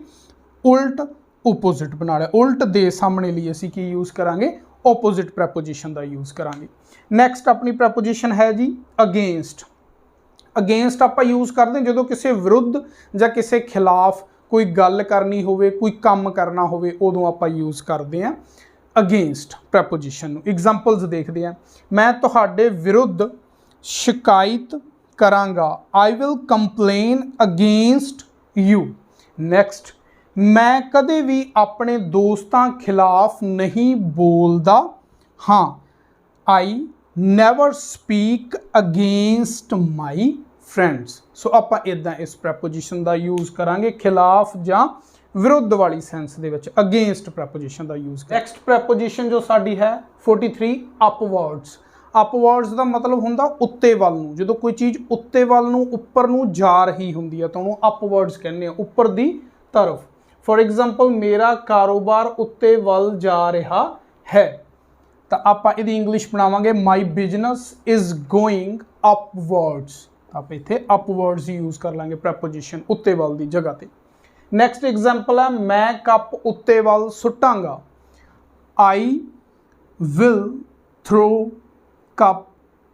ਉਲਟ ਓਪੋਜ਼ਿਟ ਬਣਾ ਲਿਆ। ਉਲਟ ਦੇ ਸਾਹਮਣੇ ਲਈ ਅਸੀਂ ਕੀ ਯੂਜ਼ ਕਰਾਂਗੇ? ਓਪੋਜ਼ਿਟ ਪ੍ਰੈਪੋਜੀਸ਼ਨ ਦਾ ਯੂਜ਼ ਕਰਾਂਗੇ। ਨੈਕਸਟ ਆਪਣੀ ਪ੍ਰੈਪੋਜੀਸ਼ਨ ਹੈ ਜੀ ਅਗੇਂਸਟ। ਅਗੇਂਸਟ ਆਪਾਂ ਯੂਜ਼ ਕਰਦੇ ਹਾਂ ਜਦੋਂ ਕਿਸੇ ਵਿਰੁੱਧ ਜਾਂ ਕਿਸੇ ਖਿਲਾਫ ਕੋਈ ਗੱਲ ਕਰਨੀ ਹੋਵੇ, ਕੋਈ ਕੰਮ ਕਰਨਾ ਹੋਵੇ, ਉਦੋਂ ਆਪਾਂ ਯੂਜ਼ ਕਰਦੇ ਹਾਂ ਅਗੇਂਸਟ ਪ੍ਰੈਪੋਜੀਸ਼ਨ ਨੂੰ। ਐਗਜ਼ਾਮਪਲਸ ਦੇਖਦੇ ਹਾਂ, ਮੈਂ ਤੁਹਾਡੇ ਵਿਰੁੱਧ ਸ਼ਿਕਾਇਤ ਕਰਾਂਗਾ। I will complain against you. Next, ਮੈਂ ਕਦੇ ਵੀ ਆਪਣੇ ਦੋਸਤਾਂ ਖਿਲਾਫ ਨਹੀਂ ਬੋਲਦਾ ਹਾਂ। I never speak against my friends. So ਆਪਾਂ ਇਦਾਂ ਇਸ ਪ੍ਰੈਪੋਜੀਸ਼ਨ ਦਾ ਯੂਜ਼ ਕਰਾਂਗੇ ਖਿਲਾਫ ਜਾਂ ਵਿਰੁੱਧ ਵਾਲੀ ਸੈਂਸ ਦੇ ਵਿੱਚ ਅਗੇਂਸਟ ਪ੍ਰੈਪੋਜੀਸ਼ਨ ਦਾ ਯੂਜ਼। ਨੈਕਸਟ ਪ੍ਰੈਪੋਜੀਸ਼ਨ ਜੋ ਸਾਡੀ ਹੈ 43 ਅਪਵਰਡਸ। ਅਪਵਰਡਸ ਦਾ ਮਤਲਬ ਹੁੰਦਾ ਉੱਤੇ ਵੱਲ ਨੂੰ। ਜਦੋਂ ਕੋਈ ਚੀਜ਼ ਉੱਤੇ ਵੱਲ ਨੂੰ, ਉੱਪਰ ਨੂੰ ਜਾ ਰਹੀ ਹੁੰਦੀ ਹੈ ਤਾਂ ਉਹਨੂੰ ਅਪਵਰਡਸ ਕਹਿੰਦੇ ਆ, ਉੱਪਰ ਦੀ ਤਰਫ। ਫॉर एग्जांपल ਮੇਰਾ ਕਾਰੋਬਾਰ ਉੱਤੇ ਵੱਲ ਜਾ ਰਿਹਾ ਹੈ, ਤਾਂ ਆਪਾਂ ਇਹਦੀ ਇੰਗਲਿਸ਼ ਬਣਾਵਾਂਗੇ ਮਾਈ ਬਿਜ਼ਨਸ ਇਜ਼ ਗੋਇੰਗ ਅਪਵਰਡਸ। ਆਪਾਂ ਇੱਥੇ ਅਪਵਰਡਸ ਯੂਜ਼ ਕਰ ਲਾਂਗੇ ਪ੍ਰੈਪੋਜੀਸ਼ਨ ਉੱਤੇ ਵੱਲ ਦੀ ਜਗ੍ਹਾ ਤੇ। ਨੈਕਸਟ ਐਗਜ਼ਾਮਪਲ ਹੈ ਮੈਂ ਕੱਪ ਉੱਤੇ ਵੱਲ ਸੁੱਟਾਂਗਾ। I will throw cup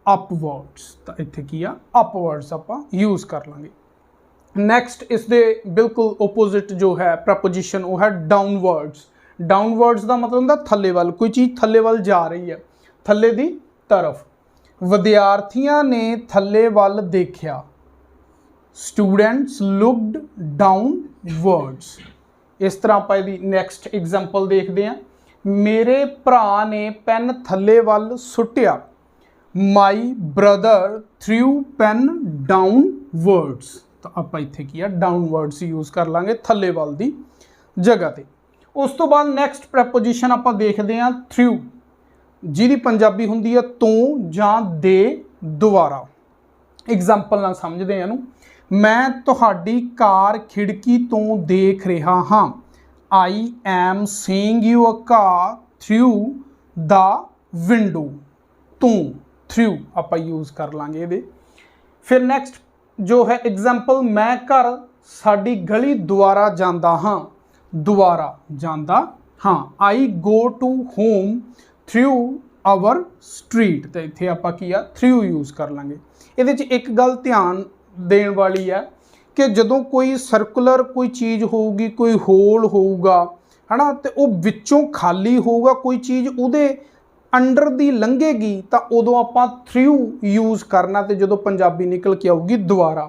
upwards. ਤਾਂ ਇੱਥੇ ਕੀ ਆ? ਅਪਵਰਡਸ ਆਪਾਂ ਯੂਜ਼ ਕਰ ਲਾਂਗੇ। ਨੈਕਸਟ ਇਸ ਦੇ ਬਿਲਕੁਲ ਓਪੋਜ਼ਿਟ ਜੋ ਹੈ ਪ੍ਰੈਪੋਜੀਸ਼ਨ ਉਹ ਹੈ ਡਾਊਨਵਰਡਸ। ਡਾਊਨਵਰਡਸ ਦਾ ਮਤਲਬ ਹੁੰਦਾ ਥੱਲੇ ਵੱਲ, ਕੋਈ ਚੀਜ਼ ਥੱਲੇ ਵੱਲ ਜਾ ਰਹੀ ਹੈ, ਥੱਲੇ ਦੀ ਤਰਫ। विद्यार्थियों ने थल्ले वल देखा। Students looked downwards. इस तरह आप इसकी नैक्सट एग्जाम्पल देखते हैं। मेरे भरा ने पेन थल्ले वल सुटिया। My brother threw pen downwards. तो आप इत्थे की है डाउनवर्ड्स यूज़ कर लांगे थल्ले वल दी जगह ते। उस तो बाद नैक्सट प्रैपोजिशन आप देखते हैं थ्रू, जिहदी पंजाबी हुंदी है तो जां दे द्वारा। एग्जाम्पल नाल समझते हैं। मैं तुहाडी कार खिड़की तो देख रहा हाँ। I am seeing your car through the window. तो थ्रू आप यूज़ कर लांगे ये। फिर नैक्सट जो है एग्जाम्पल, मैं घर साडी गली द्वारा जांदा हाँ। द्वारा जांदा हाँ। I go to home through our street. तो इत्थे आपां की आ थ्रू यूज़ कर लांगे। इहदे च एक गल ध्यान देण वाली है कि जदों कोई सर्कुलर कोई चीज़ होगी, कोई होल होगा है ना, तो वो विचों खाली होगा, कोई चीज़ उहदे अंडर दी लंघेगी तो उदों आपां थ्रू यूज़ करना। तो जदों पंजाबी निकल के आऊगी द्वारा।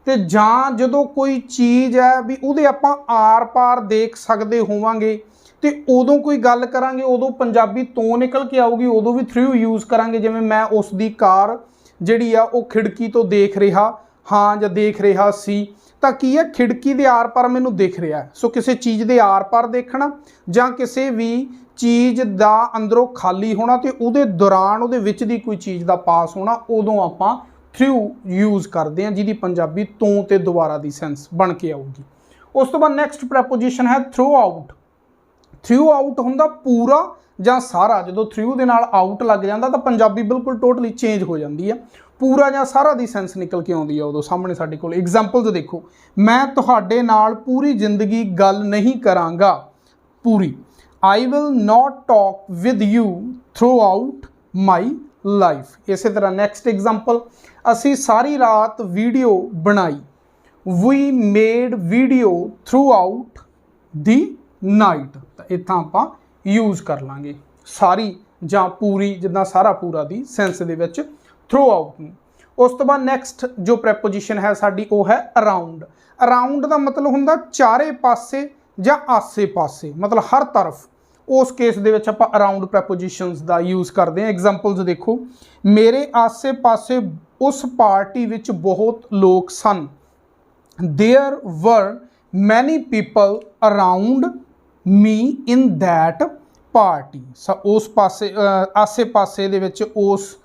तो जां जदों कोई चीज़ है भी उहदे आपां आर पार देख सकते होवांगे तो उदों कोई गल करांगे, उदों पंजाबी तो निकल के आऊगी, उदों भी थ्रू यूज़ करांगे। जिवें मैं उसकी कार जिहड़ी आ वो खिड़की तो देख रहा हाँ जां देख रहा सी। तो की है खिड़की के आर पार मैनू दिख रहा है। सो किसी चीज़ के आर पार देखना जां किसी भी चीज़ का अंदरों खाली होना तो उहदे दौरान उहदे विच दी कोई चीज़ का पास होना, उदों आपां थ्रू यूज़ करते हैं, जिहदी पंजाबी तो ते दोबारा दी सेंस बन के आऊगी। उस तो बाद नैक्सट प्रैपोजिशन है थ्रू आउट। थ्रू आउट हुंदा पूरा जां सारा। जो थ्रू दे नाल आउट लग जाता तो पंजाबी बिल्कुल टोटली चेंज हो जाती है। पूरा जां सारा दी सेंस निकल के आउंदी है उदों सामने साडे कोल। एग्जाम्पल्स देखो, मैं तुहाडे नाल पूरी जिंदगी गल नहीं करांगा। पूरी, I will not talk with you throughout my life. इस तरह नैक्सट एग्जाम्पल, असी सारी रात वीडियो बनाई। We made video throughout the night. तो इत्थां आपां यूज़ कर लांगे सारी जां पूरी, जिद्दां सारा पूरा दी सेंस दे विच थ्रू आउट नूं। उस तो बाद नैक्सट जो प्रैपोजिशन है साडी वो है अराउंड। अराउंड का मतलब हुंदा चारे पासे जां आसे पासे, मतलब हर तरफ। उस केस दे विच आपां अराउंड प्रैपोजिशंस का यूज़ करते हैं। एग्जाम्पल्स देखो, मेरे आसे पासे उस पार्टी विच बहुत लोग सन। There were many people around me in that party. उस पासे आसे पासे दे विच उस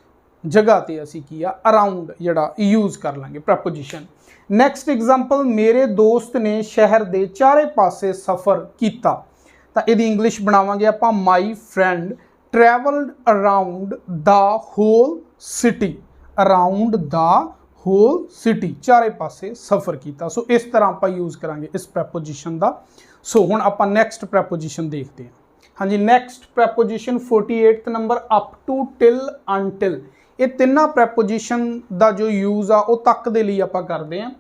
जगह ते असी की आ अराउंड जिहड़ा यूज़ कर लांगे प्रैपोजिशन। नैक्सट एग्जाम्पल, मेरे दोस्त ने शहर के चारे पासे सफ़र किया। तो यदि इंग्लिश बनावांगे आपां, my friend travelled around the whole city. Around the whole city, चारे पासे सफ़र किया। सो इस तरह आप यूज़ करांगे इस प्रैपोजिशन का। सो हुण आपां नैक्सट प्रैपोजिशन देखते हैं। हाँ जी, next preposition 48 number, up to till until. ये तिना प्रैपोजिशन का जो यूज़ आ वो तक दे लई आपां करते हैं।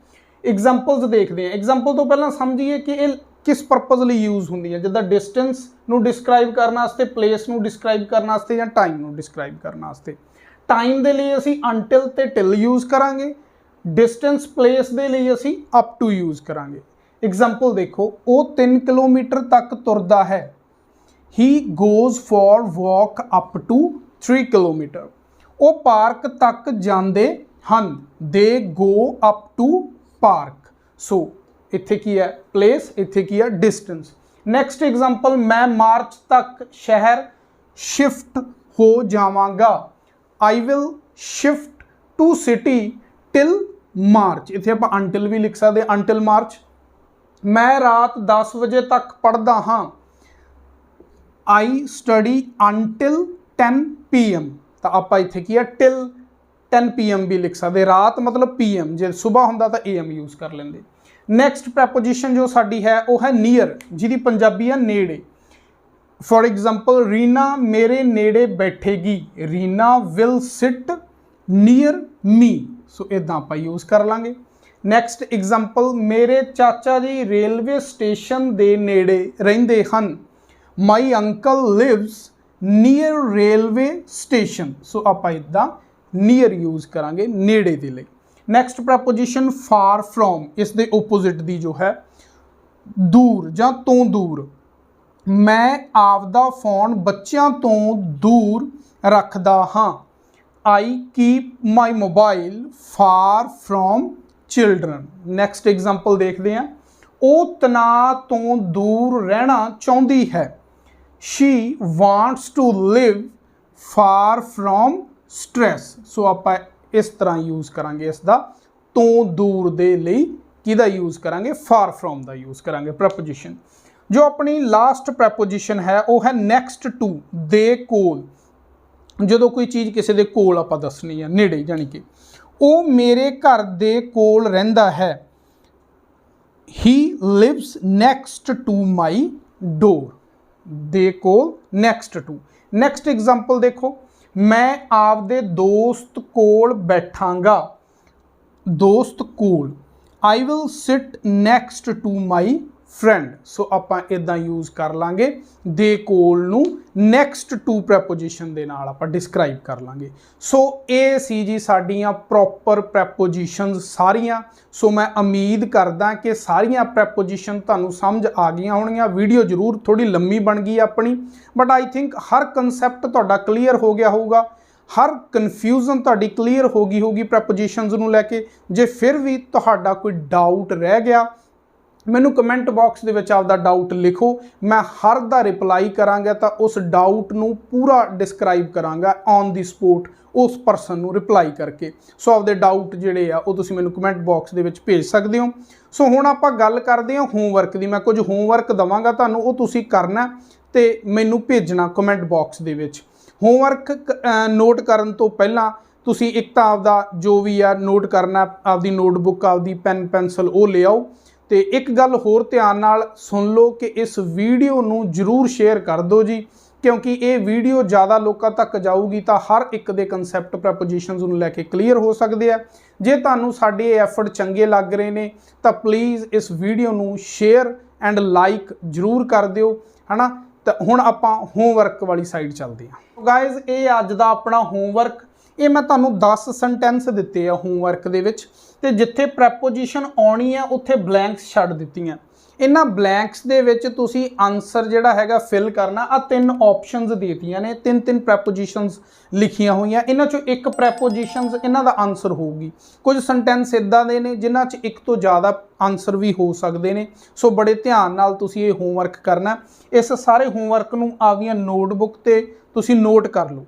एग्जाम्पल्स देखते हैं। एग्जाम्पल तो पहला समझिए कि ये किस परपज़ ਲਈ यूज़ होंदी है। जिद्दां डिस्टेंस नूं डिस्क्राइब करने वास्ते, प्लेस नूं डिस्क्राइब करने वास्ते जां टाइम नूं डिस्क्राइब करने वास्ते। टाइम दे लिए असी अनटिल ते टिल यूज़ करांगे। डिस्टेंस प्लेस दे लिए असी अप टू यूज़ करांगे। एग्जाम्पल देखो, वो 3 किलोमीटर तक तुरदा है। He goes for walk up to 3 kilometre. वो पार्क तक जाते हैं। They go up to park. So इत्थे की है प्लेस, इत्थे की है डिस्टेंस। नैक्सट एग्जाम्पल, मैं मार्च तक शहर शिफ्ट हो जावांगा। I will shift to city till March. इत्थे आप अनटिल भी लिख सकते, अनटिल मार्च। मैं रात 10 बजे तक पढ़दा हाँ। I study until 10 PM। तो आप इत्थे की है टिल 10 PM भी लिख सकते। रात मतलब PM, जे सुबह होंदा तो AM यूज़ कर लेंगे। नैक्सट प्रैपोजिशन जो साडी है वो है नीयर, जिहदी पंजाबी है नेड़े। फॉर एग्जाम्पल, रीना मेरे नेड़े बैठेगी। रीना विल सिट नीयर मी। सो इदां आप यूज़ कर लांगे। नैक्सट एग्जाम्पल, मेरे चाचा जी रेलवे स्टेशन दे नेड़े रहिंदे हन। My uncle lives near railway station. So आप इदां ਨੀਅਰ ਯੂਜ਼ ਕਰਾਂਗੇ ਨੇੜੇ ਦੇ ਲਈ। ਨੈਕਸਟ ਪ੍ਰੈਪੋਜੀਸ਼ਨ ਫਾਰ ਫਰੋਮ, ਇਸ ਦੇ ਓਪੋਜ਼ਿਟ ਦੀ ਜੋ ਹੈ ਦੂਰ ਜਾਂ ਤੋਂ ਦੂਰ। ਮੈਂ ਆਪਦਾ ਫੋਨ ਬੱਚਿਆਂ ਤੋਂ ਦੂਰ ਰੱਖਦਾ ਹਾਂ। I keep my mobile far from children। Next example ਦੇਖਦੇ ਹਾਂ। ਉਹ ਤਣਾਅ ਤੋਂ ਦੂਰ ਰਹਿਣਾ ਚਾਹੁੰਦੀ ਹੈ। She wants to live far from stress। ਸੋ ਆਪਾਂ ਇਸ ਤਰ੍ਹਾਂ ਯੂਜ਼ ਕਰਾਂਗੇ ਇਸ ਦਾ ਤੋਂ ਦੂਰ ਦੇ ਲਈ ਕਿਹਦਾ ਯੂਜ਼ ਕਰਾਂਗੇ, ਫਾਰ ਫਰੋਮ ਦਾ ਯੂਜ਼ ਕਰਾਂਗੇ ਪ੍ਰੈਪੋਜੀਸ਼ਨ। ਜੋ ਆਪਣੀ ਲਾਸਟ ਪ੍ਰੈਪੋਜੀਸ਼ਨ ਹੈ ਉਹ ਹੈ ਨੈਕਸਟ ਟੂ, ਦੇ ਕੋਲ। ਜਦੋਂ ਕੋਈ ਚੀਜ਼ ਕਿਸੇ ਦੇ ਕੋਲ ਆਪਾਂ ਦੱਸਣੀ ਹੈ, ਨੇੜੇ, ਜਾਣੀ ਕਿ ਉਹ ਮੇਰੇ ਘਰ ਦੇ ਕੋਲ ਰਹਿੰਦਾ ਹੈ। He lives next to my door। ਦੇ ਕੋਲ, next to। ਨੈਕਸਟ ਐਗਜ਼ਾਮਪਲ ਦੇਖੋ, ਮੈਂ ਆਪਦੇ ਦੋਸਤ ਕੋਲ ਬੈਠਾਂਗਾ। ਦੋਸਤ ਕੋਲ, I will sit next to my friend। ਸੋ ਆਪਾਂ ਇਦਾਂ ਯੂਜ਼ ਕਰ ਲਾਂਗੇ, ਦੇ ਕੋਲ ਨੂੰ ਨੈਕਸਟ ਟੂ ਪ੍ਰੈਪੋਜੀਸ਼ਨ ਦੇ ਨਾਲ ਆਪਾਂ ਡਿਸਕ੍ਰਾਈਬ ਕਰ ਲਾਂਗੇ। ਸੋ ਇਹ ਸੀ ਜੀ ਸਾਡੀਆਂ ਪ੍ਰੋਪਰ ਪ੍ਰੈਪੋਜੀਸ਼ਨਸ ਸਾਰੀਆਂ। ਸੋ ਮੈਂ ਉਮੀਦ ਕਰਦਾ ਕਿ ਸਾਰੀਆਂ ਪ੍ਰੈਪੋਜੀਸ਼ਨ ਤੁਹਾਨੂੰ ਸਮਝ ਆ ਗਈਆਂ ਹੋਣਗੀਆਂ। ਵੀਡੀਓ ਜ਼ਰੂਰ ਥੋੜੀ ਲੰਮੀ ਬਣ ਗਈ ਆਪਣੀ, ਬਟ ਆਈ ਥਿੰਕ ਹਰ ਕਨਸੈਪਟ ਤੁਹਾਡਾ ਕਲੀਅਰ ਹੋ ਗਿਆ ਹੋਊਗਾ, ਹਰ ਕਨਫਿਊਜ਼ਨ ਤੁਹਾਡੀ ਕਲੀਅਰ ਹੋ ਗਈ ਹੋਊਗੀ ਪ੍ਰੈਪੋਜੀਸ਼ਨਸ ਨੂੰ ਲੈ ਕੇ। ਜੇ ਫਿਰ ਵੀ ਤੁਹਾਡਾ ਕੋਈ ਡਾਊਟ ਰਹਿ ਗਿਆ, ਮੈਨੂੰ ਕਮੈਂਟ ਬਾਕਸ ਦੇ ਵਿੱਚ ਆਪਦਾ ਡਾਊਟ ਲਿਖੋ, ਮੈਂ ਹਰ ਦਾ ਰਿਪਲਾਈ ਕਰਾਂਗਾ, ਤਾਂ ਉਸ ਡਾਊਟ ਨੂੰ ਪੂਰਾ ਡਿਸਕ੍ਰਾਈਬ ਕਰਾਂਗਾ ਔਨ ਦੀ ਸਪੋਟ ਉਸ ਪਰਸਨ ਨੂੰ ਰਿਪਲਾਈ ਕਰਕੇ। ਸੋ ਆਪਦੇ ਡਾਊਟ ਜਿਹੜੇ ਆ ਉਹ ਤੁਸੀਂ ਮੈਨੂੰ ਕਮੈਂਟ ਬਾਕਸ ਦੇ ਵਿੱਚ ਭੇਜ ਸਕਦੇ ਹੋ। ਸੋ ਹੁਣ ਆਪਾਂ ਗੱਲ ਕਰਦੇ ਹਾਂ ਹੋਮਵਰਕ ਦੀ। ਮੈਂ ਕੁਝ ਹੋਮਵਰਕ ਦਵਾਂਗਾ ਤੁਹਾਨੂੰ, ਉਹ ਤੁਸੀਂ ਕਰਨਾ ਤੇ ਮੈਨੂੰ ਭੇਜਣਾ ਕਮੈਂਟ ਬਾਕਸ ਦੇ ਵਿੱਚ। ਹੋਮਵਰਕ ਨੋਟ ਕਰਨ ਤੋਂ ਪਹਿਲਾਂ ਤੁਸੀਂ ਇੱਕ ਤਾਂ ਆਪਦਾ ਜੋ ਵੀ ਆ ਨੋਟ ਕਰਨਾ, ਆਪਦੀ ਨੋਟਬੁੱਕ, ਆਪਦੀ ਪੈਨ ਪੈਨਸਲ ਉਹ ਲਿਆਓ। ਤੇ ਇੱਕ ਗੱਲ ਹੋਰ ਧਿਆਨ ਨਾਲ ਸੁਣ ਲਓ ਕਿ ਇਸ ਵੀਡੀਓ ਨੂੰ ਜ਼ਰੂਰ ਸ਼ੇਅਰ ਕਰ ਦਿਓ ਜੀ, ਕਿਉਂਕਿ ਇਹ ਵੀਡੀਓ ਜ਼ਿਆਦਾ ਲੋਕਾਂ ਤੱਕ ਜਾਊਗੀ ਤਾਂ ਹਰ ਇੱਕ ਦੇ ਕਨਸੈਪਟ ਪ੍ਰੈਪੋਜੀਸ਼ਨਸ ਨੂੰ ਲੈ ਕੇ ਕਲੀਅਰ ਹੋ ਸਕਦੇ ਆ। ਜੇ ਤੁਹਾਨੂੰ ਸਾਡੇ ਇਹ ਐਫਰਟ ਚੰਗੇ ਲੱਗ ਰਹੇ ਨੇ ਤਾਂ ਪਲੀਜ਼ ਇਸ ਵੀਡੀਓ ਨੂੰ ਸ਼ੇਅਰ ਐਂਡ ਲਾਈਕ ਜ਼ਰੂਰ ਕਰ ਦਿਓ, ਹਨਾ। ਤਾਂ ਹੁਣ ਆਪਾਂ ਹੋਮਵਰਕ ਵਾਲੀ ਸਾਈਡ ਚੱਲਦੇ ਹਾਂ। ਗਾਇਜ਼, ਇਹ ਅੱਜ ਦਾ ਆਪਣਾ ਹੋਮਵਰਕ। ਇਹ ਮੈਂ ਤੁਹਾਨੂੰ 10 ਸੈਂਟੈਂਸ ਦਿੱਤੇ ਆ ਹੋਮਵਰਕ ਦੇ ਵਿੱਚ, ਤੇ ਜਿੱਥੇ ਪ੍ਰੈਪੋਜੀਸ਼ਨ ਆਉਣੀ ਆ ਉੱਥੇ ਬਲੈਂਕਸ ਛੱਡ ਦਿੱਤੀਆਂ। ਇਹਨਾਂ ਬਲੈਂਕਸ ਦੇ ਵਿੱਚ ਤੁਸੀਂ ਆਨਸਰ ਜਿਹੜਾ ਹੈਗਾ ਫਿਲ ਕਰਨਾ। ਆ 3 ਆਪਸ਼ਨਸ ਦੇਤੀਆਂ ਨੇ, 3 ਪ੍ਰੈਪੋਜੀਸ਼ਨਸ ਲਿਖੀਆਂ ਹੋਈਆਂ। ਇਹਨਾਂ ਚੋਂ ਇੱਕ ਪ੍ਰੈਪੋਜੀਸ਼ਨਸ ਇਹਨਾਂ ਦਾ ਆਨਸਰ ਹੋਊਗੀ। ਕੁਝ ਸੈਂਟੈਂਸ ਇਦਾਂ ਦੇ ਨੇ ਜਿਨ੍ਹਾਂ 'ਚ ਇੱਕ ਤੋਂ ਜ਼ਿਆਦਾ ਆਨਸਰ ਵੀ ਹੋ ਸਕਦੇ ਨੇ। ਸੋ ਬੜੇ ਧਿਆਨ ਨਾਲ ਤੁਸੀਂ ਇਹ ਹੋਮਵਰਕ ਕਰਨਾ। ਇਸ ਸਾਰੇ ਹੋਮਵਰਕ ਨੂੰ ਆਪਦੀਆਂ ਨੋਟਬੁੱਕ ਤੇ ਤੁਸੀਂ ਨੋਟ ਕਰ ਲਓ।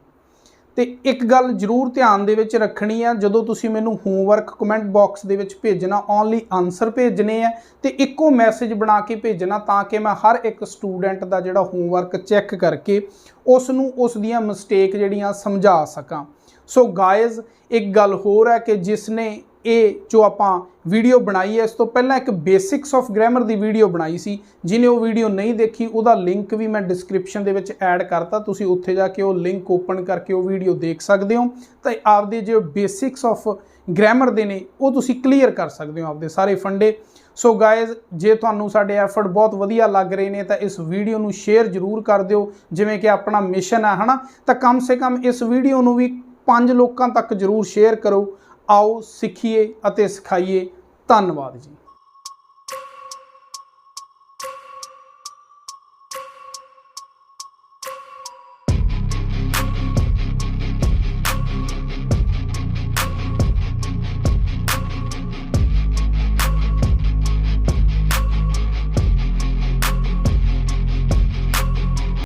ਤੇ ਇੱਕ ਗੱਲ ਜ਼ਰੂਰ ਧਿਆਨ ਦੇ ਵਿੱਚ ਰੱਖਣੀ ਆ, ਜਦੋਂ ਤੁਸੀਂ ਮੈਨੂੰ ਹੋਮਵਰਕ ਕਮੈਂਟ ਬਾਕਸ ਦੇ ਵਿੱਚ ਭੇਜਣਾ, ਓਨਲੀ ਆਨਸਰ ਭੇਜਣੇ ਆ ਤੇ ਇੱਕੋ ਮੈਸੇਜ ਬਣਾ ਕੇ ਭੇਜਣਾ, ਤਾਂ ਕਿ ਮੈਂ ਹਰ ਇੱਕ ਸਟੂਡੈਂਟ ਦਾ ਜਿਹੜਾ ਹੋਮਵਰਕ ਚੈੱਕ ਕਰਕੇ ਉਸ ਨੂੰ ਉਸ ਦੀਆਂ ਮਿਸਟੇਕ ਜਿਹੜੀਆਂ ਸਮਝਾ ਸਕਾਂ। ਸੋ ਗਾਇਜ਼, ਇੱਕ ਗੱਲ ਹੋਰ ਹੈ ਕਿ ਜਿਸ ਨੇ ਇਹ ਜੋ ਆਪਾਂ ਵੀਡੀਓ ਬਣਾਈ ਹੈ, ਇਸ ਤੋਂ ਪਹਿਲਾਂ ਇੱਕ basics of grammar the video ਬਣਾਈ ਸੀ। ਜਿਹਨੇ ਉਹ ਵੀਡੀਓ ਨਹੀਂ ਦੇਖੀ, ਉਹਦਾ ਲਿੰਕ ਵੀ ਮੈਂ ਡਿਸਕ੍ਰਿਪਸ਼ਨ ਦੇ ਵਿੱਚ ਐਡ ਕਰਤਾ, ਤੁਸੀਂ ਉੱਥੇ ਜਾ ਕੇ ਉਹ ਲਿੰਕ ਓਪਨ ਕਰਕੇ ਉਹ ਵੀਡੀਓ ਦੇਖ ਸਕਦੇ ਹੋ। ਤਾਂ ਆਪਦੇ ਜੋ ਬੇਸਿਕਸ ਆਫ ਗ੍ਰਾਮਰ ਦੇ ਨੇ ਉਹ ਤੁਸੀਂ ਕਲੀਅਰ ਕਰ ਸਕਦੇ ਹੋ, ਆਪਦੇ ਸਾਰੇ ਫੰਡੇ। ਸੋ ਗਾਇਜ਼, ਜੇ ਤੁਹਾਨੂੰ ਸਾਡੇ ਐਫਰਟ ਬਹੁਤ ਵਧੀਆ ਲੱਗ ਰਹੇ ਨੇ ਤਾਂ ਇਸ ਵੀਡੀਓ ਨੂੰ ਸ਼ੇਅਰ ਜ਼ਰੂਰ ਕਰ ਦਿਓ, ਜਿਵੇਂ ਕਿ ਆਪਣਾ ਮਿਸ਼ਨ ਹੈ, ਹਨਾ। ਤਾਂ ਕਮ ਸੇ ਕਮ ਇਸ ਵੀਡੀਓ ਨੂੰ ਵੀ 5 ਲੋਕਾਂ ਤੱਕ ਜ਼ਰੂਰ ਸ਼ੇਅਰ ਕਰੋ। ਆਓ ਸਿੱਖੀਏ ਅਤੇ ਸਿਖਾਈਏ। ਧੰਨਵਾਦ ਜੀ।